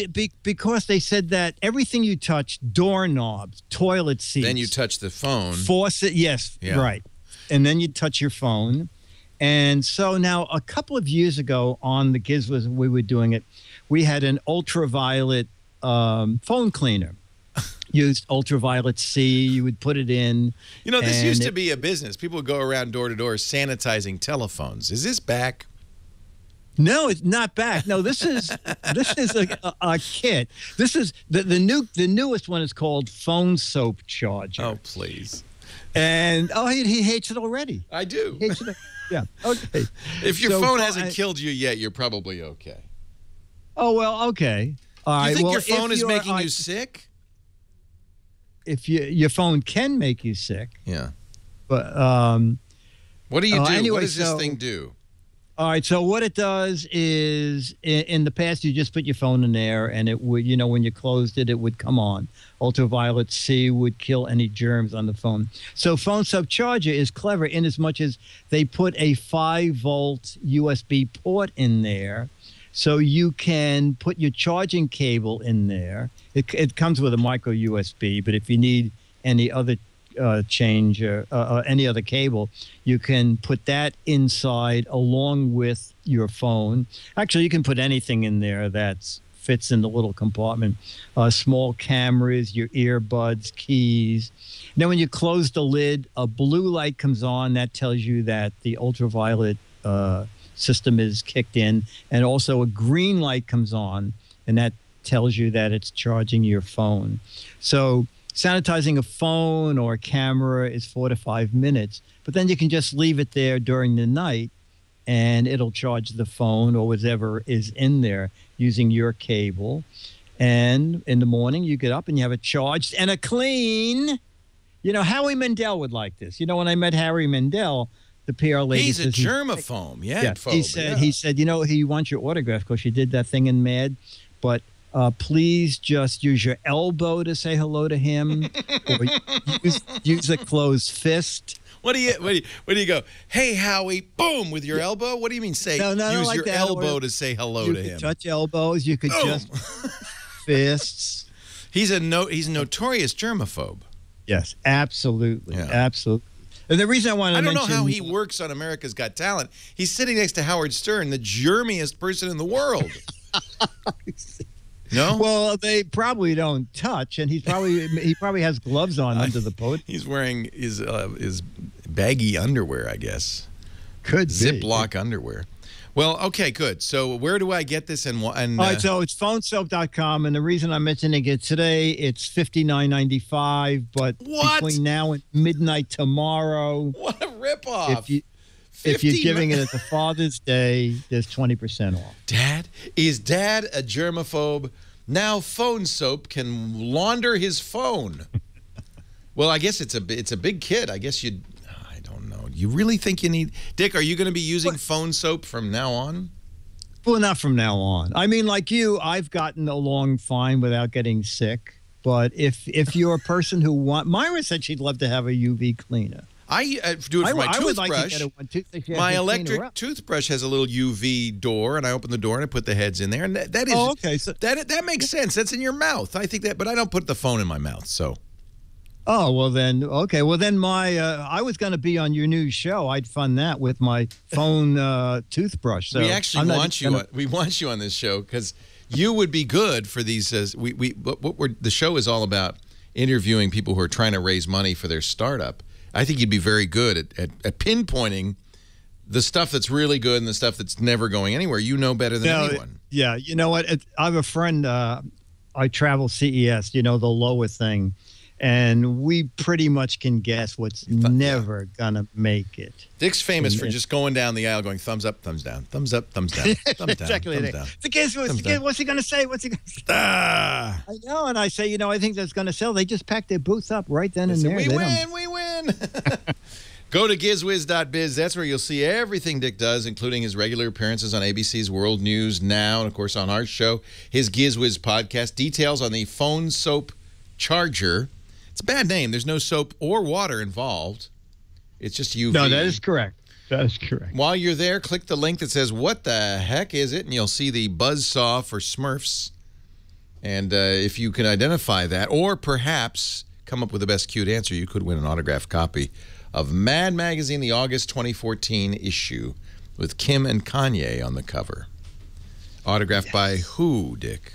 Because they said that everything you touch, doorknobs, toilet seats. Then you touch the phone. Faucet, yes, yeah. Right. And then you touch your phone. And so now a couple of years ago on the GizWiz, we were doing it, we had an ultraviolet phone cleaner. Used ultraviolet C. You would put it in. You know, this used to be a business. People would go around door to door sanitizing telephones. Is this back? No, it's not back. No, this is a kit. This is the newest one is called Phone Soap Charger. Oh, please. And he hates it already. I do. He hates it. Yeah. Okay. If your phone hasn't killed you yet, you're probably okay. Oh well. Okay. All right. You think your phone is making you sick? If your phone can make you sick. Yeah. But what do you do? Anyway, what does this thing do? All right. So what it does is, in the past, you just put your phone in there, and it would, when you closed it, it would come on. Ultraviolet C would kill any germs on the phone. So Phone Soap Charger is clever in as much as they put a 5-volt USB port in there. So you can put your charging cable in there. It comes with a micro USB, but if you need any other any other cable, you can put that inside along with your phone. Actually, you can put anything in there that fits in the little compartment. Small cameras, your earbuds, keys. Now, when you close the lid, a blue light comes on. That tells you that the ultraviolet system is kicked in, and also a green light comes on, and that tells you that it's charging your phone. So sanitizing a phone or a camera is 4 to 5 minutes, but then you can just leave it there during the night and it'll charge the phone or whatever is in there using your cable. And in the morning you get up and you have it charged and a clean. Howie Mandel would like this. When I met Harry Mandel, the PR lady He's a says, germaphobe. He said, he wants your autograph because you did that thing in Mad, but please just use your elbow to say hello to him, or use a closed fist. What do you go? Hey, Howie! Boom with your elbow. What do you mean? Use like your elbow to say hello to him. You could touch elbows. You could just fists. He's a notorious germaphobe. Yes, absolutely, absolutely. And the reason I don't know how he works on America's Got Talent. He's sitting next to Howard Stern, the germiest person in the world. No? Well, they probably don't touch, and he probably has gloves on under the podium. He's wearing his baggy underwear, I guess. Could be. Ziploc underwear. Well, okay, good. So where do I get this? All right, so it's phonesoap.com, and the reason I'm mentioning it today, it's $59.95, but between now and midnight tomorrow. What a ripoff. If you're giving it at the Father's Day, there's 20% off. Is Dad a germaphobe? Now Phone Soap can launder his phone. Well, I guess it's a big kit. I guess I don't know. You really think you need... Dick, are you going to be using Phone Soap from now on? Well, not from now on. I mean, like you, I've gotten along fine without getting sick. But if you're a person who Myra said she'd love to have a UV cleaner. I do it for my toothbrush. I would like to get one my electric toothbrush has a little UV door, and I open the door and I put the heads in there, and that is okay. So that makes sense. That's in your mouth. I think that, but I don't put the phone in my mouth. So. Oh, well then, okay. Well then I was going to be on your new show. I'd fund that with my phone toothbrush. So we actually we want you on this show because you would be good for these. The show is all about interviewing people who are trying to raise money for their startup. I think you'd be very good at pinpointing the stuff that's really good and the stuff that's never going anywhere. You know better than anyone. Yeah, you know what? I have a friend, I travel CES, the lower thing, and we pretty much can guess what's never going to make it. Dick's famous for just going down the aisle going thumbs up, thumbs down, thumbs up, thumbs down, thumbs down, exactly. Thumbs down. What's he going to say? What's he going to say? I know, and I say, I think that's going to sell. They just pack their booths up right then and there. We win. Go to gizwiz.biz. That's where you'll see everything Dick does, including his regular appearances on ABC's World News Now, and, of course, on our show, his GizWiz podcast. Details on the phone soap charger. It's a bad name. There's no soap or water involved. It's just UV. No, that is correct. That is correct. While you're there, click the link that says, what the heck is it? And you'll see the buzzsaw for Smurfs. And if you can identify that, or perhaps come up with the best cute answer, you could win an autographed copy of Mad Magazine, the August 2014 issue, with Kim and Kanye on the cover. Autographed by who, Dick?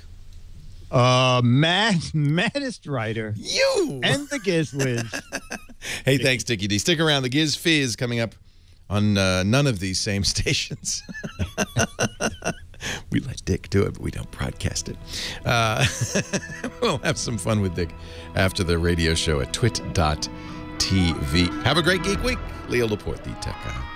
Maddest writer. You! And the GizWiz. Hey, thanks, Dickie D. Stick around. The Giz Fizz coming up on none of these same stations. We let Dick do it, but we don't broadcast it. We'll have some fun with Dick after the radio show at twit.tv. Have a great Geek Week. Leo Laporte, the Tech Guy.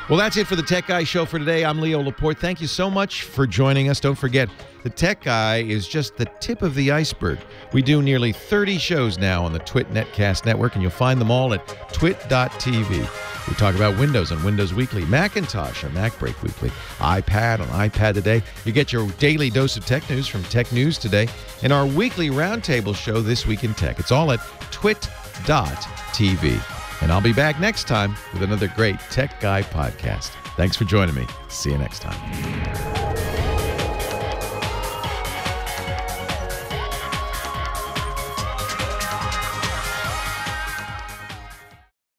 Well, that's it for the Tech Guy Show for today. I'm Leo Laporte. Thank you so much for joining us. Don't forget, the Tech Guy is just the tip of the iceberg. We do nearly 30 shows now on the Twit Netcast Network, and you'll find them all at twit.tv. We talk about Windows on Windows Weekly, Macintosh on Mac Break Weekly, iPad on iPad Today. You get your daily dose of tech news from Tech News Today, and our weekly roundtable show, This Week in Tech. It's all at twit.tv. And I'll be back next time with another great Tech Guy podcast. Thanks for joining me. See you next time.